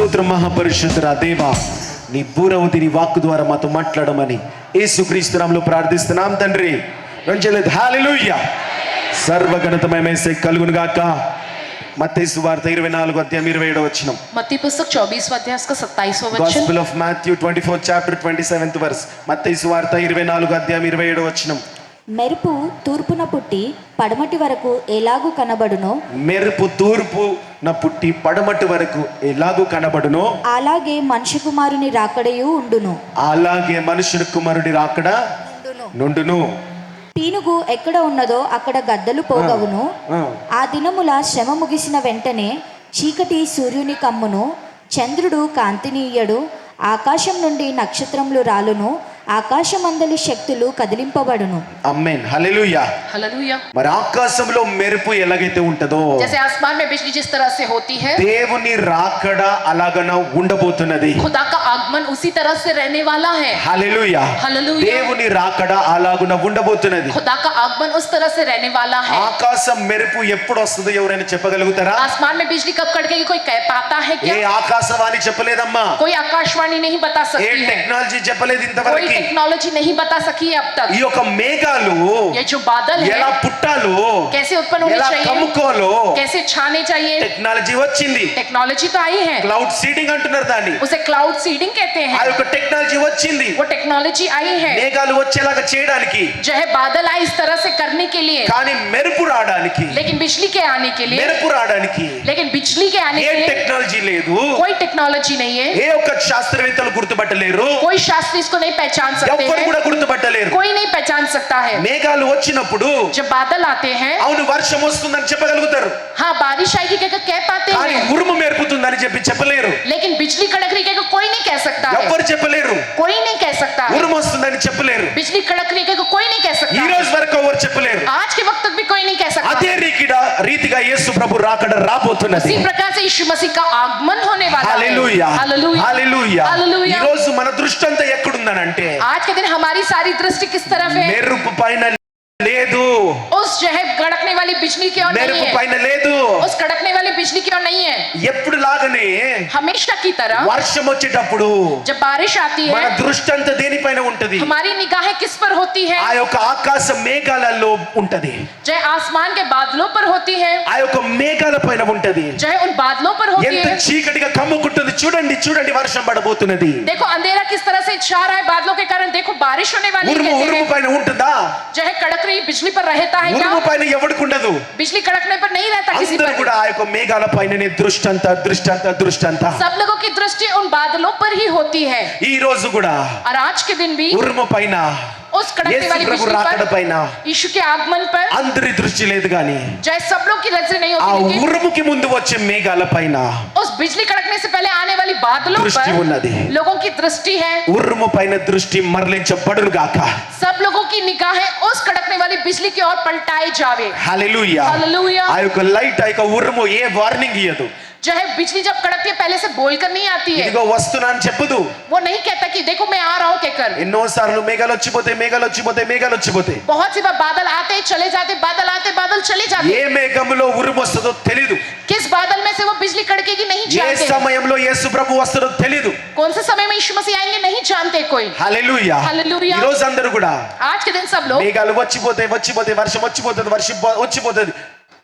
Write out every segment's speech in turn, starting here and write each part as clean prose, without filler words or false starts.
స్తోత్రం మహాపరిశుద్ధుడా దేవా, నీ బూరవుతి నీ వాక్కు ద్వారా మాతో మాట్లాడమని యేసుక్రీస్తు నామములో ప్రార్థిస్తున్నాం తండ్రి. రెంచెలది హల్లెలూయా. సర్వగణితమయమేసే కలుగును గాక. మత్తయి సువార్త 24 అధ్యాయం 27వ వచనం. मत्ती पुस्तक 24वां अध्याय इसका 27वां वचन. Gospel of Matthew 24th chapter 27th verse. మత్తయి సువార్త 24 అధ్యాయం 27వ వచనం. మెరుపు తూర్పున పుట్టి పడమటి వరకు ఎలాగూ కనబడునో, మెరుపు తూర్పున పుట్టి పడమటి వరకు ఎలాగూ కనబడునో, అలాగే మనిషి కుమారుని రాకడయు ఉండును. అలాగే మనుషుని కుమారుడి రాకడ నుండును. పీనుగు ఎక్కడ ఉన్నదో అక్కడ గద్దలు పోగవును. ఆ దినముల శ్రమ ముగిసిన వెంటనే చీకటి సూర్యుని కమ్మును, చంద్రుడు కాంతినీయడు, ఆకాశం నుండి నక్షత్రములు రాలును, ఆకాశమందలి శక్తులు కదిలింపబడును. ఆమేన్. హల్లెలూయా. हालेलुया. మరి ఆకాశంలో మెరుపు ఎలాగైతే ఉంటదో, जैसे आसमान में बिजली जिस तरह से होती है, దేవుని రాకడ అలాగన ఉండబోతున్నది. खुदा का आगमन उसी तरह से रहने वाला है. హల్లెలూయా. हालेलुया. దేవుని రాకడ అలాగున ఉండబోతున్నది. खुदा का आगमन उस तरह से रहने वाला है. ఆకాశం మెరుపు ఎప్పుడు వస్తుందో ఎవరైనా చెప్పగలుగుతారా? आसमान में बिजली कब कड़केगी कोई कह पाता है ఏ क्या? ఆకాశవాణి చెప్పలేదమ్మా. कोई आकाशवाणी नहीं बता ఏ सकती है, టెక్నాలజీ చెప్పలేదు कोई ఇంతవరకు. टेक्नोलॉजी नहीं बता सकी है अब तक. ఈ యొక్క మేఘాలు ये जो बादल है ఎలా పుట్టాలో, कैसे उत्पन्न होने ఎలా चाहिए, కమ్ముకోలో कैसे छाने चाहिए, టెక్నాలజీ వచ్చింది. टेक्नोलॉजी तो आई है. క్లౌడ్ సీడింగ్ అంటున్నారు దాన్ని. उसे क्लाउड सीडिंग कहते ఆ हैं. యొక్క టెక్నాలజీ వచ్చింది. वो टेक्नोलॉजी आई है మేఘాలు వచ్చేలాగా చేయడానికి. जो है बादल आए इस तरह से करने के लिए, కానీ మెరుపు రావడానికి, लेकिन बिजली के आने के लिए, మెరుపు రావడానికి लेकिन बिजली के आने ఏ के लिए టెక్నాలజీ లేదు. कोई टेक्नोलॉजी नहीं है. ఏ ఒక్క శాస్త్రవేత్తలు గుర్తుపట్టలేరు. कोई शास्त्री इसको नहीं पहचान सकते ఎవ్వరు हैं, కూడా గుర్తుపట్టలేరు. कोई नहीं पहचान सकता है. మేఘాలు వచ్చినప్పుడు जब बादल आते हैं, అవును వర్షం వస్తుందని చెప్పగలుగుతారు. हाँ बारिश आएगी कहकर कह पाते కానీ हैं, ఉరుము మెరుపుతుందని చెప్పలేరు. लेकिन बिजली कड़क रही कहकर कोई नहीं कह सकता है, ఎవ్వరు చెప్పలేరు. कोई नहीं कह सकता है. ఉరుము వస్తుందని చెప్పలేరు. बिजली कड़क रही कहकर कोई नहीं कह ఈ सकता है. రోజు వరకు ఎవరు చెప్పలేరు. आज के वक्त तक भी कोई नहीं कह सकता అదే है. రీతిగా యేసు ప్రభు రాకడ రాబోతున్నది. इसी प्रकार से यीशु मसीह का आगमन होने वाला है. హల్లెలూయా. हालेलुया. హల్లెలూయా. ఈ हालेलुया. రోజు మన దృష్టి అంతా ఎక్కడుందనంటే आज के दिन हमारी सारी दृष्टि किस तरफ है? మెరుపు పైన లేదు. उस जो है कड़कने वाली बिजली की ओर नहीं మెరుపు है, పైన లేదు. उस कड़कने वाली बिजली की ओर नहीं है. ఎప్పుడు లాగానే हमेशा की तरह వర్షం వచ్చేటప్పుడు जब बारिश आती మన है, దృష్టి అంతా దేనిపైన ఉంటది? हमारी निगाहें किस पर होती है? ఆ యొక్క ఆకాశ మేఘాలలో ఉంటది. जो है आसमान के बादलों पर होती है, ఆ యొక్క మేఘాల పైన ఉంటది. जो है उन बादलों पर होती ఎంత है. చీకటిగా కమ్ముకుంటుంది చూడండి. చూడండి వర్షం పడబోతున్నది. देखो अंधेरा किस तरह से छा रहा है बादलों के कारण. देखो बारिश होने वाली है ఉరుము कहते ఉరుము हैं. పైన ఉంటుందా? जो है कड़क रही बिजली पर रहता है क्या? ఉరుము పైన ఎవరికి ఉండదు. बिजली कड़कने पर नहीं रहता किसी అందరూ पर. కూడా ఆ యొక్క మేఘాల పైననే దృష్టి అంతా सब लोगों की दृष्टि उन बादलों पर ही होती है. ఈ రోజు కూడా और आज के दिन भी ఉరుము పైన, उस कड़कने యేసు वाली ప్రభు बिजली రాకడ पर, పైన यीशु के आगमन पर అందరి దృష్టి లేదు గాని जो है सब लोग की नजर नहीं ఆ होती, लेकिन ఉరుముకి ముందు వచ్చే మేఘాల పైన उस बिजली कड़कने से पहले आने वाली बादलों दृष्टि ఉన్నది. पर लोगों की दृष्टि है. ఉరుము పైన దృష్టి మరలించబడును గాక. सब लोगों की निगाहें उस कड़कने वाली बिजली की ओर पलटाए जावे. హల్లెలూయా. हालेलुया. ఆ యొక్క లైట్, ఆ యొక్క ఉరుము ఏ వార్నింగ్ ఇయ్యదు. जो है बिजली जब कड़कती है पहले से बोलकर नहीं आती है, ఇదిగో వస్తున్నా అని చెప్పదు. वो नहीं कहता कि देखो मैं आ रहा हूं कहकर. ఎన్నో సార్లు మేఘాలు వచ్చిపోతే बहुत सी बार बादल आते चले जाते, बादल आते बादल चले जाते. ఏ మేఘములో ఉరుము వస్తుందో తెలీదు. किस बादल में से वो बिजली कड़केगी नहीं ఏ जानते. సమయంలో యేసు ప్రభు వస్తాడో తెలీదు. कौन से समय में यीशु मसीह आएंगे नहीं जानते कोई. హల్లెలూయా. హల్లెలూయా. ఈ రోజు అందరూ కూడా आज के दिन सब लोग మేఘాలు వచ్చిపోతే వర్షం వచ్చిపోతుంది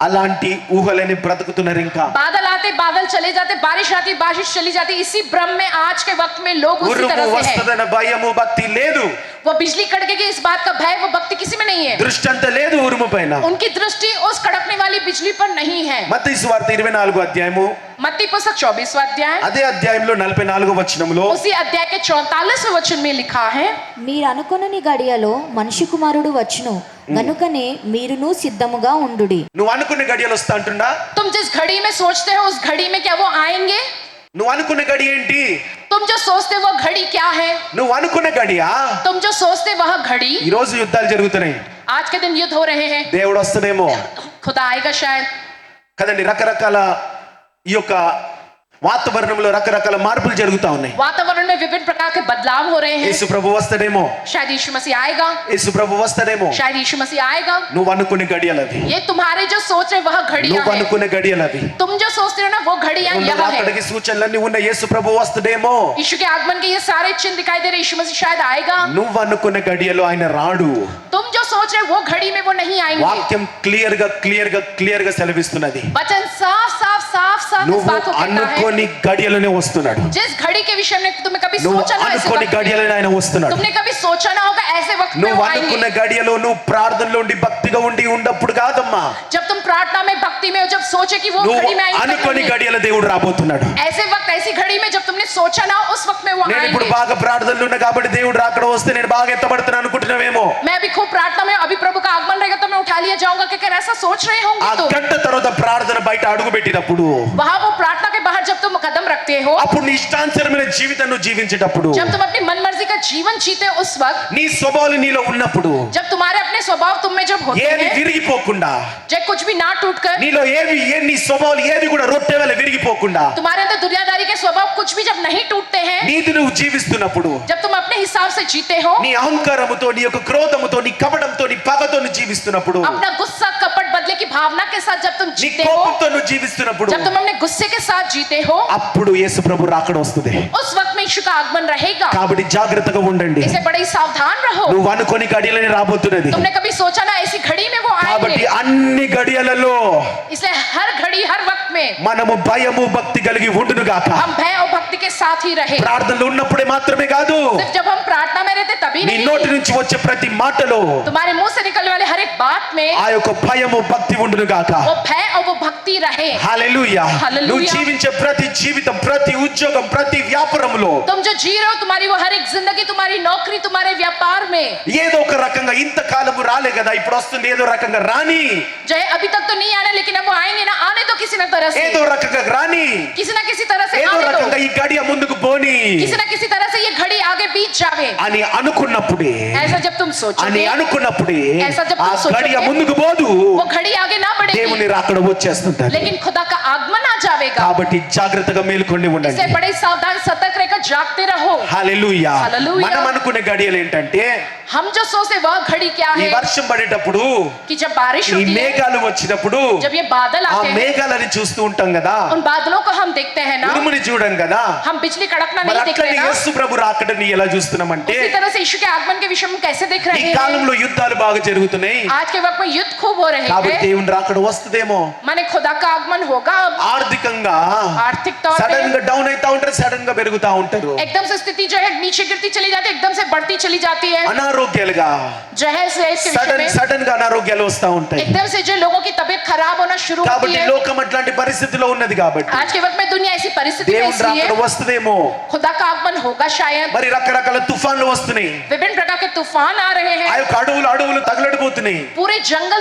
అలాంటి ఊహలని బ్రతుకుతున్నారు. ఇంకా बादल आते बादल चले जाते, बारिश आती बारिश चली जाती, इसी भ्रम में आज के वक्त में लोग उसी ఉరుము तरह से हैं. వస్తదన్న భయము భక్తి లేదు. वो बिजली कड़केगी इस बात का भय, वो भक्ति किसी में नहीं है. దృష్టి అంత లేదు ఉరుము పైన. उनकी दृष्टि उस कड़कने वाली बिजली पर नहीं है. మత్తయి సువార్త 24 అధ్యాయము, मत्ती पुस्तक 24वां अध्याय, అదే అధ్యాయంలో 44వ వచనములో उसी अध्याय के 44वें वचन में लिखा है, మీరు అనుకొనని గడియలో మనిషి కుమారుడు వచ్చును, గనుకనే మీరును సిద్ధముగా ఉండుడి. నువ్వు అనుకున్న గడియలు వస్తా అంటుండా? तुम जिस घड़ी में सोचते हो उस घड़ी में क्या वो आएंगे? నువ్వు అనుకున్న గడి ఏంటి? तुम जो सोचते वो घड़ी क्या है? నువ్వు అనుకున్న గడియా? तुम जो सोचते वह घड़ी. ఈ రోజు యుద్ధాలు జరుగుతున్నాయి. आज के दिन युद्ध हो रहे हैं. దేవుడు వస్తాడేమో खुदा आएगा शायद. కదండి. రకరకాల ఈ యొక్క వాతావరణంలో రకరకాల మార్పులు జరుగుతా ఉన్నాయి. वातावरण में में विभिन्न प्रकार के बदलाव हो रहे हैं। యేసు ప్రభు వస్తాడేమో, शायद यीशु मसीह आएगा, యేసు ప్రభు వస్తాడేమో. शायद यीशु मसीह आएगा। నువ్వు అనుకునే గడియలవి, ये तुम्हारे जो सोच रहे वह घड़ियां నువ్వు हैं। అనుకునే గడియలవి, तुम जो सोचते हो ना वो घड़ियां ఉన్న यह है। రాకడికి సూచనలన్నీ ఉన్న యేసు ప్రభు వస్తాడేమో. यीशु के आगमन के ये सारे चिन्ह दिखाई दे रहे, यीशु मसीह शायद आएगा। నువ్వు అనుకునే గడియలో ఆయన రాడు. तुम जो सोच रहे वो घड़ी में वो नहीं आएंगे। వాక్యం క్లియర్ గా సెలవిస్తున్నది. वचन साफ साफ साफ साफ इस నువ్వు बात को कहता है। అనుకోని గడియలోనే వస్తున్నాడు. जिस घड़ी के विषय में तुमने कभी నువ్వు सोचा ना ऐसे అనుకోని वक्त में, గడియలోనే ఆయన వస్తున్నాడు. तुमने कभी सोचा ना होगा ऐसे वक्त में నువ్వు वो आएंगे। అనుకున్న గడియలో నువ్వు ప్రార్థనలో ఉండి భక్తిగా ఉండి ఉండప్పుడు కాదమ్మా. जब तुम प्रार्थना में भक्ति में हो, जब सोचे कि वो నువ్వు घड़ी में आएंगे, అనుకోని గడియలో దేవుడు రాబోతున్నాడు. ऐसे वक्त ऐसी घड़ी में जब तुमने सोचा ना उस वक्त में वो నేను ఇప్పుడు आएंगे। బాగా ప్రార్థనలు ఉన్నా కాబట్టి దేవుడు రాకడ వస్తే నేను బాగా ఎత్తబడుతున్నాను అనుకుంటున్నావేమో. मैं अभी खूब प्रार्थना में, अभी प्रभु का आगमन रहेगा तो मैं उठा लिया जाऊंगा, क्या ऐसा सोच रहे ఆ होंगे तुम? గంట తర్వాత ప్రార్థన బయట అడుగు పెట్టినప్పుడు, वहां वो प्रार्थना के बाहर जब तुम कदम रखते हो, అప్పుడు నీ ఇష్టానుసారమైన జీవితం నువ్వు జీవించేటప్పుడు, जब तुम अपनी मन मर्जी का जीवन जीते उस वक्त, నీ స్వభావాలు నీలో ఉన్నప్పుడు, जब तुम्हारे अपने स्वभाव तुम में जब होते ఏది हैं, విరిగిపోకుండా, जब कुछ भी ना टूट कर, నీలో నీ స్వభావాలు ఏది కూడా రొట్టె వలె విరిగిపోకుండా, तुम्हारे अंदर दुनियादारी के स्वभाव कुछ भी जब नहीं टूटते हैं, నీది నువ్వు జీవిస్తున్నప్పుడు, जब तुम अपने हिसाब से जीते हो, నీ అహంకారముతో, నీ యొక్క క్రోధముతో, నీ కపటంతో, నీ పగతో నువ్వు జీవిస్తున్నప్పుడు, अपना गुस्सा कपट बदले की भावना के साथ जब तुम నీ जीते हो, కోపంతో నువ్వు జీవిస్తున్నప్పుడు, जब तुम अपने गुस्से के साथ जीते हो, అప్పుడు యేసు ప్రభు రాకడ వస్తుంది. उस वक्त में यीशु का आगमन रहेगा। కాబట్టి జాగ్రత్తగా ఉండండి. इससे बड़े सावधान रहो। నువ్వు అనుకోని గడియలని రాబోతున్నది. तुमने कभी सोचा ना ऐसी घड़ी में वो కాబట్టి आएंगे, అన్ని గడియలలో इसलिए हर घड़ी हर वक्त में మనము భయము భక్తి కలిగి ఉండును గాక. हम भय और भक्ति के साथ ही रहे। ప్రార్థనలో ఉన్నప్పుడే మాత్రమే కాదు, सिर्फ जब हम प्रार्थना में रहते तभी నీ నోటి नहीं, నుంచి వచ్చే ప్రతి మాటలో तुम्हारे मुंह से निकलने वाले हर एक बात में ఆ యొక్క భయము భక్తి ఉండును గాక. वो भय और वो भक्ति रहे। హల్లెలూయా. హల్లెలూయా. నువ్వు జీవించే ప్రతి జీవితం, ప్రతి ఉద్యోగం, ప్రతి వ్యాపారంలో तुम जो जी रहे हो, तुम्हारी वो हर एक जिंदगी, तुम्हारी नौकरी, तुम्हारे व्यापार में, ఏదో ఒక రకంగా ఇంతకాలము రాలే కదా, ఇప్పుడు వస్తుంది ఏదో రకంగా రాని, जो है अभी तक तो नहीं आने, लेकिन अब वो आएंगे ना, आने तो किसी न तरह से, ఏదో రకంగా రాని, किसी न किसी तरह से ఏదో आने రకంగా दो, ఈ గడియ ముందుకు పోని किसी न किसी तरह से ये घड़ी आगे बीत जावे। అని అనుకున్నప్పుడే, ऐसा जब तुम అని सोचोगे, అనుకున్నప్పుడే ऐसा जब ఆ तुम सोचोगे, గడియ ముందుకు పోదు, वो घड़ी आगे ना बढ़ेगी, దేవుని రాకడ వచ్చేస్తుంటది. लेकिन खुदा का आगमन आ जाएगा। కాబట్టి జాగ్రత్తగా మేల్కొని ఉండండి. इससे बड़े सावधान सतर्क रहकर जागते रहो। హల్లెలూయా. హల్లెలూయా. మనం అనుకునే గడియలు ఏంటంటే, हम जो सोचते वह घड़ी क्या ఈ है వర్షం పడేటప్పుడు, कि जब बारिश ఈ होती है, మేఘాలు వచ్చినప్పుడు जब ये बादल ఆ आते हैं, మేఘాలని చూస్తూ ఉంటాం కదా, उन बादलों को हम देखते हैं ना, ఉరుముని చూడం కదా. हम बिजली कड़कना మరి नहीं देखते అట్లనే ना, యేసు ప్రభు రాకడని ఎలా చూస్తున్నామంటే, उसी तरह से यीशु के आगमन के विषय में कैसे देख ఈ रहे हैं। కాలంలో యుద్ధాలు బాగా జరుగుతున్నాయి आज के वक्त में युद्ध खूब हो रहे కాబట్టి हैं, దేవుని రాకడ వస్తుందేమో. माने खुदा का आगमन होगा। अब ఆర్థికంగా आर्थिक तौर సడన్ पे గా డౌన్ అవుతా ఉంటారు, సడన్ గా పెరుగుతా ఉంటారు. एकदम से स्थिति जो है नीचे गिरती चली जाती है, एकदम से बढ़ती चली जाती है। అనారోగ్యాలుగా जो है इसके विषय में సడన్ గా అనారోగ్యాలు వస్తా ఉంటాయి. एकदम से जो लोगों की तबीयत खराब होना शुरू होती కాబట్టి है। లోకం అట్లాంటి పరిస్థితిలో ఉన్నది కాబట్టి आज के वक्त में दुनिया ऐसी परिस्थिति में దేవుని इसलिए రాకడ వస్తుందేమో. खुदा का आगमन होगा शायद। మరి రకరకాల తుఫాన్లు వస్తున్నాయి, विभिन्न प्रकार के तूफान आ रहे ఆ हैं, యొక్క అడవులు తగలడిపోతున్నాయి, पूरे जंगल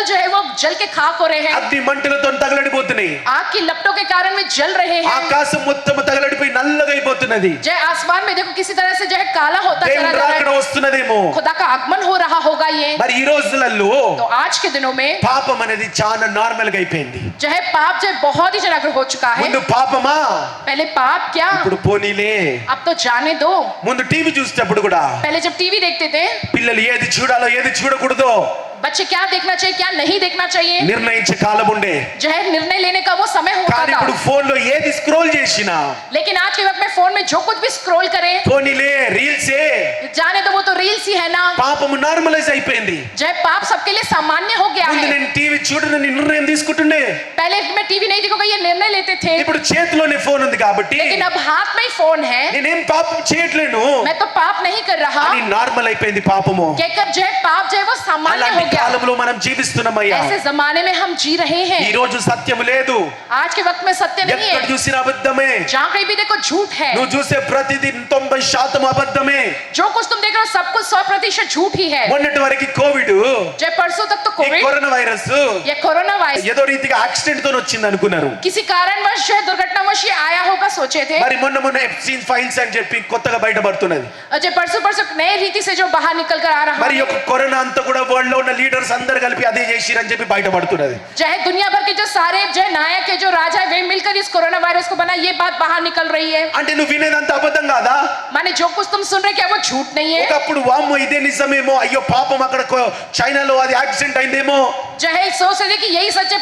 जो है वो जल के खाक हो रहे हैं, అగ్ని మంటలతో తగలడిపోతున్నాయి, आग की लपटों के कारण में जल रहे हैं। ఆకాశం మొత్తం తగలడిపోయి నల్లగా అయిపోతున్నది. जो आसमान में देखो किसी तरह से जो है काला होता चला దేవుని जा रहा రాకడ है, వస్తున్నదేమో. खुदा का आगमन हो रहा होगा ये। మరి ఈ రోజులలో तो आज के दिनों में పాపం అనేది చాలా నార్మల్ గా అయిపోయింది. जो है पाप जो है बहुत ही जनाग्र हो चुका है। ముందు పాపమా, पहले पाप क्या, ఇప్పుడు పోనీలే. अब तो जाने दो। ముందు టీవీ చూసేటప్పుడు కూడా पहले जब टीवी देखते थे, పిల్లలు ఏది చూడాలో ఏది చూడకూడదో बच्चे क्या देखना चाहिए क्या नहीं देखना चाहिए, నిర్ణయించే కాలం ఉండే. जो है निर्णय लेने का वो समय होता కానీ ఇప్పుడు था। ఫోన్ లో ఏది స్క్రోల్ చేసినా, लेकिन आज के वक्त में फोन में जो कुछ भी स्क्रॉल करें, పోనీలే రీల్సే, जाने दो वो तो रील्स ही है ना। పాపము నార్మలైజ్ అయిపోయింది. जो है पाप सबके लिए सामान्य हो गया ముందు है। నేను టీవీ చూడనని నిర్ణయం తీసుకుంటుండే, पहले मैं टीवी नहीं देखूंगा ये निर्णय लेते थे, ఇప్పుడు చేతిలోనే ఫోన్ ఉంది కాబట్టి लेकिन अब हाथ में ही फोन है, నేనేం పాపం చేయట్లేను मैं तो पाप नहीं कर रहा, అని నార్మల్ అయిపోయింది పాపము. कहकर जो है पाप जो है वो सामान्य అలాంటి हो गया। కాలంలో మనం జీవిస్తున్నామయ్యా. ऐसे जमाने में हम जी रहे ఈ हैं। రోజు సత్యం లేదు, आज के वक्त में सत्य नहीं ఎక్కడ है, చూసినా అబద్ధమే. जहाँ कहीं भी देखो झूठ है। నువ్వు చూసే ప్రతిదీ 90% అబద్ధమే. जो कुछ तुम देख रहे हो सब कुछ 100% झूठ ही है। మొన్నటి వరకు కోవిడ్, जो परसों तक तो ఈ कोविड, కరోనా వైరస్, ये कोरोना वायरस ఏదో రీతిగా యాక్సిడెంట్ తో వచ్చింది అనుకున్నారు. किसी कारणवश जो है दुर्घटनावश ये आया होगा सोचे थे। మరి మొన్న ఎప్స్టీన్ ఫైల్స్ అని చెప్పి కొత్తగా బయటపడుతున్నది. अजय परसों नए रीति से जो बाहर निकल कर आ रहा మరి యొక్క కరోనా అంతా కూడా వరల్డ్ లో ఉన్న లీడర్స్ అందరు కలిపి అదే చేసిరని చెప్పి బయటపడుతున్నది. चाहे दुनिया भर के जो सारे जो नायक है जो राजा है वे मिलकर इस कोरोना वायरस को बना, ये बात बाहर निकल रही है। అంటే నువ్వు వినేదంతా అబద్ధం కాదా? माने जो कुछ तुम सुन रहे क्या वो झूठ नहीं है? ఒకప్పుడు వామ్మో ఇదే నిజమేమో, అయ్యో పాపం అక్కడ చైనాలో అది యాక్సిడెంట్ అయిందేమో, जो है सोच रहे कि यही सच है,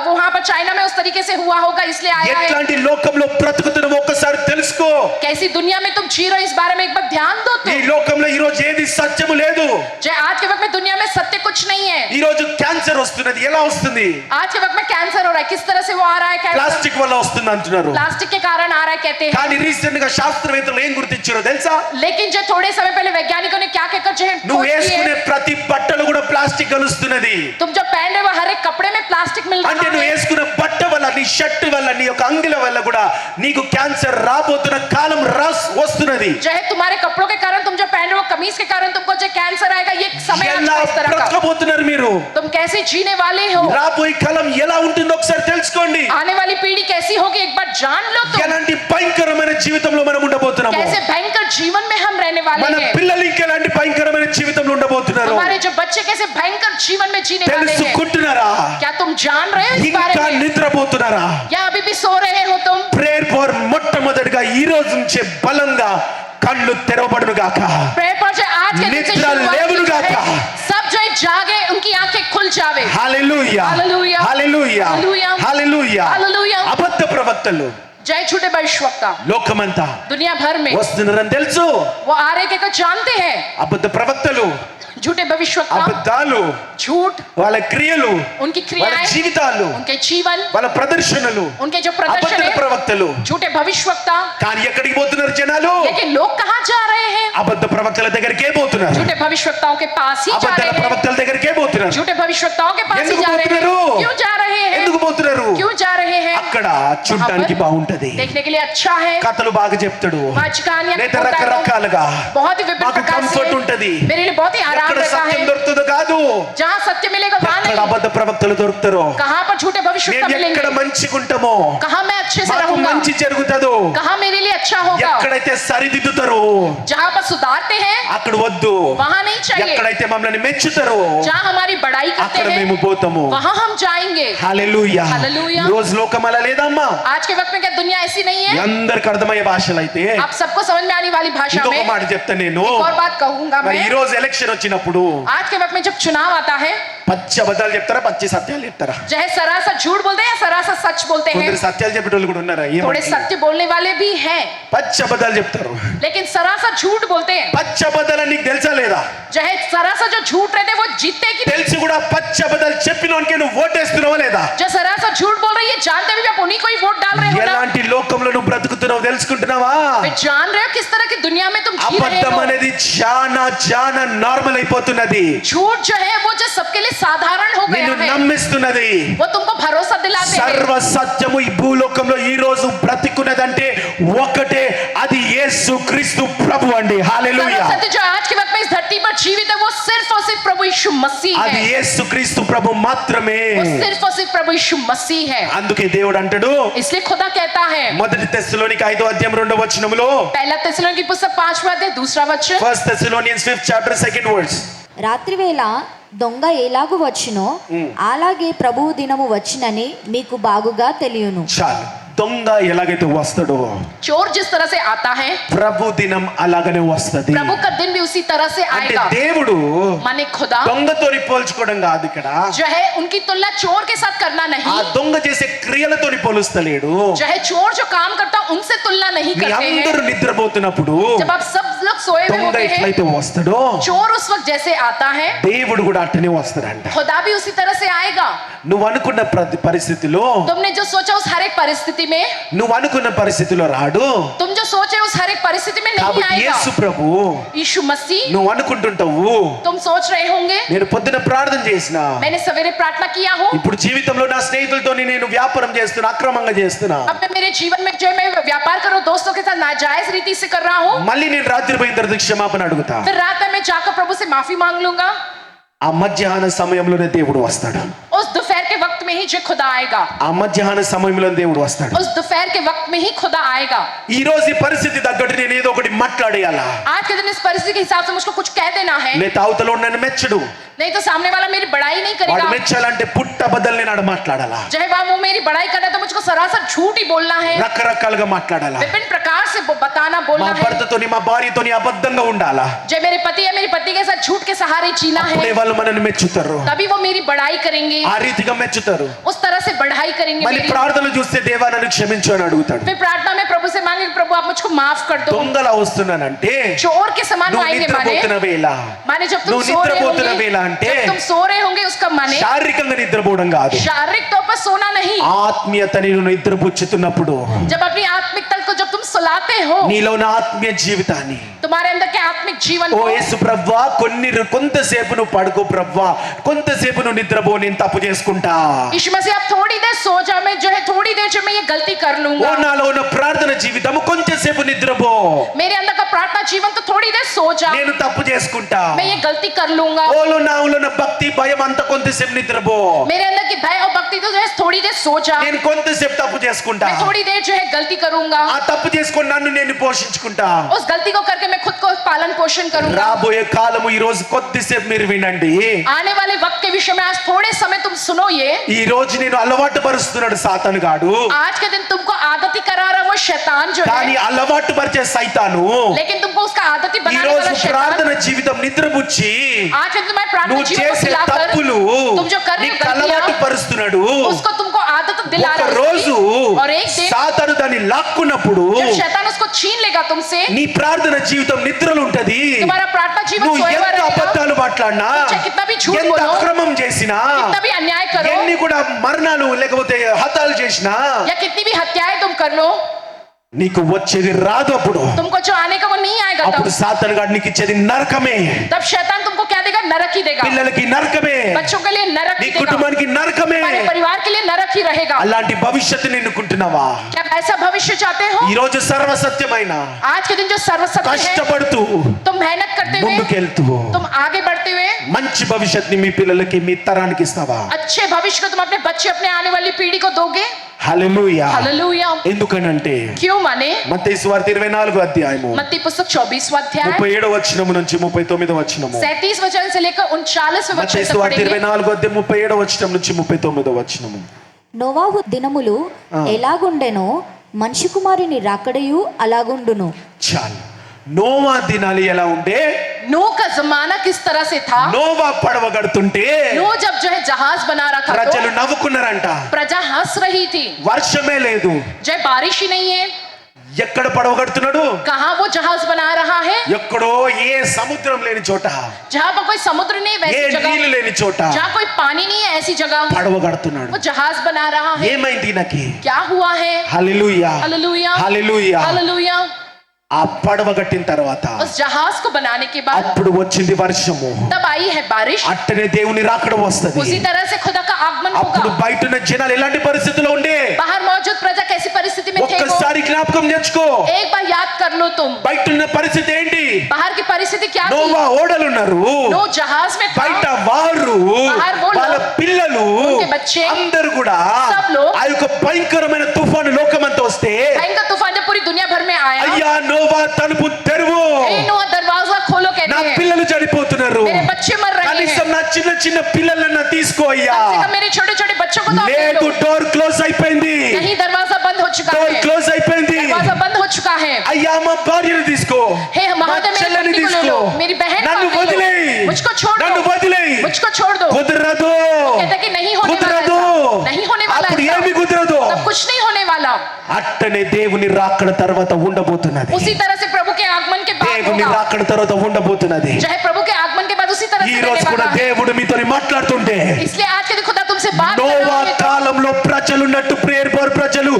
वहां पर चाइना में उस तरीके से हुआ होगा इसलिए आया है। ఎట్లాంటి లోకంలో బ్రతుకుతున్నామో ఒక్కసారి తెలుసుకో. कैसी दुनिया में तुम जी रहे हो इस बारे में एक बार ध्यान दो ఈ तुम। లోకంలో ఈ రోజు ఏది సత్యము లేదు. जो आज के वक्त में दुनिया में सत्य कुछ नहीं है। ఈ రోజు క్యాన్సర్ వస్తున్నది, ఎలా వస్తుంది? आज के वक्त में कैंसर हो रहा है, किस तरह से वो आ रहा है? कैंसर ప్లాస్టిక్ వల్ల వస్తుంది అంటున్నారు. प्लास्टिक के कारण आ रहा है कहते हैं। కానీ రీసెంట్ గా శాస్త్రవేత్తలు ఏం గుర్తించారో తెలుసా? लेकिन जो थोड़े समय पहले वैज्ञानिकों ने क्या कहकर जो है నువ్వు खोज की వేసుకునే है, ప్రతి బట్టలు కూడా ప్లాస్టిక్ కలుస్తున్నది. तुम जो पहन रहे हो हर एक कपड़े में प्लास्टिक मिल అంటే रहा నువ్వు है। వేసుకున్న బట్ట వల్ల, నీ షర్ట్ వల్ల, నీ యొక్క అంగిల వల్ల కూడా నీకు క్యాన్సర్ రాబోతున్న కాలం వస్తున్నది. जो है तुम्हारे कपड़ों के कारण, तुम जो पहन रहे हो कमीज के कारण तुमको जो कैंसर आएगा, ये समय आ ఎలా चुका है इस तरह का। బ్రతకబోతున్నారు మీరు? तुम कैसे जीने वाले हो? రాబోయే కాలం ఎలా ఉంటుందో ఒకసారి తెలుసుకోండి. आने वाली पीढ़ी कैसी होगी एक बार जान लो तुम। ఎలాంటి భయంకరమైన జీవితంలో మనం ఉండబోతున్నాము. कैसे भयंकर जीवन में हम रहने वाले మన हैं। పిల్లలు ఇంకెలాంటి భయంకరమైన జీవితంలో ఉండబోతున్నారు हमारे जो बच्चे कैसे भयंकर जीवन में जीने वाले हैं। తెలుసుకుంటున్నారా? क्या तुम जान रहे हो इस बारे ఇంకా में? నిద్రపోతున్నారా? या अभी भी सो रहे हो तुम? ప్రేయర్ ఫర్ మొట్టమొదటిగా ఈ రోజు నుంచే బలంగా కళ్ళు తెరవబడును గాక. प्रेयर पर जो आज के दिन से निद्रा शुरुआत लेवल की गाता। जाए, सब जो है जागे, उनकी आंखें खुल जावे। హల్లెలూయా హల్లెలూయా. Hallelujah hallelujah. హల్లెలూయా. హల్లెలూయా. అబద్ధ ప్రవక్తలు जय झूठे भविष्यवक्ता లోకమంతా दुनिया भर में వస్తున్నారని తెలుసు. वो आ रहे के जानते हैं। అబద్ధ ప్రవక్తలు, झूठे भविष्यवक्ता, అబద్ధాలు, झूठ, వాళ్ళ క్రియలు, उनकी వాళ్ళ क्रियाएं, జీవితాలు, उनके जीवन, వాళ్ళ ప్రదర్శనలు उनके जो प्रदर्शन అబద్ధ है, ప్రవక్తలు. झूठे भविष्यवक्ता। కానీ ఎక్కడికి పోతున్నారు జనాలు? लेकिन लोग कहाँ जा रहे हैं? అబద్ధ ప్రవక్తల దగ్గరికే పోతున్నారు. झूठे भविष्यवक्ताओं के पास ही जा అబద్ధ रहे हैं। ప్రవక్తల దగ్గరికే పోతున్నారు. झूठे भविष्यवक्ताओं के पास ही ఎందుకు जा रहे हैं। పోతున్నారు? क्यों जा रहे हैं? ఎందుకు పోతున్నారు? क्यों जा रहे हैं? అక్కడ చూడడానికి బాగుంటది, देखने के लिए अच्छा है, కథలు బాగా చెప్తాడు, पांच कहानियां లేదా होता है, రకరకాలుగా बहुत ही विभिन्न మాకు प्रकार కంఫర్ట్ से ఉంటది. मेरे लिए बहुत ही आराम ఎక్కడ रहता సత్యం है। దొరుకుతుందో కాదు, जहाँ सत्य मिलेगा वहाँ ఎక్కడ नहीं। అబద్ధ ప్రవక్తలు దొరుకుతారో, कहाँ पर झूठे भविष्यवक्ता మేము मिलेंगे, ఎక్కడ మంచిగా ఉంటామో, कहाँ मैं अच्छे से మాకు रहूंगा, మంచి జరుగుతుందో, कहाँ मेरे लिए अच्छा होगा, ఎక్కడైతే సరిదిద్దుతారో जहाँ पर सुधारते हैं అక్కడ వద్దు, वहाँ नहीं चाहिए, ఎక్కడైతే మమ్మల్ని మెచ్చుతారో जहाँ हमारी बड़ाई करते అక్కడ మేము हैं పోతాము. वहाँ हम जाएंगे। హల్లెలూయా. హల్లెలూయా. ఈ రోజు లోకం అలా లేదమ్మా. आज के वक्त में क्या दुनिया ऐसी नहीं है? అందరికి అర్థమయ్యే భాషలు అయితే आप सबको समझ में आने वाली भाषा ఇంకొక में మాట చెప్తా నేను. एक और बात कहूंगा మరి ఈ मैं। రోజు ఎలక్షన్ వచ్చినప్పుడు आज के वक्त में जब चुनाव आता है, పచ్చి అబద్ధాలు చెప్తారా, పచ్చి సత్యాలు చెప్తారా? चाहे सरासर झूठ बोलते हैं या सरासर सच बोलते కొందరు हैं। సత్యాలు చెప్పేటోళ్ళు కూడా ఉన్నారా? थोड़े सत्य बोलने वाले भी हैं, పచ్చి అబద్ధాలు చెప్తారు. लेकिन सरासर झूठ बोलते हैं। పచ్చి అబద్ధాలు నీకు తెలుసా లేదా? चाहे सरासर जो झूठ रहते हैं वो जीतते कि नहीं? తెలిసి కూడా పచ్చి అబద్ధాలు చెప్పినోనికే నువ్వు ఓటేస్తున్నావా లేదా? जो सरासर झूठ बोल रहे हैं ये जानते हुए भी आप उन्हीं को ही वोट डाल रहे हो ना? ఎలాంటి లోకంలో నువ్వు బ్రతుకుతున్నావు తెలుసుకుంటున్నావా? वे जान रहे हो किस तरह की दुनिया में तुम जी रहे అబద్ధం हो। అనేది చాలా చాలా నార్మల్ అయిపోతున్నది. झूठ जो है वो जो सबके लिए साधारण हो गया నిన్ను है, నమ్మిస్తున్నది. वो तुमको भरोसा दिलाते సర్వ हैं। సత్యము ఈ భూలోకంలో ఈ రోజు బ్రతికున్నదంటే ఒకటే, అది యేసు క్రీస్తు ప్రభు అండి. హల్లెలూయా. सर्व सत्य जो आज के वक्त में इस धरती पर जीवित है वो सिर्फ और सिर्फ प्रभु यीशु मसीह అది है। యేసు క్రీస్తు ప్రభు మాత్రమే. वो सिर्फ और सिर्फ प्रभु यीशु मसीह है। అందుకే దేవుడు అంటాడు, इसलिए खुदा कहता है, మొదటి తెస్సలోనిక 5వ అధ్యాయం 2వ వచనములో, पहला తెస్సలోనికీ పుస్తక 5वां अध्याय 2रा वचन, 1 Thessalonians 5th chapter 2nd verse. రాత్రివేళ దొంగ ఎలాగు వచ్చునో అలాగే ప్రభువు దినము వచ్చినని మీకు బాగుగా తెలియను. చాలు. దొంగ ఎలాగైతే వస్తాడో चोर जिस तरह से आता है ప్రభు దినం అలాగనే వస్తది. प्रभु का दिन भी उसी तरह से అంటే आएगा। దేవుడు माने खुदा దొంగతో పోల్చుకోవడం కాదు ఇక్కడ. जो है उनकी तुलना चोर के साथ करना ఆ नहीं, దొంగ చేసే క్రియలతో పోలుస్తలేడు. जो है चोर जो काम करता उनसे तुलना नहीं మీ करते అందరూ हैं। నిద్రపోతున్నప్పుడు जब आप सब लोग सोए हुए దొంగ होते हैं, ఎట్లయితే వస్తాడో चोर उस वक्त जैसे आता है దేవుడు కూడా అట్టనే వస్తాడంట. खुदा भी उसी तरह से आएगा। నువ్వు అనుకున్న పరిస్థితిలో, तुमने जो सोचा उस हर एक परिस्थिति में, నువ్వు అనుకున్న పరిస్థితిలో రాడు. तुम जो सोचे उस हर एक परिस्थिति में नहीं కాబట్టి आएगा। యేసు ప్రభు यीशु मसीह, నువ్వు అనుకుంటుంటావు, तुम सोच रहे होंगे నేను పొద్దున ప్రార్థన చేసిన, मैंने सवेरे प्रार्थना किया हूँ, ఇప్పుడు జీవితంలో నా స్నేహితులతో నేను వ్యాపారం చేస్తున్నా, అక్రమంగా చేస్తున్నా, अब मैं मेरे जीवन में जो है मैं व्यापार कर रहा हूँ, दोस्तों के साथ नाजायज रीति से कर रहा हूँ, మళ్ళీ నేను రాత్రి పోయిన తర్వాత క్షమాపణ అడుగుతా. फिर रात में मैं जाकर प्रभु से माफी मांग लूंगा। ఆ మధ్యాహ్న సమయంలోనే దేవుడు వస్తాడు. उस दोपहर में ही जो खुदा आएगा, ఆ మధ్యాహ్న సమయంలో దేవుడు వస్తాడు. उस दोपहर के वक्त में ही खुदा आएगा. ఈ రోజు ఈ పరిస్థితి తగ్గట్టు నేను ఏదో ఒకటి మాట్లాడేయాలా, आज के दिन इस परिस्थिति के हिसाब से मुझको कुछ कह देना है, లేదా అవతల నన్ను మెచ్చడు. नहीं तो सामने वाला मेरी बड़ाई नहीं వాడు करेगा. మెచ్చాలంటే పుట్ట బద్దలు నేను మాట్లాడాలా, चाहे वो मेरी बड़ाई करे तो मुझको सरासर झूठ ही बोलना है, రకరకాలుగా మాట్లాడాలా. विभिन्न प्रकार से बताना మా बोलना है. భర్తతోని మా భార్యతోని అబద్ధంగా ఉండాలా, जब मेरे पति है मेरी पत्नी के साथ झूठ के सहारे जीना అప్పుడే है, వాళ్ళు మనల్ని మెచ్చుతారు. तभी वो मेरी बड़ाई करेंगे, ఆ రీతిగా మెచ్చుతారు. उस तरह से बढ़ाई करेंगे మళ్ళీ मेरी. ప్రార్థనలు చూస్తే దేవా నన్ను క్షమించు అని అడుగుతాడు. फिर प्रार्थना में प्रभु से मांगे प्रभु आप मुझको माफ कर दो. దొంగలా వస్తున్నానంటే चोर के समान నువ్వు आएंगे माने నిద్రపోతున్న వేళ, माने जब तुम నువ్వు सो रहे నిద్రపోతున్న होंगे, వేళ అంటే जब तुम सो रहे होंगे उसका माने శారీరకంగా నిద్రపోవడం కాదు. शारीरिक तौर पर सोना नहीं. ఆత్మీయతని నువ్వు నిద్రపుచ్చుతున్నప్పుడు जब अपनी आत्मिक तल को जब तुम सुलाते हो, నీలో ఉన్న ఆత్మీయ జీవితాన్ని तुम्हारे अंदर के आत्मिक जीवन ఓ को, యేసు ప్రవ్వా కొంతసేపు నువ్వు పడుకో ప్రవ్వా, కొంతసేపు నువ్వు నిద్రపో, నేను తప్పు చేసుకుంటా. यीशु मसीह आप थोड़ी देर सो जाओ, मैं जो है थोड़ी देर जो मैं ये गलती कर ఓ लूंगा. నాలో ఉన్న ప్రార్థన జీవితము కొంచెంసేపు నిద్రపో, मेरे अंदर का प्रार्थना जीवन तो थोड़ी देर सो जा, నేను తప్పు చేసుకుంటా. मैं ये गलती कर लूंगा. ఓలో నాలో ఉన్న భక్తి భయం అంత కొంతసేపు నిద్రపో, मेरे अंदर की भय और भक्ति तो जो है थोड़ी देर सो जा, నేను కొంతసేపు తప్పు చేసుకుంటా. मैं थोड़ी देर जो है गलती करूंगा. ఆ తప్పు చేసుకొని నన్ను నేను పోషించుకుంటా. उस गलती को करके मैं खुद को पालन पोषण करूंगा. రాబోయే కాలము ఈ రోజు కొద్దిసేపు మీరు వినండి. आने वाले वक्त के विषय में आज थोड़े समय तुम सुनो. ये ఈ రోజు నేను అలవాటు పరుస్తున్నాడు సాతాను గాడు, आज के दिन तुमको आदती करा रहा वो शैतान जो కానీ है, అలవాటు పరిచే సైతాను लेकिन तुमको उसका आदती ఈ बनाने రోజు वाला शैतान ప్రార్థన జీవితం నిద్రపుచ్చి आज के दिन तुम्हारे प्रार्थना నువ్వు जीवन को చేసే खिलाकर తప్పులు तुम जो कर रहे నీకు हो అలవాటు गलतियां, పరుస్తున్నాడు. उसको तुमको आदत दिला ఒక रहा है రోజు उसकी। और एक दिन సాతాను దాన్ని లాక్కున్నప్పుడు जब शैतान उसको छीन लेगा तुमसे, నీ ప్రార్థన జీవితం నిద్రలు ఉంటది. तुम्हारा प्रार्थना जीवन నువ్వు सोए हुआ ఎంత रहेगा, అబద్ధాలు మాట్లాడినా, चाहे कितना भी झूठ ఎంత बोलो, అక్రమం చేసినా, कितना भी अन्याय करो, ఎన్ని కూడా మరణాలు లేకపోతే హతాలు చేసినా या कितनी भी हत्याएं तुम कर लो, నీకు వచ్చేది రాదు. అప్పుడు तुमको जो आने का वो नहीं आएगा. అప్పుడు సాతాను గాడు నీకు ఇచ్చేది నరకమే. तब शैतान तुमको क्या देगा? नरक ही देगा. పిల్లలకి నరకమే, बच्चों के लिए नरक నీ ही देगा, కుటుంబానికి నరకమే. हमारे परिवार के लिए नरक ही रहेगा. అలాంటి భవిష్యత్తు ఎన్నుకుంటున్నావా? क्या ऐसा भविष्य चाहते हो? ఈ రోజు సర్వసత్యమైన आज के दिन जो सर्वसत्य है, కష్టపడుతూ तुम मेहनत करते हुए, ముందుకెళ్తూ तुम आगे बढ़ते हुए మంచి భవిష్యత్తుని మీ పిల్లలకి మీ తరానికి ఇస్తావా? अच्छे भविष्य को तुम अपने बच्चे अपने आने वाली पीढ़ी को दोगे. హల్లెలూయా. हालेलुया. ఎందుకనంటే क्यों माने మత్తయి సువార్త 24వ అధ్యాయము मत्ती पुस्तक 24वां अध्याय 37వ వచనము నుంచి 39వ వచనము. 37 वचन से लेकर 39वें మత్తయి वचन तक సువార్త पढ़ेंगे. 24వ అధ్యాయం 37వ వచనం నుంచి 39వ వచనము. నోవాహు దినములు ఎలాగుండెనో మనిషి కుమారుని రాకడయు అలాగుండును. చాలు. నోవా దినాలు ఎలా ఉండే? नूह का जमाना किस तरह से था? నోవా పడవ కడుతుంటే नूह जब जो है जहाज बना रहा था ప్రజలు तो నవ్వుకున్నారంట. प्रजा हंस रही थी. వర్షమే లేదు. जो बारिश ही नहीं है, ఎక్కడ పడవ కడుతున్నాడు? कहाँ वो जहाज बना रहा है? ఎక్కడో ఏ సముద్రం లేని చోట, जहाँ पर कोई समुद्र नहीं, ఏ वैसी నీళ్లు जगह లేని చోట जहाँ कोई पानी नहीं है, ऐसी जगह పడవ కడుతున్నాడు. वो जहाज बना रहा है. ఏమైంది ఈయనకి? क्या हुआ है? హల్లెలూయా, हालेलुया, హల్లెలూయా. हालेलुया. ఆ పడవ కట్టిన తర్వాత उस जहाज को बनाने के बाद అప్పుడు వచ్చింది వర్షము. तब आई है बारिश. అట్టనే దేవుని రాకడ వస్తది. उसी तरह से खुदा का आगमन అప్పుడు होगा. బయట ఉన్న జనాలు ఎలాంటి పరిస్థితిలో ఉండే? बाहर मौजूद प्रजा कैसी परिस्थिति में थे वो? ఒక్కసారి జ్ఞాపకం తెచ్చుకో. एक बार याद कर लो तुम. బయట ఉన్న పరిస్థితి ఏంటి? बाहर की परिस्थिति क्या थी? నోవా ఓడలున్నారు, नो जहाज में था. బయట వారు बाहर वो వాళ్ళ लोग, పిల్లలు उनके बच्चे, అందరూ కూడా सब लोग, ఆ యొక్క భయంకరమైన తుఫాను లోకమంతా వస్తే, भयंकर तूफान जब पूरी दुनिया भर में आया, అయ్యా నోవా తలుపు తెరువు, ए नोआ दरवाजा खोलो నా कहते हैं, పిల్లలు చనిపోతున్నారు, मेरे बच्चे मर रहे కనీసం हैं, నా చిన్న చిన్న పిల్లలన్నా తీసుకో అయ్యా. कम से कम मेरे छोटे छोटे बच्चों को तो आप ले లేదు, लो. డోర్ క్లోజ్ అయిపోయింది, नहीं, दरवाजा बंद हो चुका డోర్ है, క్లోజ్ అయిపోయింది. दरवाजा बंद हो चुका है. అయ్యా మా భార్యను తీసుకో, हे మా महादेव मेरी చెల్లని पत्नी को ले తీసుకో, लो, मेरी बहन को నన్ను ले लो, వదిలేయ్, मुझको छोड़ నన్ను दो, వదిలేయ్. मुझको छोड़ दो. కుదరదు, कहता कि नहीं होने वाला కుదరదు. ऐसा, नहीं होने वाला అప్పుడు ऐसा, ఏమి కుదరదు? तब कुछ नहीं होने वाला. అట్టనే దేవుని రాకడ తర్వాత ఉండబోతున్నది. उसी तरह से प्रभु के आगमन के बाद దేవుని होगा. రాకడ తర్వాత ఉండబోతున్నది. चाहे प्रभु के आगमन के बाद उसी तरह ఈ से రోజు रहने కూడా वाला है. దేవుడు మీతో మాట్లాడుతుంటే, इसलिए आज के दिन खुदा तुमसे बात कर నోవా रहा है. కాలంలో ప్రజలున్నట్టు ప్రేయర్ ఫర్ ప్రజలు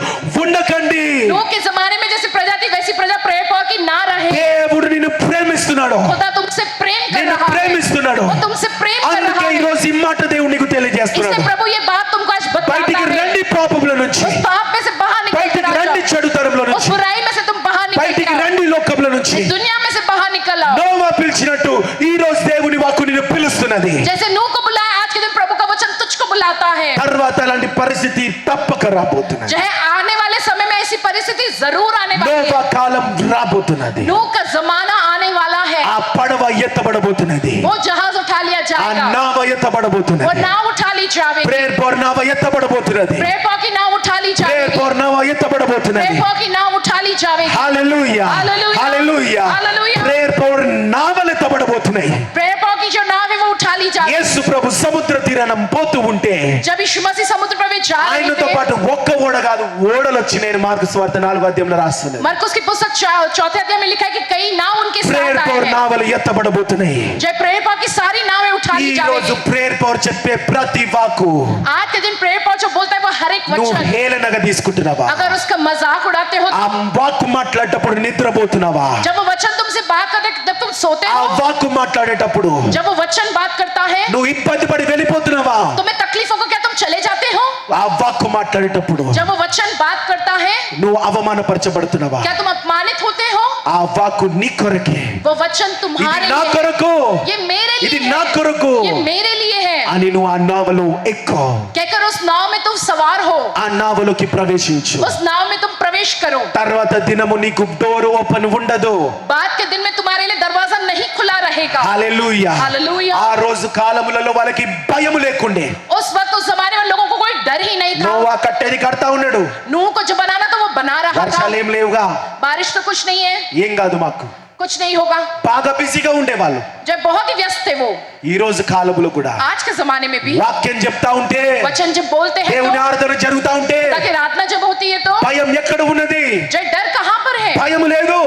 ఉండకండి. नूह के जमाने में जैसे प्रजा थी वैसी प्रजा प्रेयर पर की ना रहे. దేవుడు నిన్ను ప్రేమిస్తున్నాడు, खुदा तुमसे प्रेम कर నిన్ను रहा है, ప్రేమిస్తున్నాడు. वो तुमसे प्रेम कर అందుకే रहा ఈ है. రోజు ఈ మాట దేవుడు నీకు తెలియజేస్తున్నాడు. इसलिए प्रभु ये बात तुमको आज बताता బయటికి है. రండి పాపముల నుంచి, उस पाप में से बाहर निकल బయటికి कर आ రండి जाओ. చెడు తరంలో उस నుంచి, बुराई में से तुम बाहर निकल బయటికి कर आओ. రండి లోకముల నుంచి. इस दुनिया में से बाहर निकल आओ. నోవా పిలిచినట్టు ఈ రోజు దేవుని వాక్కు నిన్ను పిలుస్తున్నది. जैसे नूह को बुलाया, आज के दिन प्रभु का वचन तुझको लाता है। తర్వాత అలాంటి పరిస్థితి తప్పక రాబోతున్నది. जो है आने वाले समय में ऐसी परिस्थिति जरूर आने वाली నోవా है। కాలం రాబోతున్నది. नूह का जमाना आने वाला है। ఆ పడవ ఎత్తబడబోతున్నది. वो जहाज उठा लिया ఆ जाएगा, నావ वो ఎత్తబడబోతున్నది. नाव उठा ली जाएगी, ప్రేయర్ ఫర్ నావ ఎత్తబడబోతున్నది. प्रेयर पॉ की नाव उठा ली ప్రేయర్ जाएगी, ఫర్ నావ ఎత్తబడబోతున్నది. प्रेयर पॉ की नाव उठा ली जाएगी। Hallelujah hallelujah. Hallelujah. Hallelujah. Prayer for నావలు ఎత్తబడబోతున్నాయి. प्रेयर पॉ की जो नाव है वो उठा ली जाएगी। యేసు ప్రభు సముద్ర తీరానం పోతూ ఉంటే जब यीशु मसीह समुद्र पर वे जा रहे ఆయనతో थे, పాటు ఒక్క ఓడ కాదు, ఓడలు వచ్చి నేను మార్కు సువార్త 4వ అధ్యాయంలో రాస్తున్నాను. मरकुस की पुस्तक चौथे अध्याय में लिखा है कि कई नाव उनके ప్రేయర్ साथ आए ఫర్ हैं। నావలు ఎత్తబడబోతున్నాయి. जब प्रेयर पॉ की सारी नावें उठा ఈ ली రోజు जाएगी। ప్రేయర్ ఫర్ చెప్పే ప్రతి వాకు आज के दिन प्रेयर पॉ जो बोलता है वो हर एक నువ్వు वचन, హేళనగా తీసుకుంటున్నావా? अगर उसका मजाक उड़ाते हो, ఆ వాక్కు మాట్లాడేటప్పుడు నిద్రపోతున్నావా? जब वो वचन तुमसे बात करते, जब तुम सोते ఆ हो, వాక్కు మాట్లాడేటప్పుడు जब वो वचन बात करता है, నువ్వు ఇబ్బంది పడి వెళ్ళిపోతున్నావా? तुम्हें तकलीफ होगा क्या, तुम चले जाते हो? ఆ వాక్కు మాట్లాడేటప్పుడు जब वो वचन बात करता है, నువ్వు అవమానపరచబడుతున్నావా? क्या तुम अपमानित होते हो? ఆ వాక్కు నీ కొరకే, वो वचन ఇది तुम्हारे నా लिए కొరకు, है, ये मेरे ఇది लिए నా है, కొరకు ये मेरे लिए है, అని నువ్వు ఆ నావలో ఎక్కువ, कहकर उस नाव में तुम सवार हो, ఆ నావలోకి ప్రవేశించు. उस नाव में तुम प्रवेश करो। తర్వాత దినము నీకు డోర్ ఓపెన్ ఉండదు. बाद के दिन में तुम्हारे लिए दरवाजा नहीं खुला रहेगा। హల్లెలూయా. హల్లెలూయా. ఆ రోజు కాలములలో వాళ్ళకి భయం లేకుండే. उस वक्त उस जमाने में लोगों को कोई डर ही नहीं था। నోవా కట్టేది కడతా ఉన్నాడు. नूह को जो बनाना था वो बना रहा था। వర్షాలు ఏం లేవుగా, बारिश तो कुछ नहीं है, ఏం కాదు, మాకు कुछ नहीं होगा। బాగా బిజీగా ఉండేవాళ్ళు. जब बहुत ही व्यस्त थे वो, ఈ రోజు కాలములో కూడా आज के जमाने में भी వాక్యం చెప్తా ఉంటే, वचन जब बोलते हैं దేవుని तो, ఆరాధన జరుగుతా ఉంటే ताकि आराधना जब होती है तो భయం ఎక్కడ ఉన్నది? जो डर कहाँ पर है? భయం లేదు,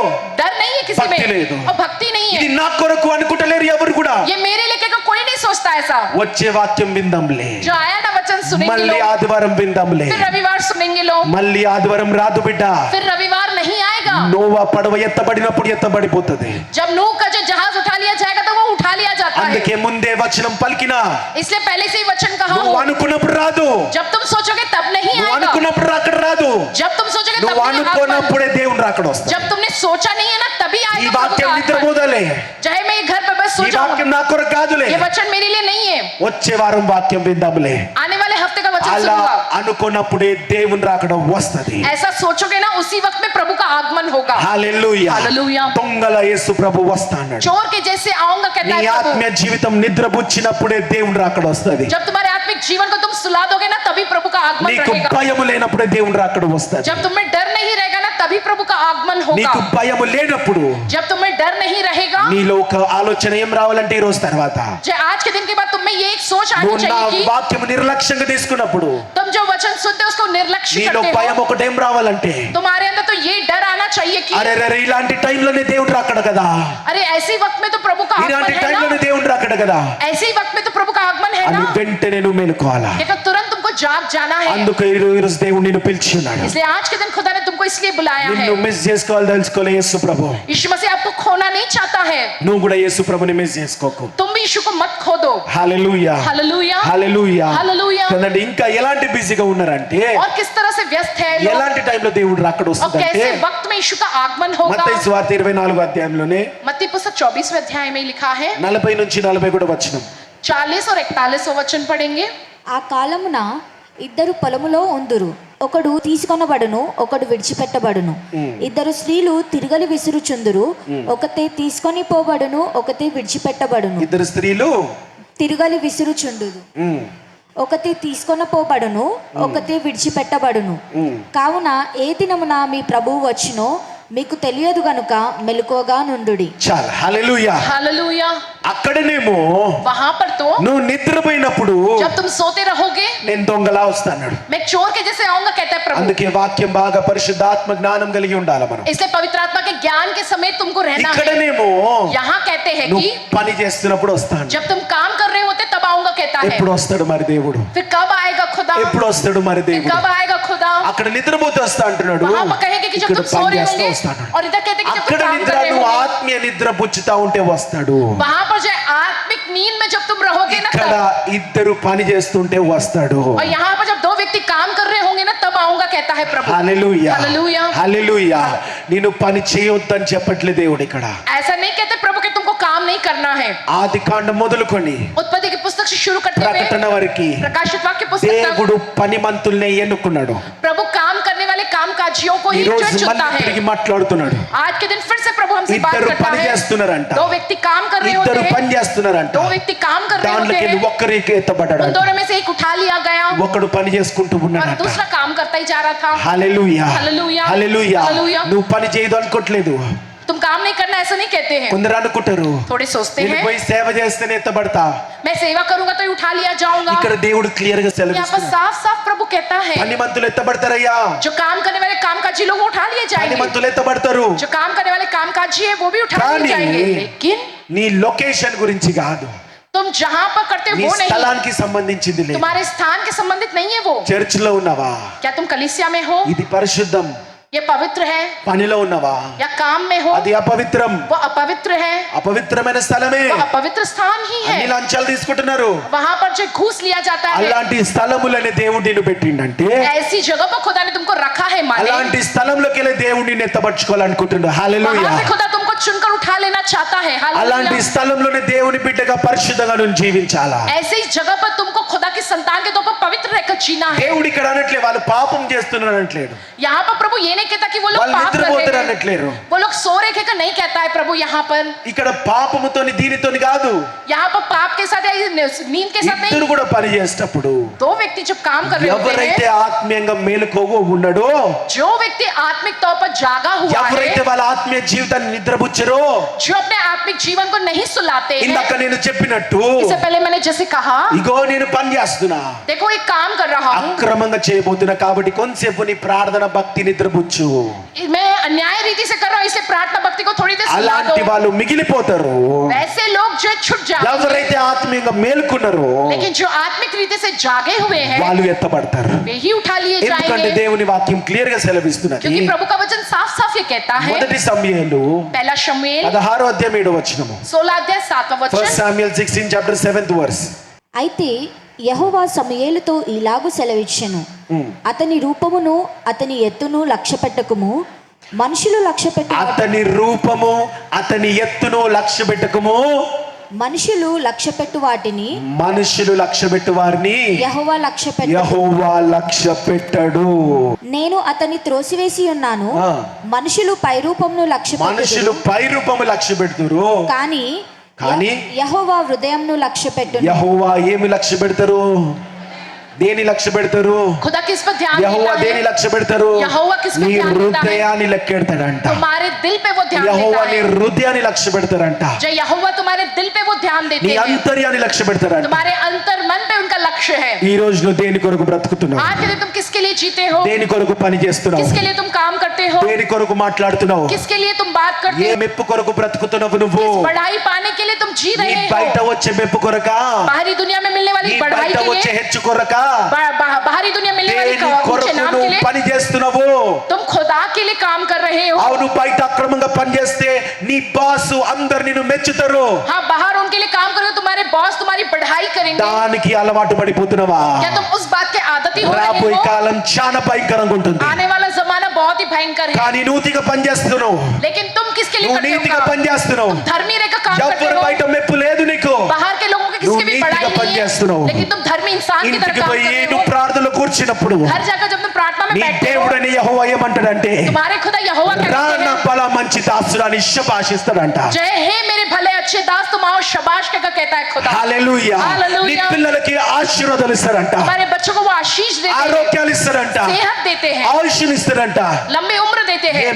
डर नहीं है किसी भक्ति नहीं तो। में, और भक्ति नहीं ఇది है। నా కొరకు అనుకుంటలేరు ఎవరు కూడా. ये मेरे लिए क्या, कोई नहीं सोचता ऐसा। వచ్చే వాక్యం విందాంలే, जो आया ना वचन सुनेंगे మళ్ళీ लोग, ఆదివారం విందాంలే, फिर रविवार सुनेंगे लोग, మళ్ళీ ఆదివారం రాదు బిడ్డ. फिर रविवार नहीं आएगा। నోవా పడవ ఎత్తబడినప్పుడు ఎత్తబడిపోతుంది. जब नूह का जो जहाज उठा लिया जाएगा तो वो उठा लिया जाता है। అందుకే ముందే వచనం పలికినా इसलिए पहले से ही वचन कहा నువ్వు हो, అనుకున్నప్పుడు రాదు, जब तुम सोचोगे तब नहीं నువ్వు आएगा, అనుకున్నప్పుడు రాకడ రాదు, जब तुम सोचोगे నువ్వు तब नहीं आएगा। అనుకున్నప్పుడే దేవుని రాకడ వస్తుంది. जब तुमने सोचा नहीं है ना तभी ఈ आएगा प्रभु వాక్యం का आगमन। నిద్రపోదలే, चाहे मैं ये घर पे बस सो ఈ వాక్యం जाऊं, నా కొరకు కాదులే, ये वचन मेरे लिए नहीं है। వచ్చే వారం వాక్యం విందాంలే. आने वाले हफ्ते का वचन అలా सुनूंगा। అనుకున్నప్పుడే దేవుని రాకడ వస్తది. ऐसा सोचोगे ना उसी वक्त में प्रभु का आगमन होगा। హల్లెలూయా. హల్లెలూయా. దొంగల యేసు ప్రభు వస్తాడు. चोर के जैसे आऊंगा कहता నీ है प्रभु। ఆత్మీయ జీవితం నిద్రపుచ్చినప్పుడే దేవుని రాకడ వస్తది. जब तुम्हारे आत्मिक जीवन को तुम सुला दोगे ना तभी प्रभु का आगमन నీకు रहेगा। భయము లేనప్పుడే దేవుని రాకడ వస్తది. जब तुम्हें डर नहीं रहेगा ना तभी प्रभु का आगमन होगा। నీకు భయము లేనప్పుడు जब तुम्हें डर नहीं रहेगा, నీలో ఒక ఆలోచన ఏం రావాలంటే ఈ రోజు తర్వాత जो आज के दिन के बाद तुम में ये एक सोच आनी నువ్వు నా चाहिए कि వాక్యం నిర్లక్ష్యంగా తీసుకున్నప్పుడు तुम जो वचन सुनते हो उसको निर्लक्ष्य నీలో करते భయం हो। ఒకటి ఏం రావాలంటే, तुम्हारे अंदर तो ये डर आना चाहिए कि అరే రే ఇలాంటి టైంలోనే దేవుడు రాకడ కదా, अरे ऐसे वक्त में तो प्रभु का आगमन ఇలాంటి है టైంలోనే ना, దేవుడు రాకడ కదా ऐसे ही वक्त में तो प्रभु का आगमन है అని ना, వెంటనే నువ్వు మేలుకోవాలా. देखो तुरंत तुमको जाग जाना है। అందుకు ఈ రోజు దేవుడు నిన్ను పిలిచి ఉన్నాడు. इसलिए आज के दिन खुदा ने तुमको इसलिए बुलाया है। నిన్ను మిస్ చేసుకోవాలి తెలుసుకోలే యేసు ప్రభు. यीशु मसीह आपको खोना नहीं चाहता है, నువ్వు కూడా యేసు ప్రభుని మిస్ చేసుకోకు. तुम भी यीशु को मत खो दो। హల్లెలూయా हालेलुया, హల్లెలూయా. हालेलुया। కదండి, ఇంకా ఎలాంటి బిజీగా ఉన్నారంటే, और किस तरह से व्यस्त है लोग, ఎలాంటి టైంలో దేవుడు రాకడ और వస్తుందంటే, कैसे वक्त में यीशु का आगमन होगा। మత్తయి సువార్త 24వ అధ్యాయంలోనే मत्ती पुस्तक 24वें अध्याय में लिखा है, 40 నుంచి 40 కూడా వచనం. 40 और 41 वचन पढ़ेंगे। ఆ కాలమున ఇద్దరు పొలములో ఉందురు, ఒకడు తీసుకొనబడును, ఒకడు విడిచిపెట్టబడును. ఇద్దరు స్త్రీలు తిరగలి విసురుచుందురు, ఒకతే తీసుకొని పోబడును, ఒకతే విడిచిపెట్టబడును. ఇద్దరు స్త్రీలు తిరగలి విసురుచుండుదు, ఉమ్, ఒకతే తీసుకొని పోబడును, ఒకతే విడిచిపెట్టబడును. కావున ఏ దినమున మీ ప్రభువు వచ్చునో మీకు తెలియదు గనుక మెలకువగా నుండుడి. చాలా హల్లెలూయా. हालेलुया। అక్కడనేమో वहां पर तो నువ్వు నిద్రపోయినప్పుడు जब तुम सोते रहोगे నేను దొంగలా వస్తాడు. मैं चोर के जैसे आऊंगा कहता है प्रभु। అందుకే వాక్యం బాగా పరిశుద్ధాత్మ జ్ఞానం కలిగి ఉండాలి మనం. इसलिए पवित्र आत्मा के ज्ञान के समेत तुमको रहना है। ఇక్కడనేమో यहाँ कहते हैं నువ్వు कि పని చేస్తున్నప్పుడు వస్తాడు. जब तुम काम कर रहे होते तब आऊंगा कहता है। ఎప్పుడు వస్తాడు మరి దేవుడు? फिर कब आएगा खुदा, ఎప్పుడు వస్తాడు మరి फिर దేవుడు? कब आएगा खुदा। అక్కడ నిద్రపోతే వస్తా అంటున్నాడు, वहां पर कहेंगे कि जब ఇక్కడ तुम सो పని रहे చేస్తూ होंगे, వస్తాడు. और इधर कहते हैं कि जब అక్కడ तुम काम నిద్ర कर रहे నువ్వు होंगे, ఆత్మీయ నిద్ర పుచ్చుతా ఉంటే వస్తాడు. वहां पर जो आत्मिक नींद में जब तुम रहोगे ना ఇక్కడ तब, ఇద్దరు పని చేస్తుంటే వస్తాడు. और यहाँ पर जब दो व्यक्ति काम कर रहे होंगे ना तब आऊंगा कहता है प्रभु। హల్లెలూయా హల్లెలూయా. హల్లెలూయా. నేను పని చేయొద్దని చెప్పట్లేదు దేవుడు ఇక్కడ. ऐसा नहीं कहते प्रभु कि तुमको काम नहीं करना है। ఆది కాండం మొదలుకొని उत्पत्ति की पुस्तक से शुरू करते हुए ప్రకటన వరకు प्रकाशित वाक्य पुस्तक तक దేవుడు పనిమంతుల్ని ఎన్నుకున్నాడు. प्रभु काम करने वाले कामकाजियों को ఈ ही రోజు चुनता మళ్ళీ है। తిరిగి మాట్లాడుతున్నాడు. आज के दिन फिर से प्रभु हमसे बात ఇద్దరు करता పని है। చేస్తున్నారంట. दो व्यक्ति काम कर रहे होते ఇద్దరు हैं, పని చేస్తున్నారంట. दो व्यक्ति काम कर रहे होते దాంట్లోకి हैं, ఒక్కరికి ఎత్తబడ్డాడు. उन दोनों में से एक उठा लिया गया ఒకడు పని చేసుకుంటూ और ఉన్నాడంట. दूसरा काम करता ही जा रहा था। హల్లెలూయా హల్లెలూయా. హల్లెలూయా. హల్లెలూయా. నువ్వు పని చేయదు అనుకోవట్లేదు. तुम काम नहीं करना ऐसा नहीं कहते हैं, కొందరు అనుకుంటారు थोड़े सोचते నేను हैं పోయి సేవ చేస్తేనే ఎత్తబడతా. मैं सेवा करूंगा तो ही उठा लिया जाऊंगा। ఇక్కడ దేవుడు క్లియర్ గా यहाँ पर సెలవిస్తున్నాడు. साफ साफ प्रभु कहता है పనిమంతులు ఎత్తబడతారయ్యా. जो काम करने वाले कामकाजी लोग वो उठा लिए जाएंगे, పనిమంతులు ఎత్తబడతారు. जो काम करने वाले कामकाजी है वो भी उठा కానీ लिए जाएंगे। लेकिन నీ లొకేషన్ గురించి కాదు, तुम जहां पर करते నీ हो वो नहीं, స్థలానికి సంబంధించింది లేదు. तुम्हारे स्थान के संबंधित नहीं है वो। చర్చ్ లో ఉన్నావా, क्या तुम कलीसिया में हो, ఇది పరిశుద్ధం. ये पवित्र है, పనిలో ఉన్నావా, या काम में हो అది అపవిత్రం. वो अपवित्र है, అపవిత్రమైన స్థలమే. वो अपवित्र स्थान ही అన్ని है। లంచాలు తీసుకుంటున్నారు. वहां पर जो घूस लिया जाता है, అలాంటి స్థలములని దేవుడు నిన్ను పెట్టిండంటే ऐसी जगह पर खुदा ने तुमको रखा है, माने అలాంటి స్థలంలోకి వెళ్ళి దేవుడిని ఎత్తబడుకోవాలనుకుంటున్నాడు. హల్లెలూయా. वहां से खुदा तुमको चुनकर उठा लेना चाहता है। అలాంటి हालेलुया। స్థలంలోనే దేవుని బిడ్డగా పరిశుద్ధంగా నువ్వు జీవించాలా. ऐसे ही जगह पर तुमको खुदा की संतान के तौर पर पवित्र रहकर जीना है। దేవుడు ఇక్కడ అనట్లే వాళ్ళు పాపం చేస్తున్నారు అనట్లేడు, यहाँ पर प्रभु ये नहीं कहता कि वो लोग వాళ్ళు पाप कर నిద్రపోతారు रहे हैं, అనట్లేరు. वो लोग सो रहे हैं, नहीं कहता है प्रभु यहाँ पर। ఇక్కడ పాపముతోని దీనితోని కాదు, यहाँ पर पाप के साथ या नींद के साथ ఇద్దరు नहीं, కూడా పని చేసేటప్పుడు दो व्यक्ति जब काम कर रहे होते ఎవరైతే हैं, ఆత్మీయంగా మేలుకోవో ఉన్నాడో, जो व्यक्ति आत्मिक तौर पर जागा हुआ ఎవరైతే है, వాళ్ళ ఆత్మీయ జీవితాన్ని నిద్రపుచ్చరో, जो अपने आत्मिक जीवन को नहीं सुलाते हैं। ఇందాక నేను చెప్పినట్టు इससे पहले मैंने जैसे कहा, ఇగో నేను పని చేస్తున్నా, देखो एक काम कर रहा हूँ, అక్రమంగా చేయబోతున్నా కాబట్టి కొంతసేపు నీ ప్రార్థన భక్తి నిద్రపుచ్చు. मैं अन्याय रीति से कर रहा हूँ, इसलिए प्रार्थना भक्ति को थोड़ी देर सुला అలాంటి दो। వాళ్ళు మిగిలిపోతారు. वैसे लोग जो छुट जाते हैं, ఎవరైతే ఆత్మీయంగా మేల్కొన్నారో लेकिन जो आत्मिक रीति से जागे हुए हैं వాళ్ళు ఎత్తబడతారు. वे ही उठा लिए ఎందుకంటే जाएंगे, దేవుని వాక్యం క్లియర్ గా సెలవిస్తున్నది. क्योंकि प्रभु का वचन साफ साफ ये कहता है। మొదటి సమూయేలు पहला शमूएल 16వ అధ్యాయం 7వ వచనము. 16 अध्याय 7वां ఫస్ట్ वचन। Samuel 16 chapter 7th verse. అయితే యెహోవా సమూయేలుతో ఇలాగు సెలవిచ్చెను, అతని రూపమును అతని ఎత్తును లక్ష్యపెట్టకుము, మనుషులు లక్ష్యపెట్టు అతని రూపము అతని ఎత్తును లక్ష్య పెట్టుకుము, మనుషులు లక్ష్యపెట్టు వాటిని మనుషులు లక్ష్య పెట్టు వారిని యెహోవా లక్ష్యపెట్టు. యెహోవా లక్ష్య పెట్టడు. నేను అతని త్రోసివేసి ఉన్నాను, ఆ. మనుషులు పైరూపమును లక్ష్యపెట్టుదురు, మనుషులు పై రూపము లక్ష్య పెడుతురు, కానీ కానీ యెహోవా హృదయంను లక్ష్యపెట్టును. యెహోవా ఏమి లక్ష్య పెడతారు, దేని లక్ష్య పెడతారు, खुदा किस पर ध्यान యెహోవా देता దేని है? లక్ష్య పెడతారు, యెహోవా किस पर నీ ध्यान देता है? హృదయాన్ని లెక్కెడతాడంట. तुम्हारे दिल पे वो ध्यान యెహోవా देता నీ है। హృదయాన్ని లక్ష్య పెడతారంట. जो यहोवा तुम्हारे दिल पे वो ध्यान నీ देते हैं, అంతర్యాన్ని లక్ష్య పెడతారంట. तुम्हारे अंतर मन पे उनका लक्ष्य है। ఈ రోజు నువ్వు దేని కొరకు బ్రతుకుతున్నావు, आज के दिन तुम किसके लिए जीते हो, దేని కొరకు పని చేస్తున్నావు, किसके लिए तुम काम करते हो, దేని కొరకు మాట్లాడుతున్నావు, किसके लिए तुम बात ఏ करते हो, మెప్పు కొరకు బ్రతుకుతున్నావు నువ్వు, किस बढ़ाई पाने के लिए तुम जी నీ रहे బయట हो, వచ్చే మెప్పు కొరకా, बाहरी दुनिया में मिलने वाली నీ बढ़ाई బయట के వచ్చే लिए, హెచ్చు కొరకా, बाहरी दुनिया में मिलने वाली దేని ऊंचे కొరకు नाम के నువ్వు लिए పని చేస్తున్నావు. तुम खुदा के लिए काम कर रहे हो। అవును, బయట అక్రమంగా పని చేస్తే నీ బాసు అందరు నిన్ను మెచ్చుతారు, हाँ, बाहर उनके लिए काम करोगे, तुम्हारे बॉस तुम्हारी बढ़ाई करेंगे। దానికి అలవాటు పడిపోతున్నావా. क्या तुम उस बात के आदती हो रहे రాబోయే हो? కాలం చాలా భయంకరంగా ఉంటుంది. आने वाला जमाना बहुत ही भयंकर है। కానీ నూతిగా పని చేస్తున్నావు, लेकिन तुम किसके लिए నువ్వు करते నీతిగా हो పని काम? చేస్తున్నావు, तुम धर्मी रहकर काम करते ఎవరు हो। బయట మెప్పు లేదు నీకు, बाहर के लोगों के నువ్వు किसकी भी నీతిగా बढ़ाई పని नहीं చేస్తున్నావు. है, लेकिन तुम धर्मी इंसान की तरह ఇంటికి काम పోయి करते నువ్వు हो। ప్రార్థనలో కూర్చున్నప్పుడు हर जगह जब तुम प्रार्थना में నీ बैठते हो, దేవుడని యెహోవా ఏమంటాడంటే, तुम्हारे खुदा यहोवा రా कहते నా हैं, బల మంచి దాసుడాని శబాషిస్తాడంట. जय हे मेरे भले अच्छे दास, तुम आओ शबाश कहकर कहता है खुदा। హల్లెలూయా. నీ हालेलुया। పిల్లలకి ఆశీర్వాదాలు ఇస్తారంట, हमारे बच्चों को वो आशीष देते हैं, ఆరోగ్యాలు ఇస్తారంట, सेहत देते हैं, ఆయుష్ని ఇస్తారంట. लंबी उम्र देते ఏ हैं।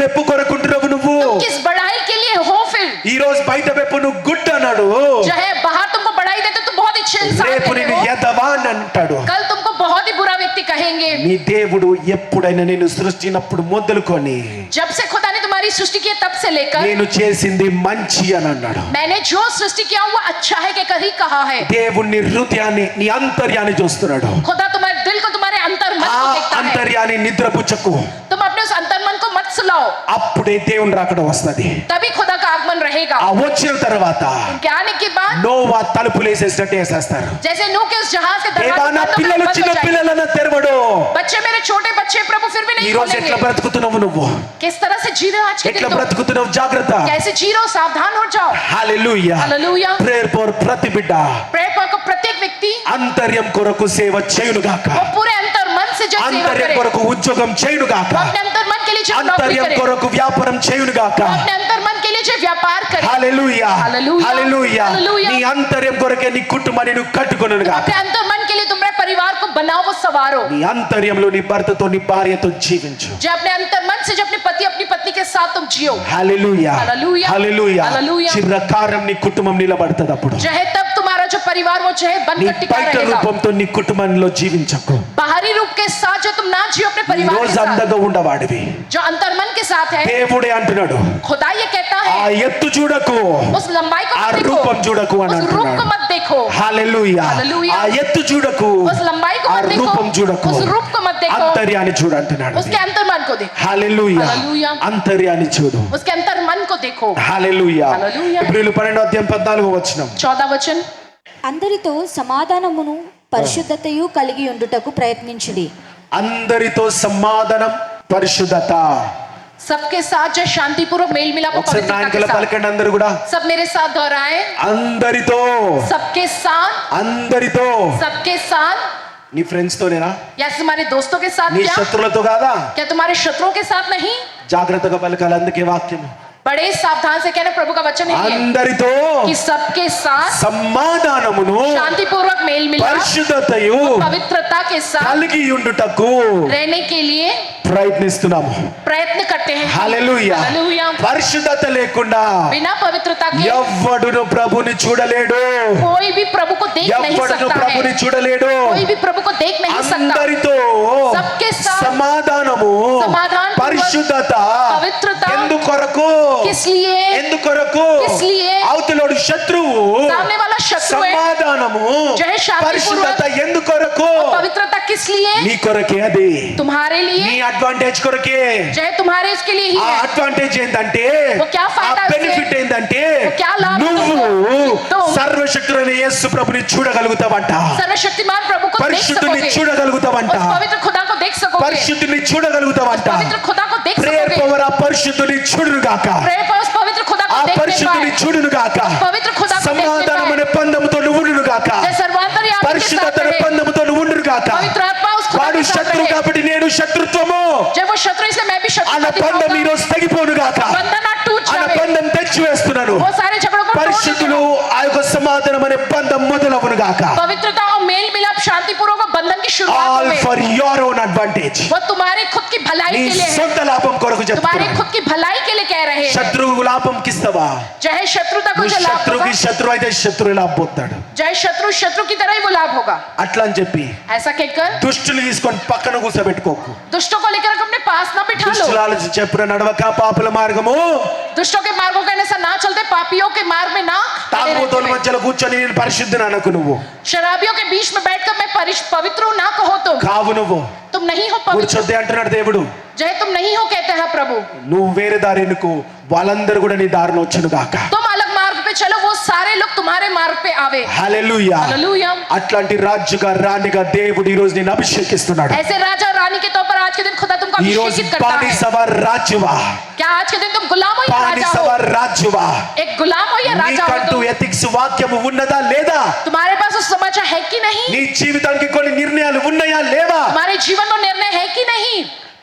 మెప్పు కొరకుంటున్నావు నువ్వు. तुम किस बढ़ाई के लिए हो फिर? ఈ రోజు బయట మెప్పు నువ్వు గుడ్ అన్నాడు, जो है बाहर तुमको बढ़ाई देते तुम बहुत अच्छे इंसान రేపు कहते నేను हो, యెదవా అని అంటాడు. कल तुमको बहुत ही बुरा व्यक्ति कहेंगे। నీ దేవుడు ఎప్పుడైనా నేను సృష్టించినప్పుడు మొదలుకొని जब से खुदा ने तुम्हारी सृष्टि की है, तब से लेकर నేను చేసింది మంచి అని అన్నాడు. मैंने जो सृष्टि किया वो अच्छा है कहकर ही कहा है। దేవుని హృదయాన్ని నీ అంతర్యాన్ని చూస్తున్నాడు. खुदा तुम्हारे दिल को, तुम्हारे अंतर मन ఆ को देखता है। అంతర్యాన్ని నిద్రపుచ్చకు, तुम अपने उस अंतर मन को मत सुलाओ, అప్పుడే దేవుని రాకడ వస్తది. तभी खुदा का आगमन रहेगा। ఆ వచ్చిన తర్వాత ज्ञान के बाद నోవా తలుపులు వేసేసినట్టు వేసేస్తారు. जैसे नूह के उस जहाज के దేవా दरवाजे నా बंद हो गए, పిల్లలు बंद చిన్న हो जाएंगे। పిల్లలను తెరవడు. बच्चे मेरे छोटे बच्चे प्रभु फिर भी ఈ नहीं రోజు ఎట్లా खोलेंगे। బ్రతుకుతున్నావు నువ్వు? किस तरह से जी रहे हो आज के ఎట్లా दिन तुम? బ్రతుకుతున్నావు? జాగ్రత్త. कैसे जी रहे हो? सावधान हो जाओ। హల్లెలూయా. हालेलुया। ప్రేయర్ ఫర్ ప్రతి బిడ్డ प्रेयर पर प्रत्येक व्यक्ति అంతర్యం కొరకు సేవ చేయును గాక. वो पूरे अंतर मन से जो सेवा అంతర్యం करे, కొరకు ఉద్యోగం చేయును గాక. वो अपने अंतर मन के लिए जो नौकरी అంతర్యం करे, కొరకు వ్యాపారం చేయును గాక. वो अपने अंतर मन के लिए जो व्यापार करे, హల్లెలూయా. హల్లెలూయా. హల్లెలూయా. హల్లెలూయా. నీ అంతర్యం కొరకే నీ కుటుంబాన్ని నువ్వు కట్టుకొనును గాక. अपने अंतर मन के लिए तुम्हारे परिवार को बनाओ, वो सवारो। నీ అంతర్యంలో నీ భర్తతో నీ భార్యతో జీవించు. जो अपने अंतर मन से जो अपने पति अपनी पत्नी के साथ तुम जियो, హల్లెలూయా. హల్లెలూయా. హల్లెలూయా. హల్లెలూయా. చిరకాలం నీ కుటుంబం నిలబడుతుంది. అప్పుడు जो है तब तुम्हारा जो परिवार वो जो है నీ बनकर टिका బయట रहेगा। రూపంతో నీ కుటుంబంలో జీవించకు. बाहरी रूप के साथ जो तुम ना जियो अपने ఈ परिवार के రోజు साथ, అందంగా ఉండవాడివి. जो अंतर मन के साथ है, దేవుడే అంటున్నాడు, खुदा ये कहता ఆ है ఎత్తు చూడకు, उस लंबाई को ఆ मत రూపం देखो, చూడకు అని उस रूप को అంటున్నాడు. मत देखो, హల్లెలూయా. హల్లెలూయా. ఆ ఎత్తు చూడకు, उस लंबाई को ఆ मत देखो, రూపం చూడకు, उस रूप को मत देखो, అంతర్యాన్ని చూడు అంటున్నాడు. उसके अंतर मन को देखो, హల్లెలూయా. హల్లెలూయా. అంతర్యాన్ని చూడు. उसके अंतर मन को देखो। హల్లెలూయా. హల్లెలూయా. ఇబ్రీయులు 12:14 14 वचन। అందరితో సమాధానమును పరిశుద్ధతయు కలిగి ఉండుటకు ప్రయత్నించుడి. అందరితో సమాధానం, పరిశుద్ధత. सबके साथ जो शांतिपूर्वक मेल मिलाप और ఒకసారి पवित्रता నాయకుల के साथ, పలకండి అందరూ కూడా. सब मेरे साथ दोहराए, అందరితో, सबके साथ, అందరితో. सबके साथ। నీ ఫ్రెండ్స్ తోనేనా? या तुम्हारे दोस्तों के साथ? నీ क्या శత్రులతో కాదా? क्या तुम्हारे शत्रुओं के साथ नहीं? జాగ్రత్తగా పలకాలి. అందుకే వాక్యం बड़े सावधान से कहना, प्रभु का वचन है ये, అందరితో कि सबके साथ సమాధానమును शांतिपूर्वक मेल मिलाप పరిశుద్ధతయు पवित्रता के साथ కలిగి ఉండుటకు रहने के लिए ప్రయత్నిస్తున్నాము. प्रयत्न करते हैं। హల్లెలూయా. हालेलुया। పరిశుద్ధత లేకుండా बिना पवित्रता के ఎవ్వడును ప్రభుని చూడలేడు. कोई भी प्रभु को देख नहीं ఎవ్వడును सकता ప్రభుని है, చూడలేడు. कोई भी प्रभु को देख नहीं सकता। అందరితో सबके साथ సమాధానము, समाधान, పరిశుద్ధత. పవిత్రత. ఎందుకొరకు? किस लिए? ఎందుకొరకు? किस लिए? అవతలోడు శత్రువు, सामने वाला शत्रु है, సమాధానము, जो है शांतिपूर्वक, పరిశుద్ధత ఎందుకొరకు? पवित्रता किस लिए? నీ కొరకే అది. तुम्हारे నీ लिए, అడ్వాంటేజ్ కొరకే. जो है तुम्हारे इसके लिए ही ఆ है। అడ్వాంటేజ్ ఏంటంటే, वो क्या ఆ फायदा उससे? బెనిఫిట్ ఏంటంటే, वो क्या लाभ है నువ్వు तुम? సర్వశక్తుడైన యేసు ప్రభుని చూడగలుగుతావంట. सर्वशक्तिमान प्रभु को देख పరిశుద్ధుని सकोगे, చూడగలుగుతావంట. उस पवित्र खुदा को देख सकोगे, పరిశుద్ధుని చూడగలుగుతావంట. पवित्र खुदा को देख ప్రేయర్ सकोगे। పవర్ ఆ పరిశుద్ధుని చూడునుగాక. प्रेयर पर उस पवित्र खुदा ఆ को देखने పరిశుద్ధుని पाए, చూడునుగాక. पवित्र खुदा को देखने సమాధానం पाए, అనే బంధముతో నువ్వు ఉండునుగాక. जय सर्वांतर्यामी के साथ పరిశుద్ధత అనే रहे, బంధముతో నువ్వు ఉండునుగాక. पवित्र आत्मा उस खुदा వాడు के साथ శత్రువు रहे। కాబట్టి నేను శత్రుత్వము जब वो शत्रु इसलिए मैं भी शत्रु అన్న का బంధం ఈ दिखाऊंगा, రోజు తెగిపోనుగాక. बंधन ना टूट అన్న जावे, బంధం తెచ్చివేస్తున్నాను. वो सारे झगड़ों को तोड़ పరిశుద్ధులు दो। ఆ యొక్క సమాధానం అనే బంధం మొదలవునుగాక. पवित्रता और मेल मिलाप शांतिपूर्वक बंधन की शुरुआत ఆల్ हुई, ఫర్ యువర్ ఓన్ అడ్వాంటేజ్. वो तुम्हारे खुद की भलाई నీ के लिए है, సొంత లాభం కొరకు तुम्हारे చెప్తున్నాను. खुद की भलाई के लिए कह रहे हैं। శత్రువు లాభం కిస్తావా? जो है शत्रुता को నువ్వు जो लाभ శత్రువుకి होगा, శత్రువు అయితే శత్రువు లాభ పొందుతాడు. जो है शत्रु शत्रु की तरह ही वो लाभ होगा। అట్లా అని చెప్పి ऐसा कहकर దుష్టులు తీసుకొని పక్కన కూర్చోబెట్టుకోకు. दुष्टों को लेकर अपने पास ना बिठा लो, దుష్టుల ఆలోచన చెప్పున నడవక పాపుల మార్గము, दुष्टों के मार्गों के ऐसा ना चलते, पापियों के मार्ग में ना खड़े తాగుబోతుల रहते हुए। మధ్యలో కూర్చొని నేను పరిశుద్ధుని అనకు. నువ్వు शराबियों के बीच में बैठकर मैं पवित्र हूं ना कहो, కావు. నువ్వు तुम नहीं हो पवित्र, కూర్చొద్దే అంటున్నాడు దేవుడు. जय तुम नहीं हो कहते हैं प्रभु। నువ్వు వేరే దారి ఎన్నుకో, వాళ్ళందరూ కూడా నీ దారిని వచ్చును గాక. तुम अलग मार्ग पे चलो, वो सारे लोग तुम्हारे मार्ग पे आवे। హల్లెలూయా. हालेलुया। అట్లాంటి రాజుగా రాణిగా దేవుడు ఈ రోజు నేను అభిషేకిస్తున్నాడు. ऐसे राजा और रानी के तौर पर आज के दिन खुदा तुमको ఈ రోజు अभिषेकित करता है। బానిసవ రాజువా, क्या आज के दिन तुम गुलाम हो या राजा బానిసవ हो? రాజువా. एक गुलाम हो या राजा हो నీకంటూ तुम? ఎథిక్స్ వాక్యము ఉన్నదా లేదా? तुम्हारे पास उस समाचार है कि नहीं? నీ జీవితానికి కొన్ని నిర్ణయాలు ఉన్నాయా లేవా? तुम्हारे जीवन में निर्णय है कि नहीं?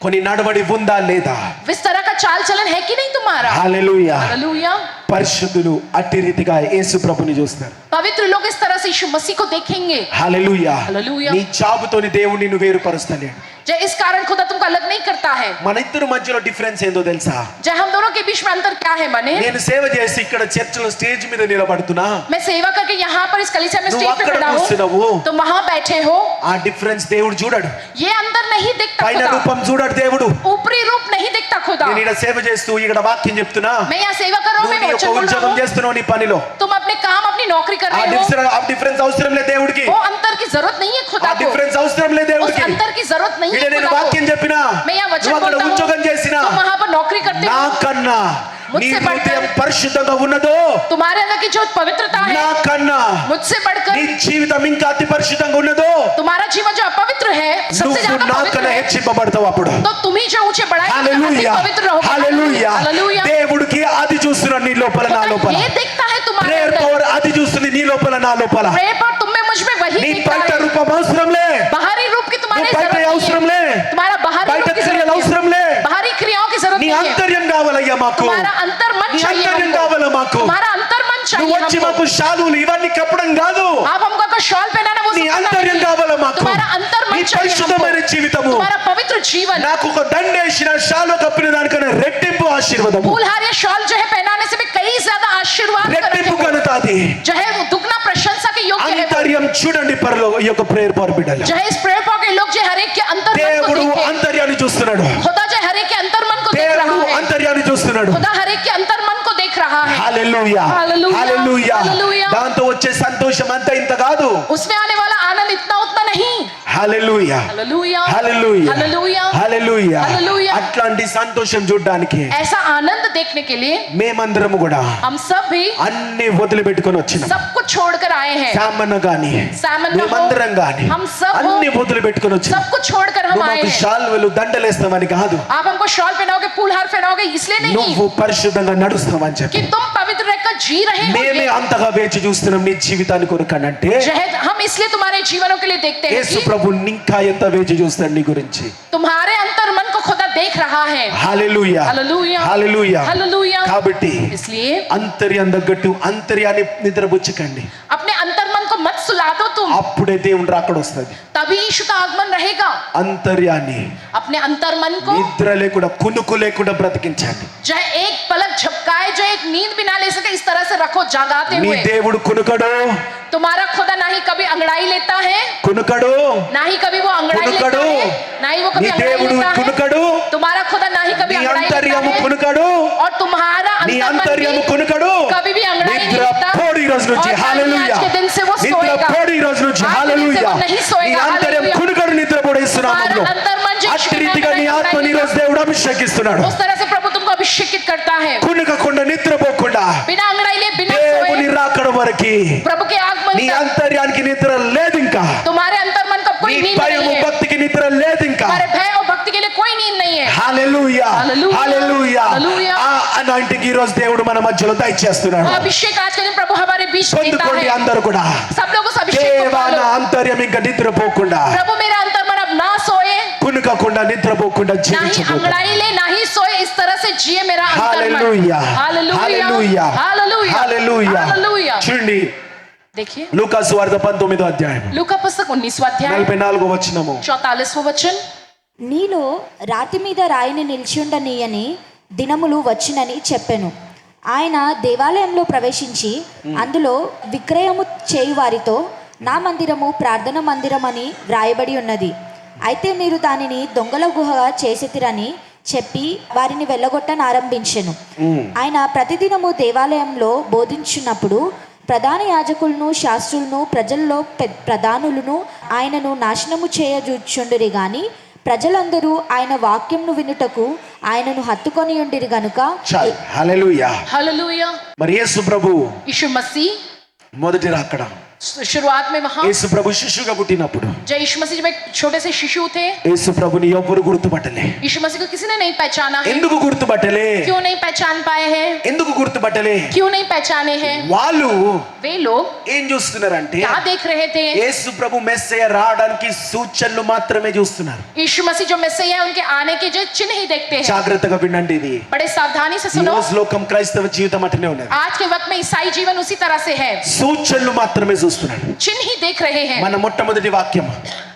కొన్ని నడవడి ఉందా లేదా? इस तरह का चाल चलन है कि नहीं तुम्हारा? హల్లెలూయా. हालेलुया। పరిశుద్ధులు అట్టి రీతిగా యేసు ప్రభుని చూస్తారు. पवित्र लोग इस तरह से यीशु मसीह को देखेंगे। హల్లెలూయా. హల్లెలూయా. నీ జాబుతోని దేవుడు నిన్ను వేరుపరుస్తలేడు. जय इस कारण खुदा तुमको अलग नहीं करता है। మన ఇద్దరు మధ్యలో డిఫరెన్స్ ఏందో తెలుసా? जय हम दोनों के बीच में अंतर क्या है माने? నేను సేవ చేసి ఇక్కడ చర్చిలో స్టేజ్ మీద నిలబడుతున్నా, मैं सेवा करके यहाँ पर इस कलीसिया में నువ్వు स्टेज पे అక్కడ खड़ा కూర్చున్నావు. हूँ, तुम वहाँ बैठे हो, ఆ డిఫరెన్స్ దేవుడు చూడడు. ये अंतर नहीं दिखता పైన खुदा, రూపం చూడడు దేవుడు. ऊपरी रूप नहीं दिखता खुदा। నేను ఇక్కడ సేవ చేస్తూ ఇక్కడ వాక్యం చెప్తున్నా, मैं यहाँ सेवा कर रहा हूँ, నువ్వు मैं నీ वचन యొక్క बोल रहा ఉద్యోగం हूँ, చేస్తున్నావు నీ పనిలో. तुम अपने काम अपनी नौकरी कर ఆ रहे हो, డిఫరెన్స్ అవసరం లేదు దేవుడికి. वो अंतर की जरूरत नहीं है ఆ खुदा को, డిఫరెన్స్ అవసరం లేదు उस దేవుడికి. अंतर की जरूरत नहीं ఇక్కడ है నేను खुदा వాక్యం को। చెప్పినా, मैं यहाँ वचन నువ్వు అక్కడ बोलता हूँ, ఉద్యోగం చేసినా, तुम वहाँ पर नौकरी करते हो, నాకన్నా నీ ముझसे बढ़कर హృదయం పరిశుద్ధంగా ఉన్నదో, तुम्हारे अंदर की जो पवित्रता है నాకన్నా मुझसे बढ़कर నీ జీవితం ఇంకా అతి పరిశుద్ధంగా ఉన్నదో, तुम्हारा जीवन जो अपवित्र है सबसे నువ్వు ज्यादा पवित्र నాకన్నా है, హెచ్చింపబడతావు అప్పుడు. तो तुम ही जो ऊंचे बढ़ाई హల్లెలూయా, पवित्र रहोगे। హల్లెలూయా. हालेलूया। దేవుడికి అది చూస్తున్నాడు నీ లోపల నా లోపల. ये देखता है तुम्हारे ప్రేయర్ अंदर, పవర్ అది చూస్తుంది నీ లోపల నా లోపల. प्रेयर पर तुम में मुझ में वही నీ देखता బయట है, రూపం అవసరంలే, बाहरी रूप की तुम्हारी నువ్వు బయట जरूरत नहीं అవసరంలే, है, तुम्हारा बाहरी బయట रूप की క్రియలు जरूरत नहीं అవసరంలే, है, बाहरी क्रियाओं की जरूरत నీ नहीं है, అంతర్యం కావాలయ్యా మాకు, तुम्हारा अंतर्मन నీ चाहिए అంతర్యం हमको, కావాలా మాకు. तुम्हारा अंतर्मन నువ్వు चाहिए వచ్చి हमको। మాకు శాలువులు ఇవన్నీ కప్పడం కాదు, आप हमको अगर शॉल पहनाना वो నీ सब करना అంతర్యం नहीं, కావాలా మాకు. तुम्हारा अंतर्मन నీ चाहिए పరిశుద్ధమైన हमको, జీవితము तुम्हारा पवित्र जीवन। నాకు ఒక దండేసిన శాలువ కప్పిన దానికన్నా రెట్టింపు ఆశీర్వాదము, फूलहार या शॉल जो है पहनाने से भी कई ज्यादा आशीर्वाद రెట్టింపు करते हैं, ఘనత అది. जो है वो दुगना प्रशंसा के योग्य है वो। అంతర్యం చూడండి పరలో ఈ యొక్క ప్రేయర్ పవర్ బిడ్డలు. जो है इस प्रेयर पॉ के लोग जो हर एक के अंतर्मन को దేవుడు देखे, అంతర్యాన్ని చూస్తున్నాడు, खुदा जो हर एक के अंतर्मन को देख దేవుడు रहा है, అంతర్యాన్ని చూస్తున్నాడు. खुदा हर एक के अंतर्मन को देख रहा है। హల్లెలూయా, హల్లెలూయా, హల్లెలూయా. హల్లెలూయా. దాంతో వచ్చే సంతోషం అంతా ఇంత కాదు. उसमें आने वाला आनंद इतना उतना नहीं। హల్లెలూయా, हालेलूया, హల్లెలూయా, हालेलूया, హల్లెలూయా. హల్లెలూయా. అట్లాంటి సంతోషం చూడడానికి ऐसा आनंद देखने के लिए మేమందరము కూడా हम सब भी అన్ని వదిలిపెట్టుకొని వచ్చినాం. सब कुछ छोड़कर आए हैं। సామన్న గాని సామన్న हो, మేమందరం గాని हम सब हो, అన్ని వదిలిపెట్టుకొని వచ్చినాం. सब कुछ छोड़कर हम నువ్వు आए మాకు हैं। శాల్వలు దండలేస్తామని కాదు, आप हमको शॉल पहनाओगे, फूलहार पहनाओगे इसलिए नहीं నువ్వు పరిశుద్ధంగా నడుస్తావని చెప్పి कि तुम पवित्र रहकर जी रहे మేమే हो। అంతగా వేచి చూస్తున్నాం నీ జీవితాన్ని కొరకనంటే, हम इसलिए तुम्हारे जीवनों के लिए देखते हैं యేసు कि ప్రభు ఇంకా ఎంత వేచి చూస్తాడు నీ గురించి. तुम्हारे अंतर्मन को खुदा देख रहा है। హల్లెలూయా, हालेलूया, హల్లెలూయా. हालेलूया। కాబట్టి इसलिए అంతర్యం తగ్గట్టు అంతర్యాన్ని నిద్రపుచ్చకండి, अपने अंतर्मन को मत सुला दो तुम, అప్పుడే దేవుని రాకడ వస్తుంది. तभी यीशु का आगमन रहेगा। అంతర్యాన్ని अपने अंतर्मन को నిద్ర లేకుండా కునుకు లేకుండా బ్రతికించండి. जो है एक पलक झपकाए, जो एक नींद भी ना ले सके, इस तरह से रखो जगाते నీ हुए। దేవుడు కునుకడు, तुम्हारा खुदा ना ही कभी अंगड़ाई लेता है, కునుకడు, ना ही कभी वो अंगड़ाई लेता కునుకడు. है, ना ही वो నీ कभी अंगड़ाई దేవుడు लेता है। కునుకడు, तुम्हारा खुदा ना ही कभी నీ अंगड़ाई लेता అంతర్యము है, కునుకడు, और तुम्हारा నీ अंतर्मन అంతర్యము भी కునుకడు. कभी भी अंगड़ाई नहीं నిద్ర लेता। పోడు ఈ రోజు నుంచి. और कभी హల్లెలూయా, आज के दिन से वो నిద్ర सोएगा। పోడు ఈ రోజు నుంచి. आज के दिन से హల్లెలూయా. वो नहीं నీ सोएगा। అంతర్యం हालेलూయా। కునుకడు, నిద్ర పోడేస్తున్నాము. तुम्हारा अंतर्मन जो అట్టి రీతిగా నీ ఆత్మని ఈ రోజు దేవుడు అభిషేకిస్తున్నాడు. उस तरह से प्रभु तुमको अभिषेकित करता है, కునుకకుండా నిద్రపోకుండా बिना अंगड़ाई लिए, बिना దేవుని सोए, రాకడ వరకు प्रभु के आगमन నీ तक అంతర్యానికి నిద్ర లేదు ఇంకా. तुम्हारे अंतर्मन का कोई నీ नींद భయము नहीं है, భక్తికి నిద్ర లేదు ఇంకా. तुम्हारे भय और भक्ति के लिए कोई नींद नहीं है। హల్లెలూయా, హల్లెలూయా, హల్లెలూయా. హల్లెలూయా. ఆ అనాయింటింగ్ ఈ రోజు దేవుడు మన మధ్యలో దయచేస్తున్నాడు. वो अभिषेक आज के दिन प्रभु हमारे बीच देता పొందుకోండి है। అందరూ కూడా. सब लोग उस अभिषेक को దేవా पालो। నా అంతర్యం ఇంకా నిద్రపోకుండా, प्रभु मेरा अंतर्मन अब ना सोए, కునుకకుండా నిద్రపోకుండా ना ही జీవించబోతుంది. अंगड़ाई ले, ना ही सोए, इस तरह से जिए मेरा अंतर्मन। హల్లెలూయా, हालेलूया, హల్లెలూయా, हालेलूया, హల్లెలూయా. हालेलूया। చూడండి देखिए లూకా సువార్త 19వ అధ్యాయం लूका पुस्तक 19वां अध्याय 44వ వచనము. 44वां वचन। నీలో రాతి మీద రాయిని నిల్చుండనీయని దినములు వచ్చినని చెప్పెను. ఆయన దేవాలయంలో ప్రవేశించి అందులో విక్రయము చేయువారితో నా మందిరము ప్రార్థన మందిరం అని వ్రాయబడి ఉన్నది, అయితే మీరు దానిని దొంగల గుహగా చేసితిరని చెప్పి వారిని వెళ్ళగొట్టనారంభించెను. ఆయన ప్రతిదినము దేవాలయంలో బోధించున్నప్పుడు ప్రధాన యాజకులను శాస్త్రులను ప్రజల్లో ప్రధానులను ఆయనను నాశనము చేయజూచుండిరి గాని ప్రజలందరూ ఆయన వాక్యంను వినుటకు ఆయనను హత్తుకొని ఉండిరి గనుక. చాలు. హల్లెలూయా. हालेलूया। మరి యేసు ప్రభు यीशु मसीह మొదటి రాకడ, शुरुआत में वहां యేసు ప్రభు శిశువుగా పుట్టినప్పుడు जब यीशु मसीह जब एक छोटे से शिशु थे, యేసు ప్రభుని ఎవ్వరు గుర్తుపట్టలే. यीशु मसीह को किसी ने नहीं पहचाना है। ఎందుకు గుర్తుపట్టలే? क्यों नहीं पहचान पाए हैं? ఎందుకు గుర్తుపట్టలే? क्यों नहीं पहचाने हैं? వాళ్ళు वे लोग ఏం చూస్తున్నారంటే क्या देख रहे थे? యేసు ప్రభు మెస్సయ్య రావడానికి సూచనలు మాత్రమే చూస్తున్నారు. यीशु मसीह जो मैसिया है उनके आने के जो चिन्ह ही देखते हैं। జాగ్రత్తగా వినండి, ఇది बड़े सावधानी से ఈ सुनो। రోజు లోకం క్రైస్తవ జీవితం అట్లనే ఉన్నది. आज के वक्त में ईसाई जीवन उसी तरह से है, సూచనలు మాత్రమే చూస్తున్నారు. चिन्ह ही देख रहे हैं। మన మొట్టమొదటి వాక్యం,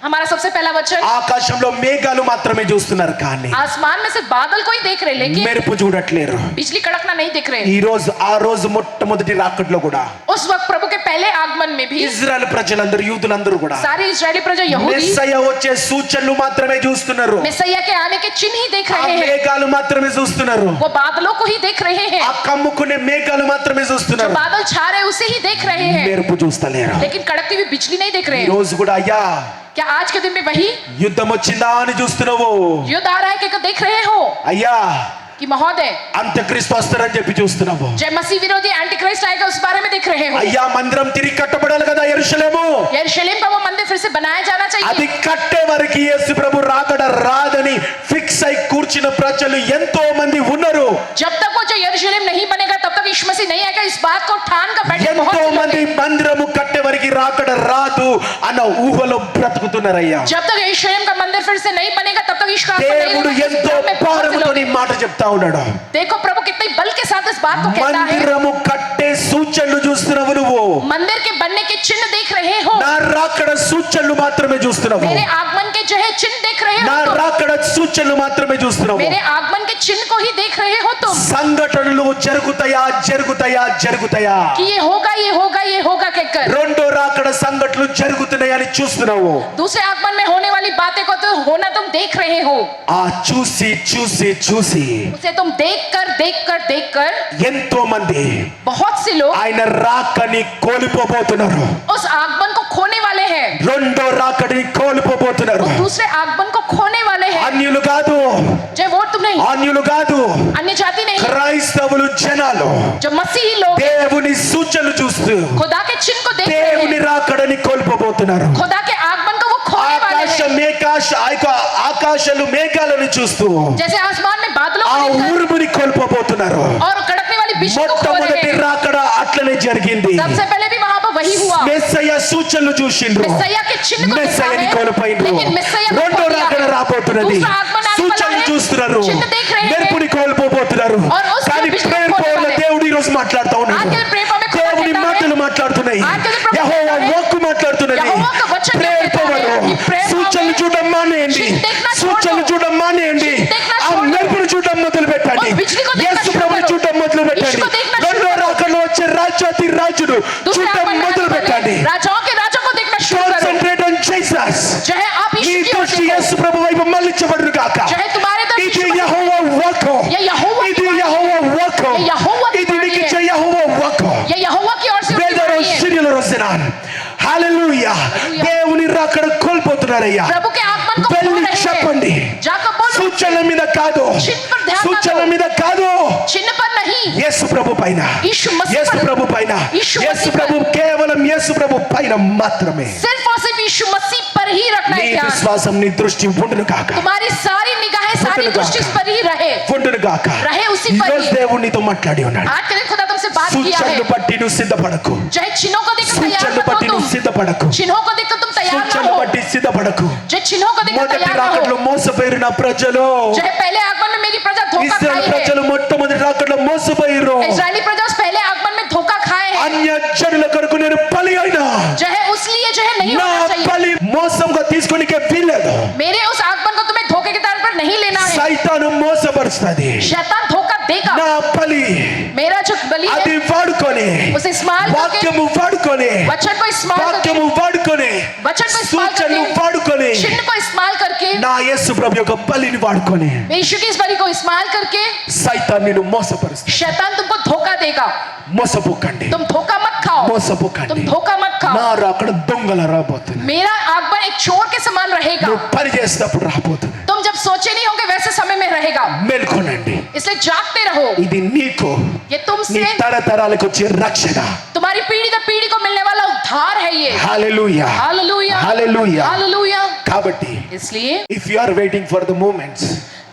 हमारा सबसे पहला वचन, ఆకాశంలో మేఘాలు మాత్రమే చూస్తున్నారు కానీ आसमान में से बादल को ही देख रहे, लेकिन మెరుపు చూడట్లేరు. बिजली कड़कना नहीं देख रहे। ఈ రోజు ఆ రోజు మొట్టమొదటి రాకడలో కూడా उस वक्त प्रभु के पहले आगमन में भी ఇజ్రాయెల్ ప్రజలందరూ యూదులందరూ కూడా सारे इजरायली प्रजा यहूदी మెస్సయ్య వచ్చే సూచనలు మాత్రమే చూస్తున్నారు. मैसिया के आने के चिन्ह ही देख ఆ रहे हैं, మేఘాలు మాత్రమే చూస్తున్నారు. वो बादलों को ही देख रहे हैं, ఆ కమ్ముకునే మేఘాలు మాత్రమే जो చూస్తున్నారు. बादल छा रहे उसे ही देख रहे हैं, మెరుపు చూస్తలేరు. लेकिन कड़कती हुई बिजली नहीं देख रहे ఈ हैं। రోజు కూడా అయ్యా क्या आज के दिन में वही యుద్ధం వచ్చిందా అని చూస్తున్నావు? युद्ध आ रहा है क्या देख रहे हो? అయ్యా कि महोदय అంత్యక్రీస్తు వస్తారని చెప్పి చూస్తున్నావు. जय मसीह विरोधी एंटी क्राइस्ट आएगा उस बारे में देख रहे हो. అయ్యా మందిరం తిరిగి కట్టబడాలి కదా యెరూషలేము. यरूशलेम का वो मंदिर फिर से बनाया जाना అది चाहिए. కట్టే వరకు యేసు ప్రభు రాకడ రాదని ఫిక్స్ అయి కూర్చున్న ప్రజలు ఎంతో మంది ఉన్నారు. जब तक वो जो यरूशलेम नहीं बनेगा तब तक यीशु मसीह नहीं आएगा. इस बात को ठान कर बैठे बहुत ఎంతో से लोग మంది हैं. మందిరము కట్టే వరకు రాకడ రాదు అన్న ఊహలో బ్రతుకుతున్నారయ్యా. जब तक यरूशलेम का मंदिर फिर से नहीं बनेगा तब तक यीशु का आत्मा नहीं దేవుడు रहेगा. इस ఎంతో बात में बहुत से భారముతో लोग ఈ మాట చెప్తా ఉన్నాడు. हैं. देखो प्रभु कितने बल के साथ इस बात को कहता है. మందిరము కట్టే సూచనలు చూస్తున్నావు నువ్వు. मंदिर के बनने के चिन्ह देख रहे हो. నా రాకడ సూచనలు మాత్రమే చూస్తున్నావు. मेरे आगमन के जो है चिन्ह देख रहे నా हो तुम. రాకడ సూచనలు మాత్రమే చూస్తున్నావు. मेरे आगमन के चिन्ह को ही देख रहे हो तुम. సంఘటనలు జరుగుతాయా జరుగుతాయా జరుగుతాయా कि ये होगा ये होगा ये होगा कहकर. రెండో రాకడ సంఘటనలు జరుగుతున్నాయని చూస్తున్నావు. दूसरे आगमन में होने वाली बातें को तो होना तुम देख रहे हो. ఆ చూసి చూసి చూసి उसे तुम देख कर ఎంతో మంది बहुत से लोग ఆయన రాకని కోల్పోబోతున్నారు. उस आगमन को खोने वाले हैं. రెండో రాకడిని కోల్పోబోతున్నారు. उस दूसरे आगमन को खोने वाले हैं. అన్యులు కాదు, जय वो तुम नहीं, అన్యులు కాదు, अन्य जाति नहीं, క్రైస్తవులు జనాలు जो मसीही लोग దేవుని సూచనలు చూస్తూ खुदा के चिन्ह को देख रहे దేవుని हैं. రాకడని కోల్పోబోతున్నారు. खुदा के आगमन को वो खोने वाले हैं. ఆకాశాలు మేఘాలను చూస్తూ जैसे आसमान में बादलों ఆ को देखकर ఉరుముని కోల్పోబోతున్నారు. और कड़कने वाली बिजली को खो మొట్టమొదటి रहे हैं. రాకడ అట్లనే జరిగింది. सबसे पहले भी वहां पर वही हुआ. మెస్సయ్య సూచనలు చూసిండ్రు, మెస్సయ్య के चिन्ह को देखा మెస్సయ్యని है, కోల్పోయిండ్రు. लेकिन మెస్సయ్య को రెండో खो दिया రాకడ है. రాబోతున్నది. दूसरा आगमन आने वाला సూచనలు है. చూస్తున్నారు, चिन्ह देख रहे हैं. మెరుపుని కోల్పోబోతున్నారు. और उस కానీ बिजली ప్రేమ को खोने वाले. దేవుడు ఈ రోజు మాట్లాడుతూ ఉన్నాడు. आज के प्रेम में खुदा దేవుని कहता है, మాటలు మాట్లాడుతున్నాయి. आज के प्रभु యెహోవా कहता है, వాక్కు మాట్లాడుతున్నది. यहोवा का वचन ప్రేమ कहता है పవను. कि प्रेम సూచనలు में చూడడం మానేయండి, चिन्ह देखना छोड़ సూచనలు दो. చూడడం మానేయండి. चिन्ह देखना ఆ छोड़ दो. మెరుపును చూడడం మొదలు పెట్టండి. और बिजली को देखना యేసు शुरू ప్రభుని करो. చూడడం మొదలు పెట్టండి. यीशु को देखना शुरू రెండో करो. రాకడలో వచ్చే రాజ్యాతి రాజును दूसरे చూడడం आगमन में మొదలు आने పెట్టండి. वाले राजाओं के राजा को देखना शुरू करो. Concentrate on Jesus. जो है आप నీ यीशु की ओर దృష్టి देखो. యేసు ప్రభు వైపు మళ్ళించబడును గాక. जो है तुम्हारे तरफ ఇది यीशु मसीह. యెహోవా వాక్కు. ये यहोवा की ఇది वाणी है. యెహోవా వాక్కు. ये यहोवा की ఇది वाणी నీకు है. ఇచ్చే యెహోవా వాక్కు. ये यहोवा की ओर से उसकी వేదన वाणी है. సిరియల్ రోజునాన్. హల్లెలూయా. దేవుని రాకడ కోల్పోతున్నారయ్యా. प्रभु के आगमन को खो వెళ్ళి रहे చెప్పండి. हैं. जाकर बोलो. సూచనల మీద కాదు, चिन्ह पर ध्यान ना సూచనల दो. మీద కాదు, चिन्ह पर नहीं, యేసు ప్రభు పైన, यीशु मसीह యేసు पर. ప్రభు పైన, यीशु యేసు मसीह ప్రభు కేవలం యేసు ప్రభు పైన మాత్రమే सिर्फ और सिर्फ यीशु मसीह पर ही रखना నీ है ध्यान. విశ్వాసం నీ దృష్టి ఉండును గాక, तुम्हारी सारी निगाहें सारी ఉండును दृष्टि గాక. इस पर ही रहे. ఉండును గాక. रहे उसी ఈ पर రోజు ही. దేవుడు నీతో మాట్లాడి ఉన్నాడు. आज के दिन खुदा तुमसे बात किया है. సూచనలు బట్టి నువ్వు సిద్ధపడకు, चाहे चिन्हों को देखकर तैयार సూచనలు मत हो బట్టి तुम. నువ్వు సిద్ధపడకు, चिन्हों को देखकर तुम तैयार ना సూచనలు हो. బట్టి సిద్ధపడకు. जो चिन्हों को देखकर మొదటి तैयार ना రాకడలో हो. మోసపోయిన ప్రజలు, जो है पहले आगमन में मेरी प्रजा धोखा ఇశ్రాయేలు खाई ప్రజలు है. మొట్టమొదటి రాకడలో మోసపోయిర్రు. इस्राएली प्रजा उस पहले आगमन में धोखा खाए हैं. అన్య జనుల కొరకు నేను బలి అయినా जो है उसलिए जो है नहीं నా होना चाहिए. బలి మోసంగా తీసుకొనికే వీల్లేదు. मेरे उस आगमन को तुम्हें धोखे के तौर पर नहीं लेना है. సైతాను మోసపరుస్తుంది. शैतान धोखा देगा. నా బలి मेरा जो बलि అది है వాడుకొని, उसे इस्तेमाल करके, వాక్యము వాడుకొని, वचन को इस्तेमाल करके, వాక్యము వాడుకొని, वचन को इस्तेमाल సూచనలు करके, వాడుకొని, चिन्ह को इस्तेमाल करके, నా యేసు ప్రభు యొక్క బలిని వాడుకొని यीशु की इस बलि को इस्तेमाल करके సైతాన్ నిన్ను మోసపరుస్తుంది. शैतान तुमको धोखा देगा. మోసపోకండి, तुम धोखा मत खाओ. మోసపోకండి. तुम धोखा मत खाओ. నా రాకడ దొంగల రాబోతుంది. मेरा आगमन एक चोर के समान रहेगा. నువ్వు పని చేసేటప్పుడు రాబోతుంది. तुम जब सोचे नहीं होंगे वैसे समय में रहेगा. మేల్కొనండి. इसलिए जागते रहो. ఇది నీకు, ये నీ तुमसे తరతరాలకు వచ్చే రక్షణ. तुम्हारी पीढ़ी दर पीढ़ी को मिलने वाला उद्धार है ये. Hallelujah, hallelujah hallelujah. हालेलुया. కాబట్టి इसलिए if you are waiting for the moments,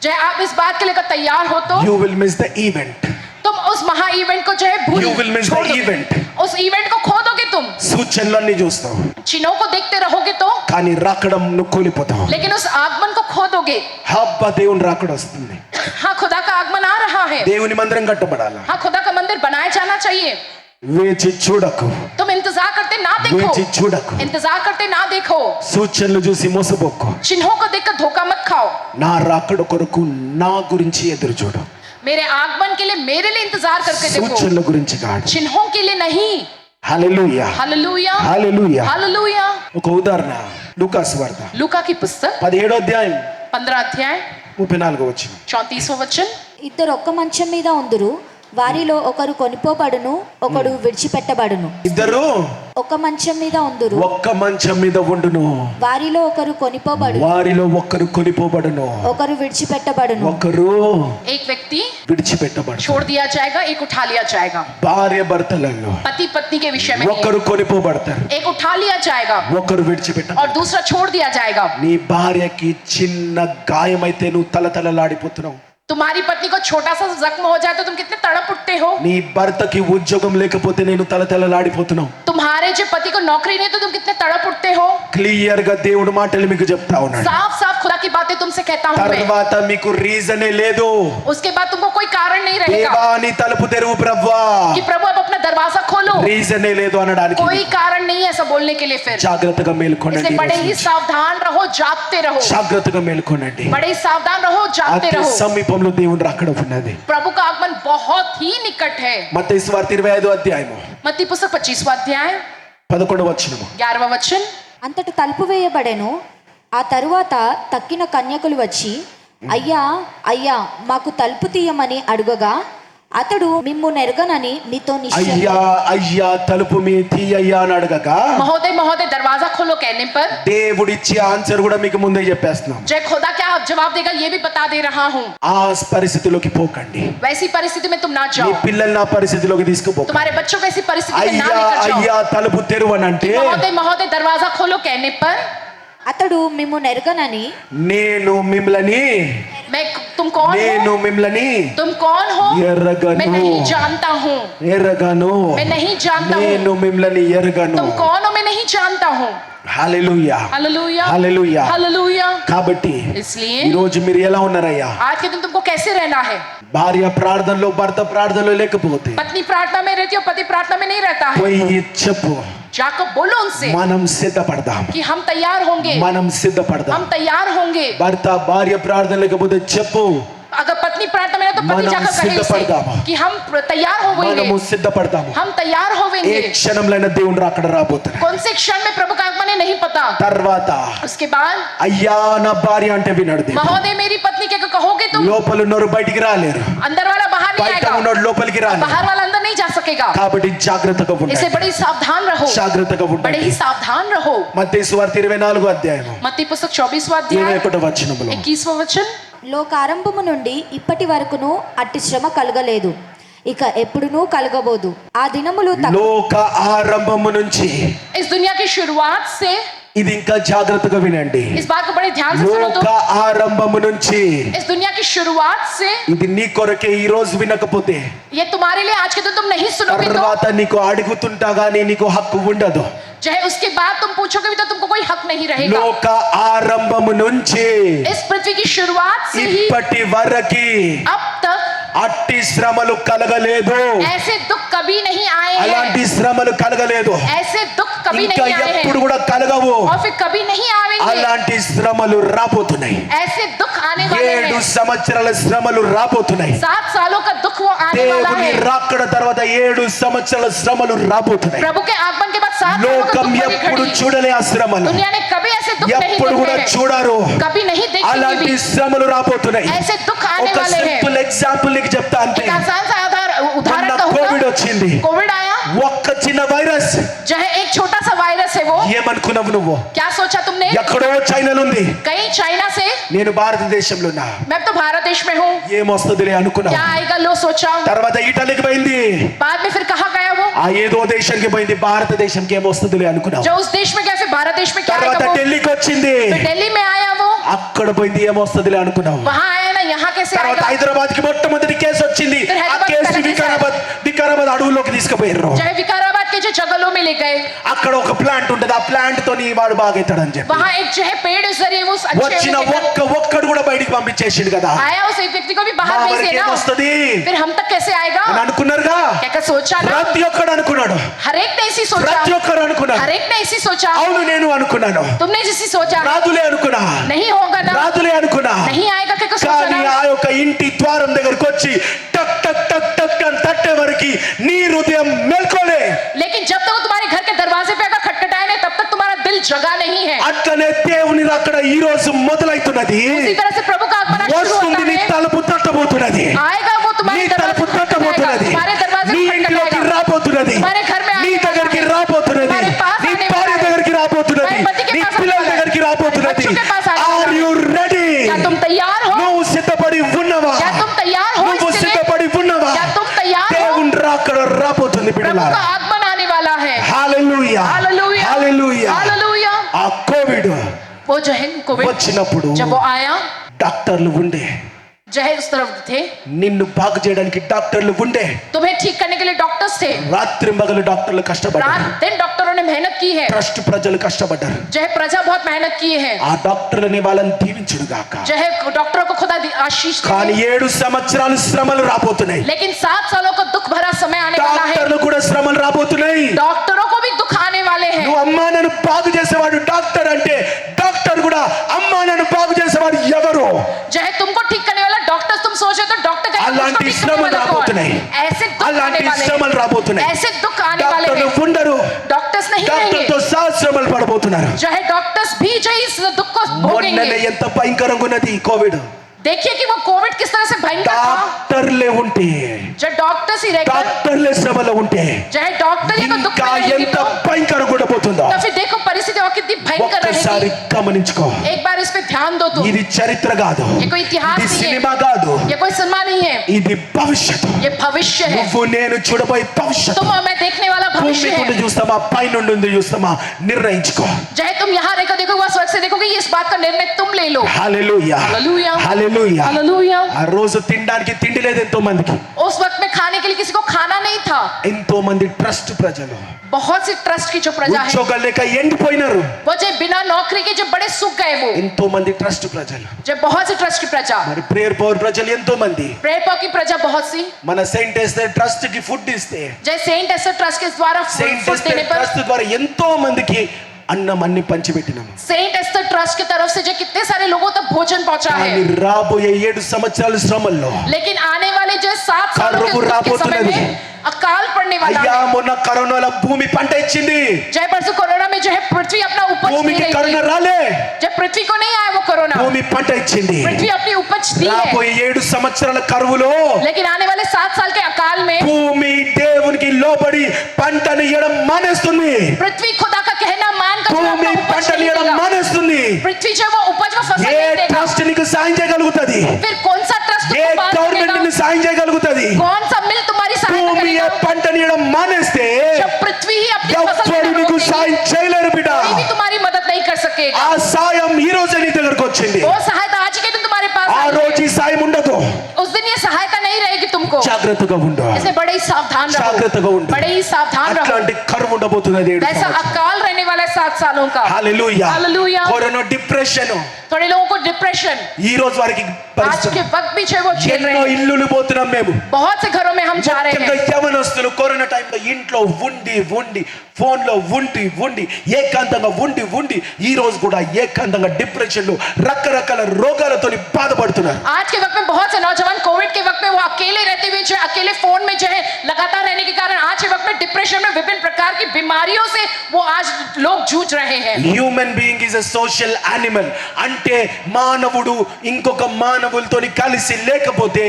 जब आप इस बात के लेकर तैयार हो तो you will miss the event. तुम उस महा इवेंट को जो है भूल You will miss छोड़ the दोगे. event. उस इवेंट को खो दोगे तुम. సూచనలన్నీ చూస్తావు, चिन्हों को देखते रहोगे तो, కానీ రాకడం నువ్వు కోల్పోతావు. लेकिन उस आगमन को खो दोगे. హబ్బా దేవుని రాకడ వస్తుంది. हाँ खुदा का आगमन आ रहा है. దేవుని మందిరం కట్టబడాలి. हाँ खुदा का मंदिर बनाया जाना चाहिए. వేచి చూడకు, तुम इंतजार करते ना देखो. వేచి చూడకు. इंतजार करते ना देखो. సూచనలు చూసి మోసపోకు. चिन्हों को देखकर धोखा मत खाओ. నా రాకడ కొరకు నా గురించి ఎదురు చూడు. मेरे आगमन के लिए मेरे लिए इंतजार करके देखो. సూచనల గురించి కాదు. चिन्हों के लिए नहीं. హల్లెలూయా, हालेलुया హల్లెలూయా. हालेलुया. ఒక ఉదాహరణ లూకాసు వార్త लूका की पुस्तक 17వ అధ్యాయం 15 अध्याय 34వ వచనం. 34वां वचन. ఇద్దరు ఒక్క మంచం మీద ఉందురు, వారిలో ఒకరు కొనిపోబడును, ఒకడు విడిచిపెట్టబడును. ఇద్దరు ఒక మంచం మీద ఉందురు, ఒక్క మంచం మీద ఉండును. వారిలో ఒకరు కొనిపోబడు, వారిలో ఒక్కరు కొనిపోబడును, ఒకరు విడిచిపెట్టబడును. ఒకరు एक व्यक्ति విడిచిపెట్టబడు. छोड़ दिया जाएगा, एक उठा लिया जाएगा। భార్య భర్తలలో पति पत्नी के विषय में ఒకరు కొనిపోబడతారు, एक उठा लिया जाएगा ఒకరు విడిచిపెట్టబడతారు. और दूसरा छोड़ दिया जाएगा। నీ భార్యకి చిన్న గాయమైతే నువ్వు తలతలలాడిపోతున్నావు. तुम्हारी पत्नी को छोटा सा जख्म हो जाए तो तुम कितने तड़प उठते हो। నీ భర్తకి ఉద్యోగం లేకపోతే నేను తలతలలాడిపోతున్నావు. तुम्हारे जो पति को नौकरी नहीं तो तुम कितने तड़प उठते हो। క్లియర్ గా దేవుడు మాటలు మీకు చెప్తా ఉన్నాడు. साफ साफ खुदा की बातें तुमसे कहता हूँ मैं। తర్వాత మీకు రీజనే లేదు. उसके बाद तुमको कोई कारण नहीं रहेगा దేవా నీ తలుపు తెరువు ప్రభువా, कि प्रभु अब अपना दरवाजा खोलो। రీజనే లేదు అనడానికి कोई कारण नहीं है ऐसा बोलने के लिए। फिर జాగ్రత్తగా మేల్కొనండి. इसलिए बड़े ही सावधान रहो, जागते रहो। జాగ్రత్తగా మేల్కొనండి. बड़े ही सावधान रहो, जागते అతి रहो। సమీపంలో దేవుని రాకడ ఉన్నది. प्रभु का आगमन बहुत ही निकट है। మత్తయి సువార్త 25వ అధ్యాయము मत्ती पुस्तक 25वां अध्याय 11వ వచనము. 11वां वचन। అంతటి తలుపు వేయబడెను. ఆ తరువాత తక్కిన కన్యకులు వచ్చి, అయ్యా అయ్యా మాకు తలుపు తీయమని అడుగగా, అతడు మిమ్ము నెరగనని మీతో నిశ్చయం. అయ్యా అయ్యా తలుపు మీ తీయ్యా అని అడగగా, महोदय महोदय दरवाजा खोलो कहने पर దేవుడిచ్చే ఆన్సర్ కూడా మీకు ముందే చెప్పేస్తున్నాం. जय खुदा क्या जवाब देगा ये भी बता दे रहा हूँ। ఆ పరిస్థితిలోకి పోకండి. वैसी परिस्थिति में तुम ना మీ जाओ, పిల్లల్ని ఆ పరిస్థితిలోకి తీసుకుపోకండి. तुम्हारे बच्चों को ऐसी परिस्थिति में ना అయ్యా लेकर जाओ। అయ్యా తలుపు తెరువనంటే महोदय महोदय दरवाजा खोलो कहने पर అతడు మిమ్ము నెరగనని, నేను మిమ్మల్ని तुम कौन నేను हो, మిమ్మల్ని तुम कौन हो, ఎరగను. मैं नहीं जानता हूँ। ఎరగను. मैं नहीं जानता हूँ। నేను మిమ్మల్ని ఎరగను. तुम कौन हो मैं नहीं जानता हूँ। హల్లెలూయా हालेलुया హల్లెలూయా. हालेलुया। కాబట్టి इसलिए ఈ రోజు మీరు ఎలా ఉన్నారయ్యా? आज के दिन तुमको कैसे रहना है। భార్య ప్రార్థనలో భర్త ప్రార్థనలో లేకపోతే पत्नी प्रार्थना में रहती हो, पति प्रार्थना में नहीं रहता है, పోయి చెప్పు, जाकर बोलो उनसे మనం సిద్ధపడదాం, कि हम तैयार होंगे, మనం సిద్ధపడదాం. हम तैयार होंगे। భర్త భార్య ప్రార్థన లేకపోతే చెప్పు, अगर पत्नी प्रार्थना में है तो पति మనం जाकर कहे సిద్ధపడదాము. उसे कि हम तैयार हो మనము गए, సిద్ధపడతాము. हम तैयार ఏ होवेंगे। క్షణంలో దేవుని రాకడ రాబోతుంది. कौन से क्षण में प्रभु का आगमन है नहीं पता। తర్వాత उसके बाद అయ్యా నా భార్య అంటే వినడు దేవుడు. महोदय मेरी पत्नी के कहोगे तुम, లోపల ఉన్నోరు బయటికి రాలేరు, अंदर वाला बाहर नहीं బయట आएगा, ఉన్నోడు లోపలికి రాలేరు. बाहर वाला अंदर नहीं जा सकेगा। కాబట్టి జాగ్రత్తగా इसे ఉండండి. बड़ी सावधान रहो, జాగ్రత్తగా बड़े ఉండండి. ही सावधान रहो। మత్తయి సువార్త 24వ అధ్యాయము मत्ती पुस्तक 24वां अध्याय 21వ వచనములో 21वां वचन। లోకారంభము నుండి ఇప్పటి వరకును అట్టి శ్రమ కలగలేదు, ఇక ఎప్పుడునూ కలగబోదు. ఆ దినములు లోక ఆరంభము నుంచి, इस दुनिया की शुरुआत से, ఇది ఇంకా జాగ్రత్తగా వినండి, इस बात को बड़े ध्यान से सुनो లోక तो, ఆరంభము నుంచి इस दुनिया की शुरुआत से, ఇది నీ కొరకే ఈ రోజు వినకపోతే ये तुम्हारे लिए आज के दिन तुम नहीं सुनोगे तो, తర్వాత నీకు అడుగుతుంటా గానీ నీకు హక్కు ఉండదు. चाहे उसके बाद तुम पूछोगे भी तो तुमको कोई हक नहीं रहेगा। లోక ఆరంభము నుంచి इस पृथ्वी की शुरुआत से ही ఇప్పటి వరకి अब तक అట్టి శ్రమలు కలగలేదు, ऐसे दुख कभी नहीं आए అలాంటి हैं, శ్రమలు కలగలేదు, ऐसे दुख कभी ఇంకా नहीं आए ఎప్పుడు हैं కూడా కలగవు. और फिर कभी नहीं आएंगे। అలాంటి శ్రమలు రాబోతున్నాయి. ऐसे दुख आने वाले 7 हैं, సంవత్సరాల శ్రమలు రాబోతున్నాయి. 7 सालों का दुख वो आने वाला దేవుని है। రాకడ తర్వాత 7 సంవత్సరాల శ్రమలు రాబోతున్నాయి. प्रभु के आगमन के बाद 7 सालों का లోకం दुख ఎప్పుడు घड़ी। చూడలే ఆ శ్రమలు, दुनिया ने कभी ऐसे दुख नहीं ఎప్పుడు కూడా देखे हैं, చూడరు. कभी नहीं देखेंगे అలాంటి भी। శ్రమలు రాబోతున్నాయి. ऐसे दुख आने ఒక वाले हैं। సింపుల్ ఎగ్జాంపుల్ నీకు చెప్తా అంతే. एक आसान सा उदाहरण మొన్న కోవిడ్ कहूंगा। వచ్చింది, कोविड आया, ఒక్క చిన్న వైరస్. चाहे एक छोटा सा वायरस है वो, ఏమనుకున్నావు నువ్వు? क्या सोचा तुमने? ఎక్కడో చైనాలో ఉంది, कहीं चाइना से, నేను భారతదేశంలో ఉన్నా, मैं तो भारत देश में हूँ, ఏమొస్తుందిలే అనుకున్నావు. क्या आएगा लो सोचा। తర్వాత ఇటలీకి పోయింది, बाद में फिर कहाँ गया वो, ఆ ఏదో దేశానికి పోయింది, భారతదేశంకి ఏమొస్తుందిలే అనుకున్నావు. जो उस देश में गया फिर भारत देश में क्या తర్వాత आएगा वो, ఢిల్లీకి వచ్చింది, फिर दिल्ली में आया वो, అక్కడ పోయింది, ఏమొస్తుందిలే అనుకున్నావు. वहाँ आया ना, यहाँ कैसे తర్వాత आएगा। హైదరాబాద్ కి మొట్టమొదటి కేసు వచ్చింది, फिर ఆ हैदराबाद కేసు पहला केस వికారాబాద్ అడవుల్లోకి తీసుకుపోయారు. चाहे विकाराबाद के जो जंगलों में ले गए, అక్కడ ఒక ప్లాంట్ ఉంటది, ఆ ప్లాంట్ తో నీ వాడు బాగైతాడని చెప్పి वहाँ एक जो है पेड़ उस जरिए वो अच्छे వచ్చిన होने के ఒక్కడు కూడా బయటికి పంపించేసిండు కదా. आया, उस एक व्यक्ति को भी बाहर మా भेज వరకు देना, ఏమొస్తుంది फिर हम तक कैसे आएगा। అని అనుకున్నారుగా. क्या क्या सोचा ना, ప్రతి ఒక్కడు అనుకున్నాడు, हर एक ने इसी सोचा, ప్రతి ఒక్కరు అనుకున్నాడు. हर एक ने इसी सोचा, అవును నేను అనుకున్నాను, तुमने जिसी सोचा, రాదులే అనుకున్నా, नहीं होगा ना, రాదులే అనుకున్నా. नहीं आएगा क्या सोचा కానీ ना। ఆ యొక్క ఇంటి ద్వారం దగ్గరకు వచ్చి టక్ టక్ టక్ టక్ అని తట్టే వరకు నీ హృదయం మేల్కోలే. लेकिन जब तक वो तुम्हारे घर के दरवाजे पे अगर खटखटाए नहीं, तब तक तुम्हारा दिल जगा नहीं है। అట్లనే దేవుని రాకడ ఈ రోజు మొదలైతున్నది, उसी तरह से प्रभु का आगमन आज शुरू వస్తుంది, होता నీ है, తలుపు తట్టబోతున్నది, आएगा वो నీ तुम्हारे తలుపు दरवाजे पे తట్టబోతున్నది, खटखटाएगा, तुम्हारे दरवाजे నీ पे ఇంట్లోకి खटखटाएगा, రాబోతున్నది, तुम्हारे घर में నీ आएगा, దగ్గరికి రాబోతున్నది. तुम्हारे దేవుని प्रभु బిడ్డలారా, का आगमन आने वाला है। హల్లెలూయా हालेलुया హల్లెలూయా. हालेलुया। ఆ కోవిడ్ वो जो है कोविड వచ్చినప్పుడు जब वो आया, డాక్టర్లు ఉండే, जो है उस तरफ थे, నిన్ను బాగు చేయడానికి డాక్టర్లు ఉండే, तुम्हें ठीक करने के लिए डॉक्टर्स थे। రాత్రి మగలు డాక్టర్లు కష్టపడ్డారు, रात दिन डॉक्टरों ने मेहनत की है, ట్రస్ట్ ప్రజలు కష్టపడ్డారు. जो है प्रजा बहुत मेहनत की है, ఆ డాక్టర్లని వాళ్ళని దీవించుడు గాక. जो है डॉक्टरों को खुदा आशीष दे। కానీ 7 సంవత్సరాలు శ్రమలు రాబోతున్నాయి. लेकिन 7 सालों का दुख भरा समय आने वाला है। డాక్టర్లు కూడా శ్రమలు రాబోతున్నాయి. डॉक्टरों को भी दुख आने वाले हैं। నువ్వు అమ్మా నన్ను బాగు చేసేవాడు డాక్టర్ అంటే, డాక్టర్ కూడా అమ్మా నన్ను బాగు చేసేవాడు ఎవరు? जो है तुमको ठीक करने वाला डॉक्टर, तुम सोचे तो डॉक्टर कहेगा मुझको అలాంటి ठीक करने శ్రమలు वाला कौन? రాబోతున్నాయి. ऐसे दुख आने అలాంటి वाले శ్రమలు हैं, రాబోతున్నాయి. ऐसे दुख आने वाले డాక్టర్లు हैं। ఉండరు, डॉक्टर्स नहीं డాక్టర్తో रहेंगे, సహా శ్రమలు పడబోతున్నారు. जो है डॉक्टर्स भी जो है इस दुख को మొన్ననే भोगेंगे। ఎంత భయంకరంగా ఉన్నది ఈ కోవిడ్. देखिए कि वो कोविड किस तरह से भयंकर था। డాక్టర్లే ఉంటే, जो डॉक्टर्स ही रहकर, డాక్టర్లే శ్రమలో ఉంటే जो है डॉक्टर ही को दुख ఇంకా में रहेंगे ఎంత तो భయంకరంగా ఉండబోతుందో फिर देखो परिस्थिति और कितनी भयंकर ఒక్కసారి रहेगी। గమనించుకో. एक बार इस पे ध्यान दो तुम। ఇది చరిత్ర కాదు, ये कोई इतिहास ఇది नहीं है, సినిమా కాదు, ये कोई सिनेमा नहीं है, ఇది భవిష్యత్తు. ये भविष्य है। నువ్వు నేను చూడబోయే భవిష్యత్తు. तुम और मैं देखने वाला भविष्य భూమి నుండి है। చూస్తామా, పైనుండి చూస్తామా, నిర్ణయించుకో. जो है तुम यहाँ रहकर देखोगे, वहाँ स्वर्ग से देखोगे, ये इस बात का निर्णय तुम ले लो। హల్లెలూయా हालेलुया హల్లెలూయా. हालेलुया। ఆ రోజు తినడానికి తిండి లేదు ఎంతో మందికి. उस वक्त में खाने के लिए किसी को खाना नहीं था। ఎంతో మంది ట్రస్ట్ ప్రజలు बहुत सी ట్రస్ట్ की जो प्रजा है, ఉద్యోగాలు లేక ఎండిపోయినారు. वो जो बिना नौकरी के जो बड़े सूख गए, वो ఎంతో మంది ట్రస్ట్ ప్రజలు. जो बहुत सी ट्रस्ट की प्रजा, మరి ప్రేయర్ పవర్ ప్రజలు ఎంతో మంది. प्रेयर की प्रजा बहुत सी, మన సెయింట్ ఎస్తే ట్రస్ట్ కి ఫుడ్ ఇస్తే, जैसे सेंट एस्टर ट्रस्ट के द्वारा సెయింట్ फूड ఎస్తే देने पर, ట్రస్ట్ ద్వారా ఎంతో మందికి అన్నం అన్ని పంచిపెట్టినాము. सेंट एस्टर ट्रस्ट की तरफ से जो कितने सारे लोगों तक भोजन पहुंचा है। కానీ రాబోయే 7 సంవత్సరాల శ్రమల్లో लेकिन आने वाले जो 7 सालों के కరువు दुख के समय రాబోతున్నది. में अकाल पड़ने वाला అయ్యా है। మొన్న కరోనాలో భూమి పంట ఇచ్చింది, जय परसों कोरोना में जो है पृथ्वी अपना उपज दे భూమికి रही కరోనా थी। రాలే, जब पृथ्वी को नहीं आया वो कोरोना, భూమి పంట ఇచ్చింది. पृथ्वी अपनी उपज दी है। రాబోయే 7 సంవత్సరాల కరువులో लेकिन आने वाले 7 साल के अकाल में భూమి దేవునికి లోబడి పంటని ఇవ్వడం మానేస్తుంది. पृथ्वी खुदा का कहना मानकर जो భూమి अपना उपज పంటని नहीं ఇవ్వడం देगा। మానేస్తుంది. पृथ्वी जो वो उपज वो फसल ఏ नहीं देगा। ట్రస్ట్ నీకు సాయం చేయగలుగుతుంది? फिर कौन सा ट्रस्ट ఏ तुमको पार గవర్నమెంట్ करेगा? నిన్ను సాయం చేయగలుగుతుంది? कौन सा मिल तुम्हारी सहायता భూమి ఏ करेगा? పంటని ఇవ్వడం మానేస్తే जब पृथ्वी ही अपनी फसल ఎవ్వరు देना నీకు रोक देगी, సాయం చేయలేరు బిడ్డ. कोई भी तुम्हारी मदद नहीं कर सकेगा। ఆ సాయం ఈ రోజే నీ దగ్గరకు వచ్చింది. वो सहायता आज के दिन तुम्हारे पास ఆ आई రోజు है। ఈ సాయం ఉండదు. उस दिन ये सहायता नहीं रहेगी तुमको, జాగ్రత్తగా ఉండు, इसलिए बड़े ही सावधान జాగ్రత్తగా रहो, ఉండు. बड़े ही सावधान रहो। అట్లాంటి కరువు ఉండబోతున్నది 7 वैसा సంవత్సరాలు. अकाल रहने वाला है 7 सालों का। Hallelujah hallelujah. కరోనా డిప్రెషన్ थोड़े लोगों को डिप्रेशन ఈ రోజు వరకు आज పరిస్థితి. के वक्त भी जो है वो झेल ఎన్నో रहे हैं। ఇల్లులు పోతున్నాం మేము. बहुत से घरों में हम जा रहे ముఖ్యంగా हैं। యవనస్తులు కరోనా టైంలో ఇంట్లో ఉండి ఫోన్లో ఉండి ఏకాంతంగా ఉండి ఈ రోజు కూడా ఏకాంతంగా డిప్రెషన్ లో రకరకాల రోగాలతో బాధపడుతున్నారు. आज के वक्त में बहुत से नौजवान कोविड के वक्त में वो अकेले रहते हुए जो है, अकेले फोन में जो है लगातार रहने के कारण आज के वक्त में डिप्रेशन में विभिन्न प्रकार की बीमारियों से वो आज लोग जूझ रहे हैं। Human being is a social animal. అంటే మానవుడు ఇంకొక మానవులతోని కలిసి లేకపోతే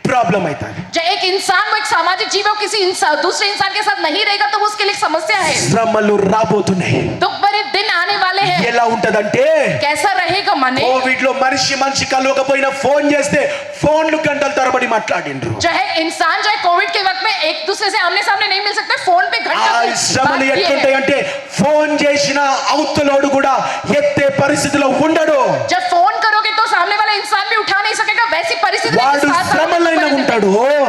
प्रॉब्लम आता है। जब एक इंसान वो एक सामाजिक जीव है, किसी दूसरे इंसान के साथ नहीं रहेगा तो वो उसके लिए एक समस्या है। శ్రమలు రాబోతున్నాయి. दुख भरे दिन आने वाले हैं। ఎలా ఉంటదంటే कैसा रहेगा माने, కోవిడ్ లో మనిషి కలవకపోయినా ఫోన్ చేస్తే ఫోన్లు గంటల తరబడి మాట్లాడిండ్రు. जो है इंसान जो है कोविड के वक्त में एक दूसरे से आमने सामने नहीं मिल सकते, फोन पे घंटा ఆ శ్రమలు ఎట్లుంటాయంటే ఫోన్ చేసిన అవతలోడు కూడా ఎత్తే పరిస్థితిలో ఉండడు. जब फोन करोगे तो सामने वाला इंसान भी उठा नहीं सकेगा, वैसी परिस्थिति में వాడు साथ साथ శ్రమలైనా ఉంటాడు,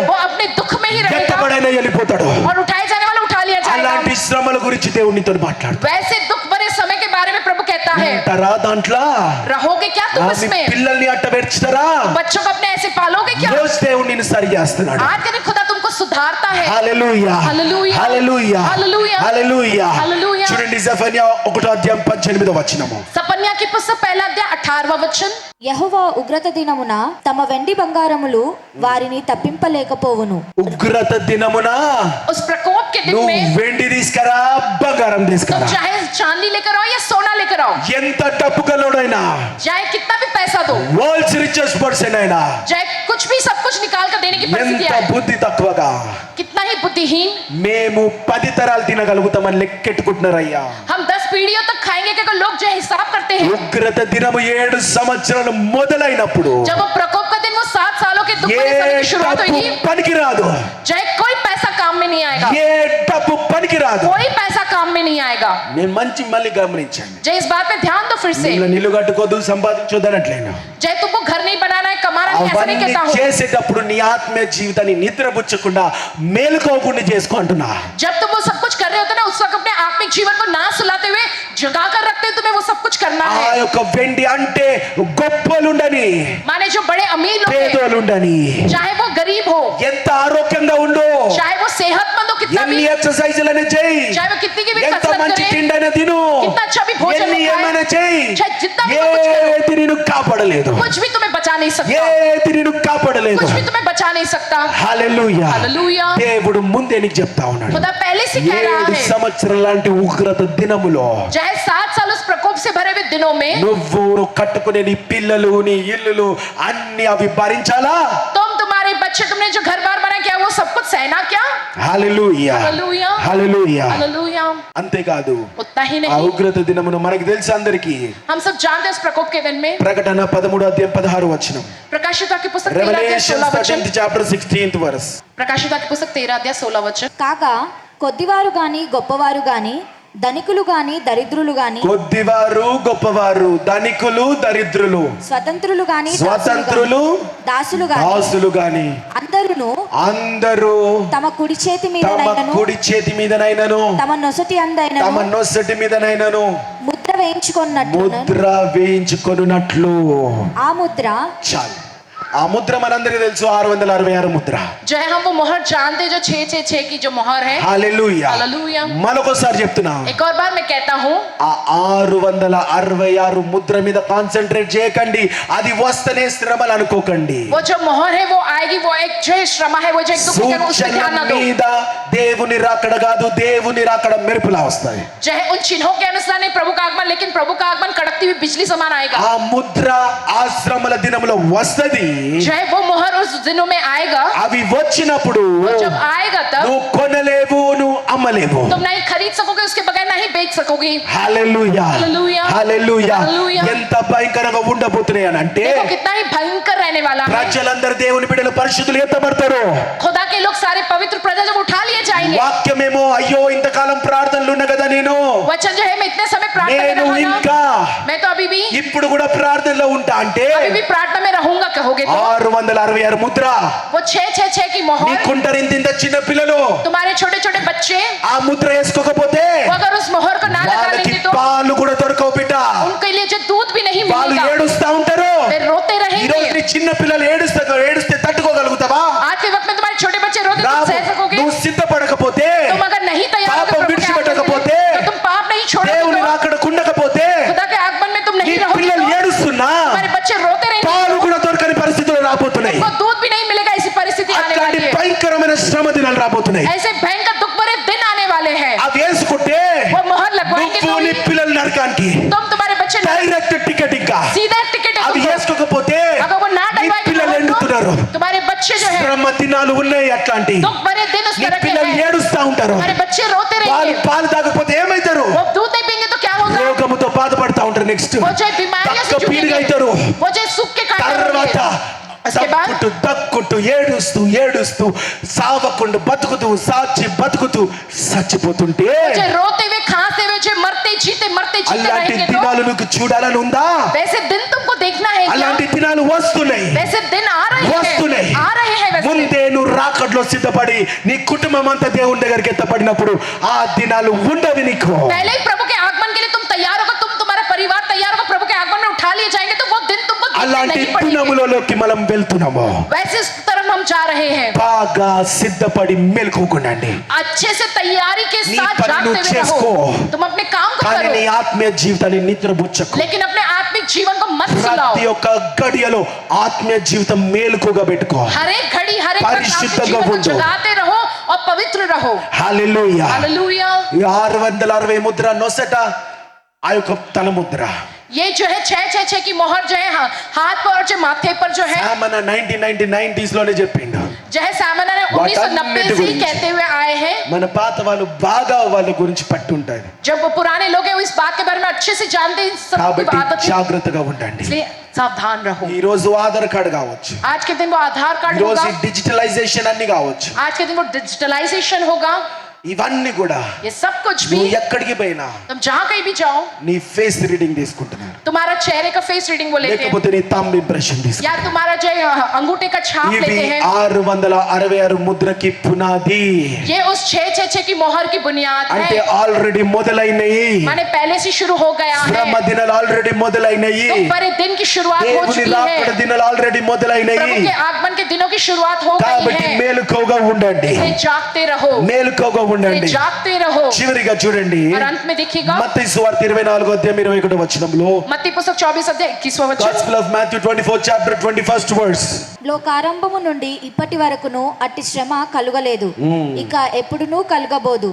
वो अपने दुख में ही रहेगा ఎత్తబడైనా వెళ్ళిపోతాడు. और उठाए जाने वाला उठा लिया जाएगा। అలాంటి శ్రమల గురించి దేవునితో మాట్లాడు. वैसे दुख भरे समय के बारे में प्रभु कहता है, ఉంటారా దాంట్లో? रहोगे क्या तुम మీ इसमें? పిల్లల్ని అట్ట పెంచుతారా? बच्चों को अपने ऐसे पालोगे क्या? రోజు దేవుడు నిన్ను సరి చేస్తున్నాడు. आज के दिन खुदा तुमको सुधारता है। హల్లెలూయా హల్లెలూయా. Hallelujah hallelujah. హల్లెలూయా. హల్లెలూయా. చూడండి జెఫన్యా 1:18 सपन्या की पुस्तक 1:18 యెహోవా ఉగ్రత దినమున తమ వెండి బంగారములు వారిని తప్పింపలేకపోవును. ఉగ్రత దినమున उस प्रकोप के दिन నువ్వు में వెండి తీసుకురా, బంగారం तुम తీసుకురా, चाहे चांदी लेकर आओ या सोना लेकर आओ, ఎంత డబ్బు గలోడైనా, चाहे कितना भी पैसा दो, వరల్డ్స్ రిచెస్ట్ పర్సన్ అయినా, चाहे कुछ भी सब कुछ निकाल कर देने की परिस्थिति ఎంత आए, బుద్ధి తక్కువగా कितना ही बुद्धिहीन, మేము 10 తరాలు తినగలుగుతామని లెక్కెట్టుకుంటున్నారయ్యా. हम 10 पीढ़ियों तक खाएंगे क्योंकि लोग जो है हिसाब करते हैं। ఉగ్రత దినము 7 సంవత్సరాలు మొదలైనప్పుడు जब वो प्रकोप का दिन वो 7 सालों के दुख ఏ भरे समय की शुरुआत డబ్బు होगी, పనికిరాదు. चाहे कोई पैसा काम में नहीं आएगा, ఏ డబ్బు పనికిరాదు. कोई पैसा काम में नहीं आएगा. నేను మంచి మళ్ళీ గమనించండి. जय इस बात पे ध्यान दो फिर से. నిల్లు కట్టుకోదు సంపాదించొద్దనట్లేను. जय तुमको घर नहीं बनाना है, कमाना नहीं, ऐसा नहीं అవన్నీ कहता हूँ. చేసేటప్పుడు నీ ఆత్మీయ జీవితాన్ని నిద్రపుచ్చకుండా మేలుకోకుండా చేసుకో అంటున్నా. जब तुम वो सब कुछ कर रहे होते ना, उस वक्त अपने आत्मिक जीवन को ना सुलाते हुए जगा कर रखते, तुम्हें वो सब कुछ करना ఆ है. యొక్క వెండి అంటే గొప్పలుండని, माने जो बड़े अमीर लोग हैं, పేదోలుండని, चाहे वो गरीब हो, ఎంత ఆరోగ్యంగా ఉండు, चाहे वो सेहतमंद हो, कितना ఎన్ని भी, ఎక్సర్సైజులని చేయి, चाहे वो कितनी की भी ఎంత कसरत మంచి करे, తిండైనా తిను, कितना अच्छा भी भोजन ఎన్ని खाए, ఏమైనా చేయి, चाहे जितना भी कुछ करो, ఏది నిన్ను కాపాడలేదు, कुछ भी तुम्हें बचा नहीं सकता, ఏది నిన్ను కాపాడలేదు. कुछ भी तुम्हें बचा नहीं सकता. హల్లెలూయా. हालेलूया. దేవుడు ముందే నీకు చెప్తా ఉన్నాడు. खुदा पहले से कह रहा 7 है, సంవత్సరాల లాంటి ఉగ్రత దినములో चाहे 7 साल उस प्रकोप से भरे हुए दिनों में నువ్వు కట్టుకునే నీ పిల్లలు నీ ఇల్లులు అన్ని అవి భరించాలా? तुम्हारे बच्चे, तुमने जो घर बार बनाया, क्या वो सब कुछ सहना क्या? హల్లెలూయా. हालेलूया. హల్లెలూయా. हालेलूया. అంతేకాదు, उतना ही ఆ नहीं, ఉగ్రత దినమును మనకు తెలుసు అందరికీ. हम सब जानते हैं उस प्रकोप के दिन में. ప్రకటన 13:16 వచనం. प्रकाशिता की पुस्तक 13 अध्याय 16 वचन. Revelation chapter 16th verse. प्रकाशिता की पुस्तक 13 अध्याय 16 वचन. కాగా కొద్దివారు గాని గొప్పవారు గాని ధనికులు గాని దరిద్రులు గాని కొద్దివారు గొప్పవారు, ధనికులు దరిద్రులు, స్వతంత్రులు గాని స్వతంత్రులు దాసులు గాని దాసులు గాని అందరూ తమ కుడి చేతి తమ మీదనైనను కుడి చేతి మీదనైనను తమ నొసటి అందైనను తమ నొసటి మీదనైనను ముద్ర వేయించుకున్నట్లు ముద్ర వేయించుకొనున్నట్లు. ఆ ముద్ర చాలు. ఆ ముద్ర మనందరికీ తెలుసు, 666 ముద్ర. जो है हम वो मोहर जानते हैं, जो 666 की जो मोहर है. హల్లెలూయా. हालेलूया. మరొకసారి చెప్తున్నా, एक और बार मैं कहता हूँ, ఆ 666 ముద్ర మీద కాన్సంట్రేట్ చేయకండి. అది వస్తేనే శ్రమలు అనుకోకండి. वो जो मोहर है वो आएगी, वो एक जो श्रमा है, वो जो एक दुख है, उस पे ध्यान సూచనల ना दो. మీద దేవుని రాకడ కాదు, దేవుని రాకడ మెరుపులా వస్తాయి. जो है उन चिन्हों के अनुसार नहीं प्रभु का आगमन, लेकिन प्रभु का आगमन कड़कती हुई बिजली समान आएगा. ఆ ముద్ర ఆ శ్రమల దినములో వస్తది. जो है वो मोहर उस दिनों में आएगा. అవి వచ్చినప్పుడు वो जब आएगा तब నువ్వు కొనలేవు, నువ్వు అమ్మలేవు. तुम नहीं खरीद सकोगे, उसके बगैर नहीं बेच सकोगे. హల్లెలూయా. హల్లెలూయా. హల్లెలూయా. హల్లెలూయా. ఎంత భయంకరంగా ఉండబోతున్నాయి అని అంటే, देखो कितना ही भयंकर रहने वाला है. ప్రజలందరూ దేవుని బిడ్డలు పరిశుద్ధులు ఎత్తబడతారు. खुदा के लोग सारे पवित्र प्रजा जब उठा लिए जाएंगे. వాక్యమేమో అయ్యో ఇంతకాలం ప్రార్థనలు ఉన్నా కదా నేను वचन जो है मैं इतने समय प्रार्थना में నేను रहा ఇంకా ना, मैं तो अभी भी ఇప్పుడు కూడా ప్రార్థనలో ఉంటా అంటే अभी भी प्रार्थना में रहूंगा कहोगे तो. 666 ముద్ర. वो 666 की मोहर. నీకుంటారు ఇంత చిన్న పిల్లలు, तुम्हारे छोटे छोटे बच्चे ఆ ముద్ర వేసుకోకపోతే वो अगर उस मोहर को ना लगा వాళ్ళకి लेंगे तो పాలు కూడా దొరకవు బిడ్డ. उनके लिए जो दूध भी नहीं వాళ్ళు मिलेगा, ఏడుస్తా ఉంటారు. वे रोते ఈ రోజు रहेंगे. నీ చిన్న పిల్లలు ఏడుస్తే తట్టుకోగలుగుతావా? आज के वक्त में तुम्हारे छोटे बच्चे रोते, तुम రాము, सह सकोगे? నువ్వు సిద్ధపడకపోతే, तुम अगर नहीं तैयार हो పాపం प्रभु के आगमन విడిచిపెట్టకపోతే, के लिए, तो तुम पाप नहीं छोड़ोगे దేవుని तो రాకడకు ఉండకపోతే, खुदा के आगमन में तुम నీ नहीं रहोगे పిల్లలు तो ఏడుస్తున్నా तुम्हारे बच्चे रोते रहेंगे, పాలు కూడా దొరకని పరిస్థితులు రాబోతున్నాయి. उनको दूध भी नहीं मिलेगा. ऐसी परिस्थिति आने అట్లాంటి वाली है. భయంకరమైన శ్రమ దినాలు రాబోతున్నాయి. ऐसे भयंकर दुख भरे दिन आने वाले हैं. అవి వేసుకుంటే वो मोहर लगवाएंगे నువ్వు నీ तो పిల్లలు నరకానికి तुम तुम्हारे बच्चे డైరెక్ట్ టికెట్ ఇంకా. सीधा टिकट है అవి तुमको. వేసుకోకపోతే अगर वो ना నీ डलवाएंगे పిల్లలు तो ఎండుతున్నారు. तुम्हारे बच्चे जो है శ్రమ దినాలు ఉన్నాయి అట్లాంటి. दुख भरे दिन उस నీ तरह के పిల్లలు हैं. ఏడుస్తా ఉంటారు. हमारे बच्चे रोते వాళ్ళు रहेंगे. పాలు తాగకపోతే ఏమైతారు? वो दूध नहीं पिएंगे तो क्या होगा? రోగముతో బాధపడతా ఉంటారు. నెక్స్ట్ वो जो बीमारियों से పీడిగా जूझेंगे, అవుతారు. वो जो सूख के काटे తర్వాత होंगे. उसके बाद దక్కుంటూ ఏడుస్తూ సావకుండా సాచి బతుకుతూ చచ్చిపోతుంటే जो रोते हुए खांसते हुए जो मरते जीते అలాంటి रहेंगे దినాలు నీకు చూడాలని ఉందా? तो वैसे दिन तुमको देखना है क्या? అలాంటి దినాలు వస్తున్నాయి. वैसे दिन आ रहे వస్తున్నాయి. हैं, आ रहे हैं वैसे. ముందే నువ్వు రాకడలో సిద్ధపడి నీ కుటుంబం అంతా దేవుని దగ్గరికి ఎత్తపడినప్పుడు ఆ దినాలు ఉండవి నీకు. पहले ही प्रभु के आगमन के लिए तुम तैयार होगा, तुम्हारा परिवार तैयार होगा, प्रभु के आगमन में उठा लिए जाएंगे तो वो दिन तुमको देखने అలాంటి नहीं पड़ेंगे. దినములలోకి మనం వెళ్తున్నాము. वैसे इस तरफ हम जा रहे हैं. బాగా సిద్ధపడి మెలకుకుండండి. अच्छे से तैयारी के నీ साथ పని जागते నువ్వు हुए చేసుకో. रहो. तुम अपने काम को కానీ నీ करो, ఆత్మీయ జీవితాన్ని నిద్రపుచ్చకు. लेकिन अपने आत्मिक जीवन को मत सुलाओ. ప్రతి ఒక్క గడియలో ఆత్మీయ జీవితం మేలుకోగా పెట్టుకో. हर एक घड़ी हर एक आत्मिक పరిశుద్ధంగా जीवन को ఉండు. जगाते रहो और पवित्र रहो. హల్లెలూయా. हालेलुया. ఈ 660 ముద్ర నొసట ఆ యొక్క తల ముద్ర. ये जो है 666 की मोहर जो है हाथ पर और जो माथे पर जो है, మన 1990s లోనే చెప్పిండు. जो है सामना ने 1990 से ही कहते हुए आए हैं. మన పాత వాళ్ళు బాగా వాళ్ళ గురించి పట్టుంటారు. जब वो पुराने लोग हैं वो इस बात के बारे में अच्छे से जानते हैं, इन सब की కాబట్టి आदत है. జాగ్రత్తగా ఉండండి. इसलिए सावधान रहो। ఈ రోజు ఆధార్ కార్డు కావచ్చు, आज के दिन वो आधार कार्ड ఈ రోజు होगा, డిజిటలైజేషన్ అన్ని కావచ్చు, आज के दिन वो डिजिटलाइजेशन होगा। ఇవన్నీ కూడా ये सब कुछ भी నువ్వు ఎక్కడికి పోయినా तुम जहाँ कहीं भी जाओ, నీ ఫేస్ రీడింగ్ తీసుకుంటున్నారు, तुम्हारा चेहरे का फेस रीडिंग वो लेते हैं, లేకపోతే నీ థంబ్ ఇంప్రెషన్ या తీసుకుంటున్నారు. तुम्हारा जो अंगूठे का छाप ఇవి लेते हैं। 666 ముద్రకి పునాది, ये उस 666 की मोहर की बुनियाद అంటే है, ఆల్రెడీ మొదలైనయి. माने पहले से शुरू हो गया है। శ్రమ దినాలు ఆల్రెడీ మొదలైనయి, तो बड़े दिन की शुरुआत हो దేవుని चुकी రాకడ है, దినాలు ఆల్రెడీ మొదలైనయి. प्रभु के आगमन के दिनों की शुरुआत हो गई కాబట్టి है। మేలుకోగా ఉండండి, इसलिए जागते रहो, మేలుకోగా ఉండండి. जागते रहो। చివరిగా చూడండి, और अंत में देखिएगा మత్తయి సువార్త 24 అధ్యాయం 21 వచనంలో, मत्ती पुस्तक 24 अध्याय 21वां वचन, Gospel of Matthew 24 chapter 21st verse. లోకారంభము నుండి ఇప్పటి వరకును అట్టి శ్రమ కలుగలేదు, ఇక ఎప్పుడునూ కలుగబోదు.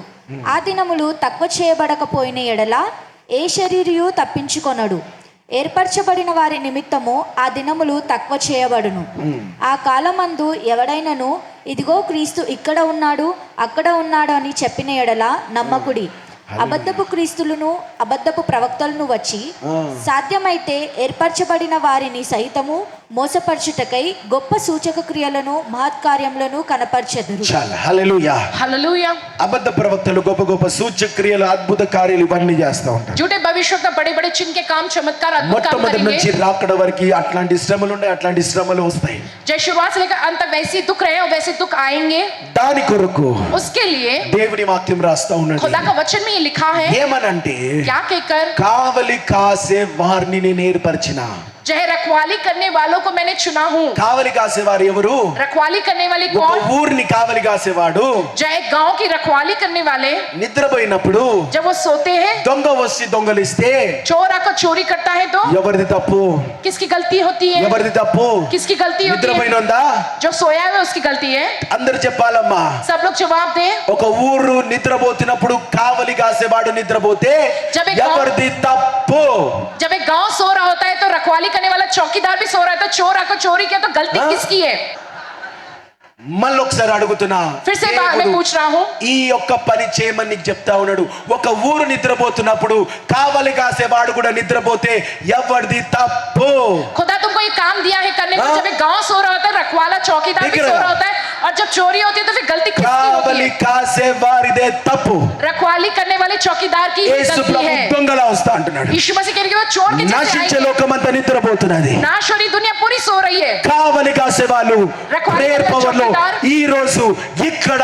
ఆ దినములు తక్కువ చేయబడకపోయిన ఎడల ఏ శరీరియు తప్పించుకొనడు. ఏర్పరచబడిన వారి నిమిత్తము ఆ దినములు తక్కువ చేయబడును. ఆ కాలమందు ఎవడైనను ఇదిగో క్రీస్తు ఇక్కడ ఉన్నాడు అక్కడ ఉన్నాడు అని చెప్పిన ఎడల నమ్మకుడి. అబద్ధపు క్రీస్తులను అబద్ధపు ప్రవక్తలను వచ్చి సాధ్యమైతే ఏర్పరచబడిన వారిని సైతము మోసపరచుటకై గొప్ప సూచక క్రియలను మహత్కార్యములను కనపరచెదరు. చాలా హల్లెలూయా. हालेलुया। అబద్ధ ప్రవక్తలు గొప్ప గొప్ప సూచక క్రియలు అద్భుత కార్యాలు ఇవన్నీ చేస్తూ ఉంటారు. झूठे भविष्यवक्ता बड़े बड़े चिन्ह के काम चमत्कार अद्भुत काम మొట్టమొదటి నుంచి करेंगे। రాకడ వరకు అట్లాంటి శ్రమలు ఉన్నాయి, అట్లాంటి శ్రమలు వస్తాయి. जय शुरुआत से लेकर अंत तक वैसे दुख रहे और वैसे दुख आएंगे। దాని కొరకు उसके लिए దేవుని వాక్యం రాస్తా ఉన్నాడు. खुदा का वचन में ये लिखा है, ఏమనంటే, क्या कहकर, కావలి కాసే వారిని నేను ఏర్పరిచిన. जय रखवाली करने वालों को मैंने चुना हूँ। కావలి కాసేవారు ఎవరు? रखवाली करने वाले ఒక कौन? ఊరిని కావలి కాసేవాడు जय गांव की रखवाली करने वाले నిద్రపోయినప్పుడు जब वो सोते हैं, దొంగ వచ్చి దొంగలిస్తే चोर आकर चोरी करता है तो ఎవరిది తప్పు? किसकी गलती होती है? ఎవరిది తప్పు? किसकी गलती होती है? నిద్రపోయినందా जो सोया है उसकी गलती है। అందరు చెప్పాలమ్మా. सब लोग जवाब दे। ఒక ఊరు నిద్రపోతున్నప్పుడు కావలి కాసేవాడు నిద్రపోతే जब एक गाँव- ఎవరిది తప్పు? जब एक गांव सो रहा होता है तो रखवाली करने वाला चौकीदार भी सो रहा है, तो चोर आकर चोरी किया तो गलती हाँ? किसकी है? మళ్ళీ ఒకసారి అడుగుతున్నా, फिर से मैं దేవుడు पूछ रहा हूँ, ఈ యొక్క పని చేయమని నీకు చెప్తా ఉన్నాడు. ఒక ఊరు నిద్రపోతున్నప్పుడు కావలి కాసేవాడు కూడా నిద్రపోతే ఎవరిది తప్పు? खुदा तुमको ये काम दिया है करने को। हाँ? जब एक गांव सो रहा होता है, रखवाला चौकीदार दिख भी सो रहा। रहा होता है, और जब चोरी होती है तो फिर गलती किसकी होती కావలి है? కాసేవారిదే తప్పు. रखवाली करने वाले चौकीदार की ही యేసు गलती ప్రభు है। దొంగలా వస్తా అంటున్నాడు. यीशु मसीह कह रहे हैं कि वो चोर के जैसे నశించే आएंगे। లోకమంతా నిద్రపోతున్నది. नाश हो रही दुनिया पूरी सो रही है। కావలి కాసేవాళ్ళు రఖవాలి ప్రేయర్ करने పవర్ లో चौकीदार ఈ రోజు ఇక్కడ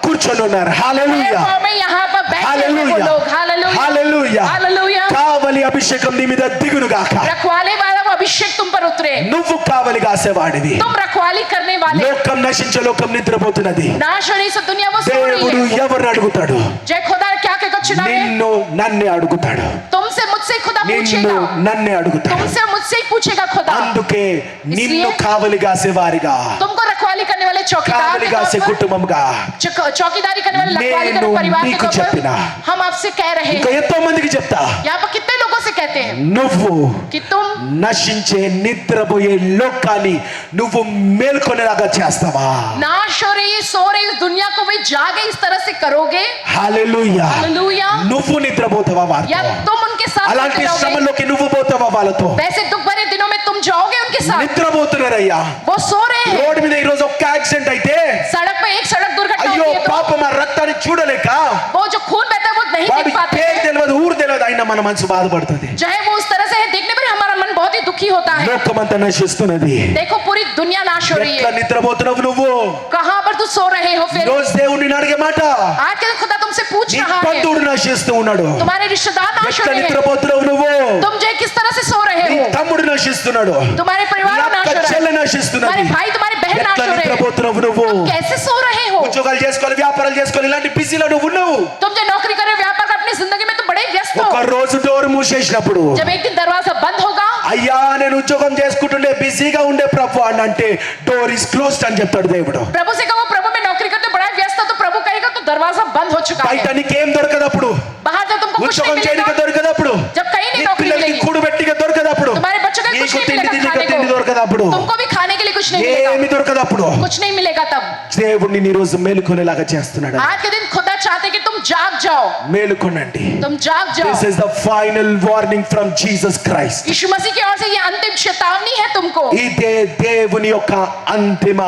కూర్చొని ఉన్నారు. హల్లెలూయా, प्लेटफॉर्म में यहाँ पर बैठे हैं वो హల్లెలూయా, लोग। Hallelujah, hallelujah. हालेलुया। కావలి అభిషేకం నీ మీద దిగును గాక. रखवाले वाला वो अभिषेक तुम पर उतरे। నువ్వు కావలి కాసేవాడివి. तुम रखवाली करने वाले। లోకం నశించే లోకం నిద్రపోతున్నది. नाश हो रही सब दुनिया वो सो रही దేవుడు है। ఎవరిని అడుగుతాడు? जय खुदा क्या कहकर चुना है? నిన్ను నన్నే అడుగుతాడు. तुमसे मुझसे खुदा నిన్ను पूछेगा, నన్నే అడుగుతాడు. तुमसे मुझसे ही पूछेगा खुदा। అందుకే నిన్ను కావలి కాసేవారిగా, तुमको रखवाली करने वाले चौकीदार కావలి के కాసే तौर पर, కుటుంబంగా चौकीदारी करने वाले रखवाली करने నేను परिवार के నీకు तौर पर చెప్పినా. हम आपसे कह रहे ఇంకా हैं, ఎంతో మందికి చెప్తా, यहाँ पर कितने लोगों से कहते हैं నువ్వు कि तुम నశించే నిద్రపోయే లోకాన్ని నువ్వు మేల్కొనేలాగా చేస్తావా? नाश हो रही सो रही उस दुनिया को भी जागे इस तरह से करोगे। హల్లెలూయా. हालेलुया। నువ్వు నిద్రపోతావా या వారితో? तुम उनके साथ అలాంటి सोते रहोगे। శ్రమలోకి నువ్వు పోతావా వాళ్ళతో? वैसे दुख भरे दिनों में तुम जाओगे उनके साथ। నిద్రపోతున్నారయ్యా. वो सो रहे हैं రోడ్డు మీద ఈ రోజు ఒక్క యాక్సిడెంట్ అయితే सड़क पे, एक सड़क दुर्घटना అయ్యో होती है तो పాపం ఆ రక్తాన్ని చూడలేక वो जो खून बहता है वो नहीं వాడి देख पाते పేరు हैं। తెలియదు, ఊరు తెలియదు, అయినా మన మనసు బాధపడుతుంది. चाहे वो उस तरह से है, देखने पर हमारा मन बहुत ही दुखी होता है। లోకమంతా నశిస్తున్నది. देखो पूरी दुनिया नाश हो रही ఎట్లా है। నిద్రపోతున్నావు నువ్వు? कहाँ पर तू सो रहे हो? फिर రోజు దేవుడిని అడిగే మాట, आज के दिन खुदा तुमसे पूछ నీ रहा है, బంధువుడు నశిస్తూ ఉన్నాడు. तुम्हारे रिश्तेदार नाश हो ఎట్లా रहे हैं, నిద్రపోతున్నావు నువ్వు? तुम जो किस तरह से सो रहे నీ हो? తమ్ముడు నశిస్తున్నాడు, तुम्हारे परिवार నీ नाश అక్క हो रहा చెల్లె है, నశిస్తున్నది. तुम्हारे भाई तुम्हारी बहन नाश ఎట్లా हो रहे हैं, నిద్రపోతున్నావు నువ్వు? तुम कैसे सो रहे हो? ఉద్యోగాలు చేసుకోవాలి, వ్యాపారాలు చేసుకోవాలి, ఇలాంటి బిజీలో నువ్వు ఉన్నావు. तुम जो नौकरी कर रहे हो, व्यापार कर अपनी जिंदगी में तुम बड़े व्यस्त ఒక हो। రోజు డోర్ మూసేసినప్పుడు, जब एक दिन दरवाजा बंद होगा, అయ్యా నేను ఉద్యోగం చేసుకుంటుండే బిజీగా ఉండే ప్రభు అని అంటే డోర్ ఇస్ క్లోజ్డ్ అని చెప్తాడు దేవుడు. प्रभु से कहो प्रभु मैं नौकरी करते बड़ा व्यस्त हो, तो प्रभु कहेगा तो दरवाजा बंद हो चुका బయట है। నీకేం దొరకదప్పుడు, बाहर जब तुमको कुछ ఉద్యోగం नहीं చేయడానికి मिलेगा, దొరకదప్పుడు, जब कहीं नहीं నీ नौकरी పిల్లలకి मिलेगी, కూడు పెట్టిగా దొరకదప్పుడు, तुम्हारे बच्चों को कुछ నీకు नहीं తిండి मिलेगा తిండిగా खाने తిండి को, దొరకదప్పుడు, तुमको भी खाने के लिए कुछ नहीं मिलेगा, ఏమి దొరకదప్పుడు कुछ नहीं मिलेगा। तब దేవుడిని నీ రోజు మేలుకొనేలాగా చేస్తున్నాడు. आज के दिन खुदा चाहते कि तुम जाग जाओ, మేలుకొనండి. तुम जाग जाओ। This is the final warning from Jesus Christ. यीशु मसीह की ओर से ये अंतिम चेतावनी है तुमको। ఇదే దేవుని యొక్క అంతిమ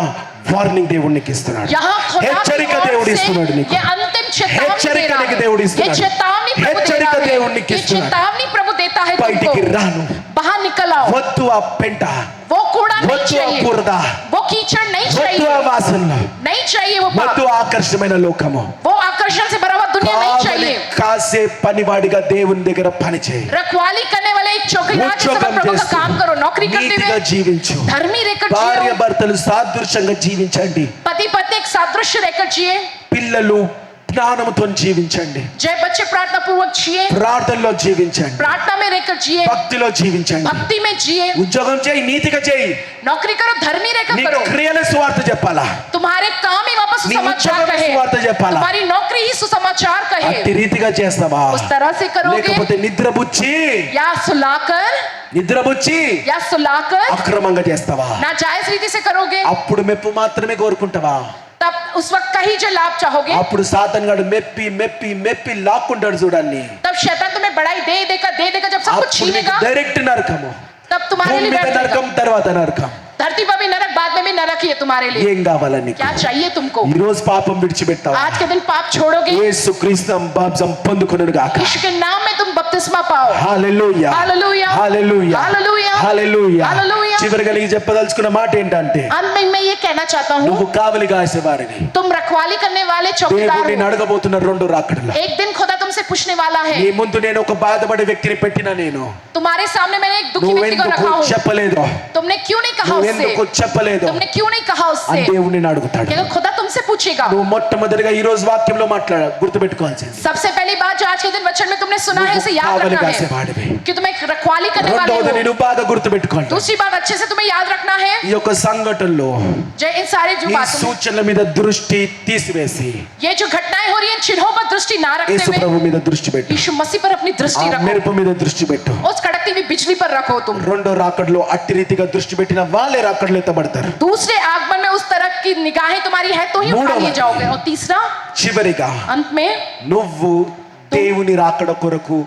వార్నింగ్ దేవుడు నీకు ఇస్తున్నాడు. यहाँ खुदा की హెచ్చరిక ओर దేవుడు से ఇస్తున్నాడు నీకు. ये अंतिम चेतावनी హెచ్చరిక दे रहा నీకు है। దేవుడు ये ఇస్తున్నాడు. चेतावनी प्रभु दे హెచ్చరిక रहा దేవుడు है। నీకు ये ఇస్తున్నాడు. चेतावनी प्रभु देता है బయటికి तुमको। రాను, बाहर निकल आओ। వద్దు ఆ పెంట, वो कूड़ा नहीं వద్దు ఆ चाहिए, బురద, वो कीचड़ नहीं వద్దు चाहिए, ఆ వాసన, नहीं चाहिए वो వద్దు पाप, ఆకర్షమైన లోకము. वो आकर्षण से भरा हुआ दुनिया नहीं కావలి चाहिए। కాసే పనివాడిగా దేవుని దగ్గర పని చేయి. रखवाली करने वाले एक चौकीदार के ఉద్యోగం समय प्रभु का చేస్తూ काम करो, नौकरी करते నీతిగా हुए జీవించు. धर्मी रहकर భార్య जियो, భర్తలు సాదృశ్యంగా జీవించండి. पति पत्नी एक सादृश्य रहकर जिए, పిల్లలు జ్ఞానంతో జీవించండి. जय बच्चे प्रार्थना पूर्वक जिए, ప్రార్థనలో జీవించండి. प्रार्थना में रहकर जिए, భక్తిలో జీవించండి. भक्ति में जिए, ఉద్యోగం చేయి, నీతిగా చేయి. नौकरी करो, धर्मी रहकर నీ करो, క్రియల సువార్త చెప్పాలా, तुम्हारे काम ही वापस నీ सुसमाचार ఉద్యోగం कहे, సువార్త చెప్పాలా. तुम्हारी नौकरी ही सुसमाचार कहे। అట్టి రీతిగా చేస్తావా, उस तरह से करोगे లేకపోతే నిద్రబుచ్చి या सुलाकर నిద్రబుచ్చి అక్రమంగా చేస్తావా, नाजायज रीति से करोगे, అప్పుడు మెప్పు మాత్రమే కోరుకుంటావా. तब उस वक्त का ही जो लाभ चाहोगे, అప్పుడు సాతాన్ గాడు మెప్పి మెప్పి మెప్పి లాక్కుంటాడు చూడండి. तब शैतान तुम्हें बड़ाई दे देकर जब सब कुछ అప్పుడు छीनेगा, డైరెక్ట్ నరకము. तब तुम्हारे భూమి लिए మీద बैठ నరకం, जाएगा। తర్వాత నరకం. धरती पर भी नरक, बाद में भी नरक ही है तुम्हारे लिए। ఏం కావాలని నీకు? क्या चाहिए तुमको? ఈ రోజు పాపం విడిచిపెట్టావా, आज के दिन पाप छोड़ोगे, యేసుక్రీస్తు బాప్తిసం పొందుకొనును గాక. यीशु के नाम में तुम बपतिस्मा पाओ। హల్లెలూయా, hallelujah, hallelujah, hallelujah, hallelujah. Hallelujah. చివరిగా నీకు చెప్పదలుచుకున్న మాట ఏంటంటే, अंत में मैं ये कहना चाहता हूँ, నువ్వు కావలి కాసేవారివి. तुम रखवाली करने वाले चौकीदार దేవుడిని हो। అడగబోతున్న రెండు రాకడలు. एक दिन खुदा तुमसे पूछने वाला है, నీ ముందు నేను ఒక బాధపడే వ్యక్తిని పెట్టినా, నేను तुम्हारे सामने मैंने एक दुखी व्यक्ति को నువ్వెందుకు रखा हूँ, చెప్పలేదు, तुमने क्यों नहीं कहा నువ్వెందుకు उससे, చెప్పలేదు तुमने क्यों नहीं कहा అని उससे, దేవుడు నిన్ను అడుగుతాడు. क्या खुदा तुमसे पूछेगा। నువ్వు మొట్టమొదటిగా ఈ రోజు వాక్యంలో గుర్తుపెట్టుకోవాల్సింది, सबसे पहली बात जो आज के दिन वचन में तुमने सुना है उसे याद కావలి रखना है కాసేవాడివి. कि तुम एक रखवाली करने वाले రెండవది हो। నేను బాగా గుర్తుపెట్టుకోండి, दूसरी बात अच्छे से तुम्हें याद रखना है, ఈ యొక్క సంఘటనలో जो इन सारे जो ఈ बातों में, సూచనల మీద దృష్టి తీసివేసి ये जो घटनाएं हो रही हैं, चिन्हों पर दृष्टि ना యేసు रखते हुए ప్రభు మీద దృష్టి పెట్టు, यीशु मसीह पर अपनी ఆ दृष्टि रखो, మెరుపు మీద దృష్టి పెట్టు. उस कड़कती हुई बिजली पर रखो तुम। రెండో రాకడలో అట్టి రీతిగా దృష్టి పెట్టిన వాళ్ళే రాకడలు ఎత్తబడతారు. दूसरे आगमन में उस तरह की निगाहें तुम्हारी है तो ही उठा लिए जाओगे। और तीसरा, చివరిగా अंत में, నువ్వు దేవుని రాకడ కొరకు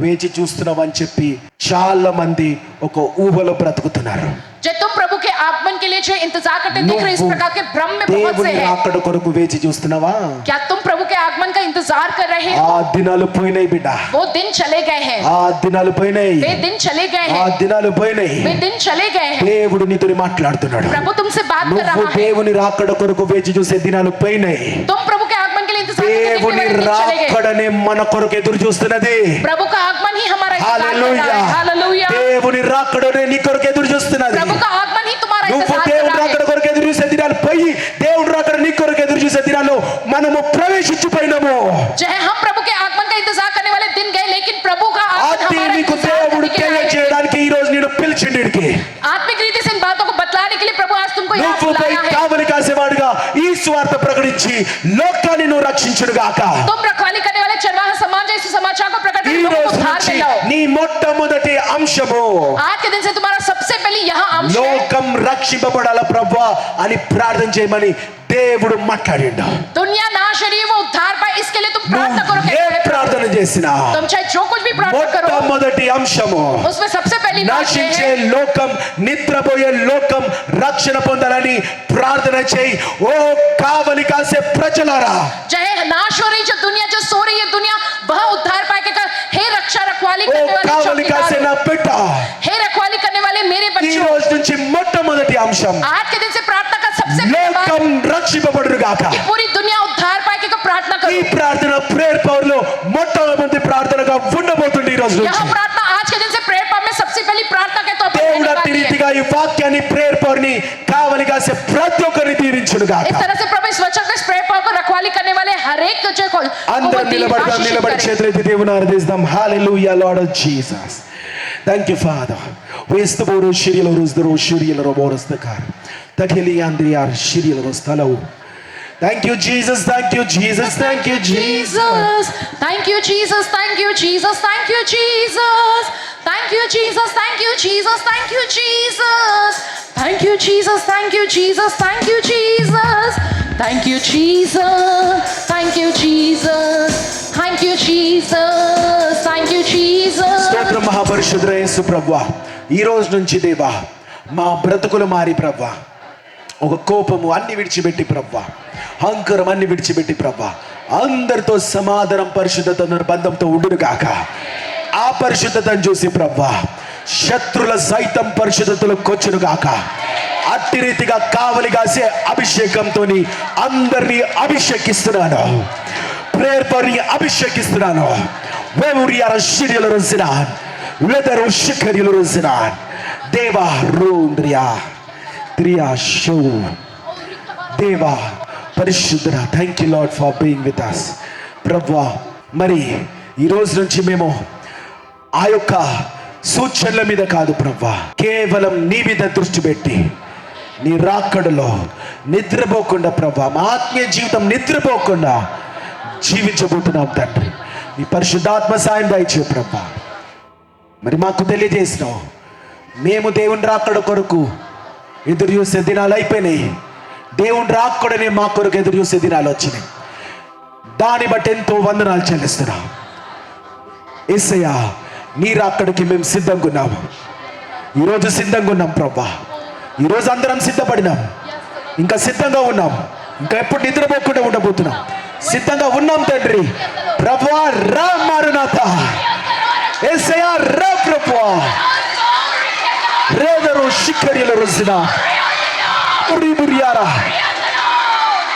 వేచి చూస్తున్నావని చెప్పి చాలా మంది ఒక ఊహలో బ్రతుకుతున్నారు. जो तुम प्रभु के आगमन के लिए जो इंतजार करते देख रहे, इस నువ్వు प्रकार के भ्रम में बहुत से దేవుని हैं। రాకడ కొరకు వేచి చూస్తున్నావా? क्या तुम प्रभु के आगमन का इंतजार कर रहे ఆ हो? దినాలు పోయినాయి బిడ్డ, वो दिन चले गए हैं, ఆ దినాలు పోయినాయి, वे दिन चले गए ఆ हैं, దినాలు పోయినాయి. वे दिन चले गए हैं। దేవుడు నీతో మాట్లాడుతున్నాడు. प्रभु तुमसे बात कर నువ్వు रहा है, దేవుని రాకడ కొరకు వేచి చూసే దినాలు పోయినాయి. तुम प्रभु के आगमन के लिए इंतजार करते देखने దేవుని वाले दिन चले गए। రాకడనే మన కొరకు ఎదురు చూస్తున్నది. प्रभु का आगमन ही हमारा इंतजार कर హల్లెలూయా, रहा है। हालेलुया। దేవుని రాకడనే నీ కొరకు ఎదురు చూస్తున్నది. प्रभु का आगमन ही तुम्हारा నువ్వు इंतजार कर దేవుని रहा రాకడ है। కొరకు ఎదురు చూసే దినాలు పోయి దేవుని రాకడ నీ కొరకు ఎదురు చూసే దినాల్లో మనము ప్రవేశించిపోయినాము. जो है हम प्रभु के आगमन का इंतजार करने वाले दिन गए, लेकिन प्रभु का आगमन అది हमारा నీకు इंतजार దేవుడు करने के लिए आए। తెలియజేయడానికి ఈ రోజు నేను పిలిచిండికి. आत्मिक रीति से इन बातों को बतलाने के लिए प्रभु आज तुमको यहाँ నువ్వు పోయి बुलाया है। కావలి కాసేవాడుగా ఈ స్వార్థ ప్రకటించి లోకాన్ని నువ్వు రక్షించుడు గాక. तुम रखवाली करने वाले चरवाहा समान जो इस समाचार को प्रकट ఈ करके लोगों రోజు को उद्धार నుంచి में लाओ। నీ మొట్టమొదటి అంశము आज के दिन से तुम्हारा सबसे पहले यहाँ अंश है, లోకం రక్షింపబడాల ప్రభువా అని ప్రార్థన చేయమని దేవుడు మాట్లాడిండు. दुनिया नाश हो रही है, वो उद्धार पाए, इसके लिए तुम प्रार्थना करो। నువ్వు ఏ ప్రార్థన చేసినా तुम चाहे जो कुछ भी प्रार्थना करो, మొట్టమొదటి అంశము उसमें सबसे पहली बात ये నశించే है, లోకం, నిద్రపోయే లోకం రక్షణ పొందాలని ప్రార్థన చేయి. ఓ కావలి కాసే ప్రజలారా, चाहे नाश हो रही जो दुनिया, जो सो रही है दुनिया, वह उद्धार पाए के कर। हे रक्षा रखवाली ఓ करने वाले కావలి కాసే चौकीदार, నా బిడ్డ, हे रखवाली करने वाले मेरे ఈ बच्चों, రోజు నుంచి మొట్టమొదటి అంశం आज के दिन से प्रार्थना का सबसे पहली లోకం बात, రక్షింపబడును గాక. कि पूरी दुनिया उद्धार पाए के प्रार्थना ఈ करो। ప్రార్థన ప్రేయర్ పవర్ లో మొట్టమొదటి ప్రార్థనగా ఉండబోతుంది ఈ రోజు यह నుంచి. प्रार्थना आज के दिन से प्रेयर पावर में सबसे पहली प्रार्थना के तौर पर దేవుడు रहने అట్టి वाली है। రీతిగా ఈ వాక్యాన్ని ప్రేయర్ పవర్ ని కావలి కాసే ప్రతి ఒక్కరిని దీవించును గాక. इस तरह से प्रभु इस वचन को, इस प्रेयर पावर को रखवाली करने वाले हर एक जो को అందరం वो నిలబడదాం, आशीषित నిలబడి करे। చేతులెత్తి దేవుని ఆరాధిద్దాం. Hallelujah Lord of Jesus. Thank you father. వేస్తబోరు షిరియల రుజ్దరు షిరియల రోబోరస్తకార్ తఖిలి ఆంద్రియార్ షిరియల రస్తలవు. Thank you Jesus, thank you Jesus, thank you Jesus. Thank you Jesus, thank you Jesus, thank you Jesus, thank you Jesus, thank you Jesus, thank you Jesus, thank you Jesus, thank you Jesus, thank you Jesus, thank you Jesus, thank you Jesus, you, Jesus. Thank you, Jesus. స్తోత్రం మహాపరిశుద్ధుడైన యేసు ప్రభువా, ఈ రోజు నుంచి దేవా మా బ్రతుకులు మారి ప్రభువా, ఒక కోపము అన్ని విడిచిపెట్టి ప్రభువా, అహంకారం అన్ని విడిచిపెట్టి ప్రభువా, అందరితో సమాధానం పరిశుద్ధత బంధంతో ఉండును గాక. ఆ పరిశుద్ధతను చూసి ప్రభువా శత్రుల సైతం పరిశుద్ధతలకు వచ్చును గాక. అట్టి రీతిగా కావలి కాసే అభిషేకంతో అందరినీ అభిషేకిస్తున్నాను, ప్రేర్పరిని అభిషేకిస్తున్నాను. వెవురియార శిరియలు రోజునాన్ వెదరు శిఖరియలు రోజునాన్ దేవా రోంద్రియా త్రియా షో దేవా పరిశుద్ధుడ. Thank you Lord for being with us ప్రభువా. మరి ఈ రోజు నుంచి మేము ఆ యొక్క సూచనల మీద కాదు ప్రభువా, కేవలం నీ మీద దృష్టి పెట్టి నీ రాకడలో నిద్రపోకుండా ప్రభువా, మా ఆత్మీయ జీవితం నిద్రపోకుండా జీవించబోతున్నాం తండ్రి. నీ పరిశుద్ధాత్మ సాయం దయచే ప్రభువా. మరి మాకు తెలియజేసినావు, మేము దేవుని రాకడ కొరకు ఎదురు చూసే దినాలు అయిపోయినాయి, దేవుని రాకడనే మా కొరకు ఎదురు చూసే దినాలు వచ్చినాయి. దాన్ని బట్టి ఎంతో వందనాలు చెల్లిస్తున్నాం. యేసయ్యా నీ రాకడికి మేము సిద్ధంగా ఉన్నాము. ఈరోజు సిద్ధంగా ఉన్నాం ప్రభా. ఈరోజు అందరం సిద్ధపడినాం, ఇంకా సిద్ధంగా ఉన్నాం, ఇంకా ఎప్పుడు నిద్రపోకుండా ఉండబోతున్నాం. సిద్ధంగా ఉన్నాం తండ్రి. ప్రభువా రా మారునాథ, యేసయ్యా రా ప్రభువా. రేదరు శిఖరియల రోజున ఉరిబురియారా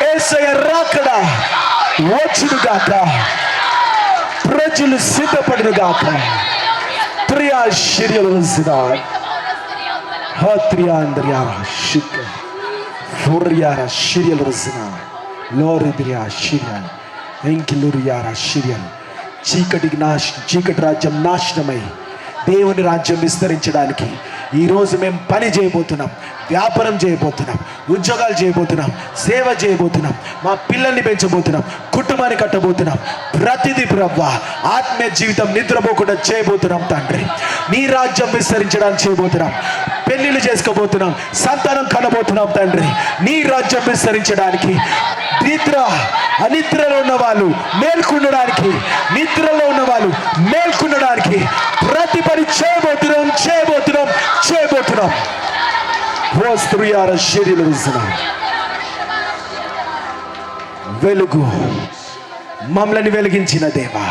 యేసయ్య రాకడ వచ్చును గాక. ప్రజలు సిద్ధపడిన గాక. త్రియా శిరియల రోజున హత్రియాంద్రియారా శిఖ ఫురియారా శిరియల రోజున లోరిద్రియా శిరియన్ ఎంకిలురియారా శిరియన్. చీకటి రాజ్యం నాశనమై దేవుని రాజ్యం విస్తరించడానికి ఈరోజు మేము పని చేయబోతున్నాం, వ్యాపారం చేయబోతున్నాం, ఉద్యోగాలు చేయబోతున్నాం, సేవ చేయబోతున్నాం, మా పిల్లల్ని పెంచబోతున్నాం, కుటుంబాన్ని కట్టబోతున్నాం. ప్రతిదీ ప్రభువా ఆత్మీయ జీవితం నిద్రపోకుండా చేయబోతున్నాం తండ్రి. నీ రాజ్యం విస్తరించడానికి చేయబోతున్నాం, పెళ్లిళ్ళు చేసుకోబోతున్నాం, సంతానం కనబోతున్నాం తండ్రి. నీ రాజ్యం విస్తరించడానికి అనిద్రలో ఉన్న వాళ్ళు మేల్కొనడానికి, నిద్రలో ఉన్న వాళ్ళు మేల్కొనడానికి ప్రతి పని చేయబోతున్నాం. వెలుగు మమ్మల్ని వెలిగించిన దేవా,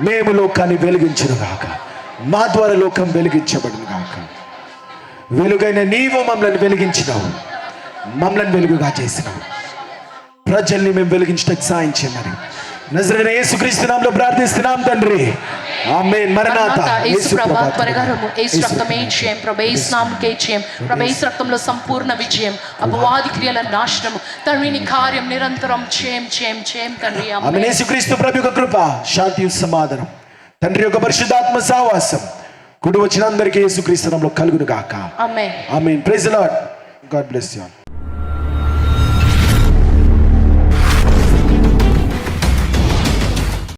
మేము లోకాన్ని వెలిగించును గాక, మా ద్వారా లోకం వెలిగించబడును గాక. వెలుగైన నీవు మమ్మల్ని వెలిగించినావు, మమ్మల్ని వెలుగుగా చేసినావు. ప్రజల్ని మేము వెలిగించడానికి సాయం చేయమని నజరేయుడైన యేసుక్రీస్తు నామములో ప్రార్థిస్తున్నాం తండ్రి. ఆమేన్. మరణాత. యేసు ప్రభా త్వరగా రమ్ము. యేసు రక్తమే జయం, ప్రభు యేసు నామముకే జయం, ప్రభు యేసు రక్తంలో సంపూర్ణ విజయం, అపవాది క్రియల నాశనము, తండ్రి నీ కార్యం నిరంతరం జయం తండ్రి. ఆమేన్. యేసుక్రీస్తు ప్రభు యొక్క కృప, శాంతి, సమాధానం, తండ్రి యొక్క పరిశుద్ధాత్మ సహవాసం కూడి వచ్చిన అందరికీ యేసుక్రీస్తు నామములో కలుగును గాక. Amen. Amen. Praise the Lord. God bless you.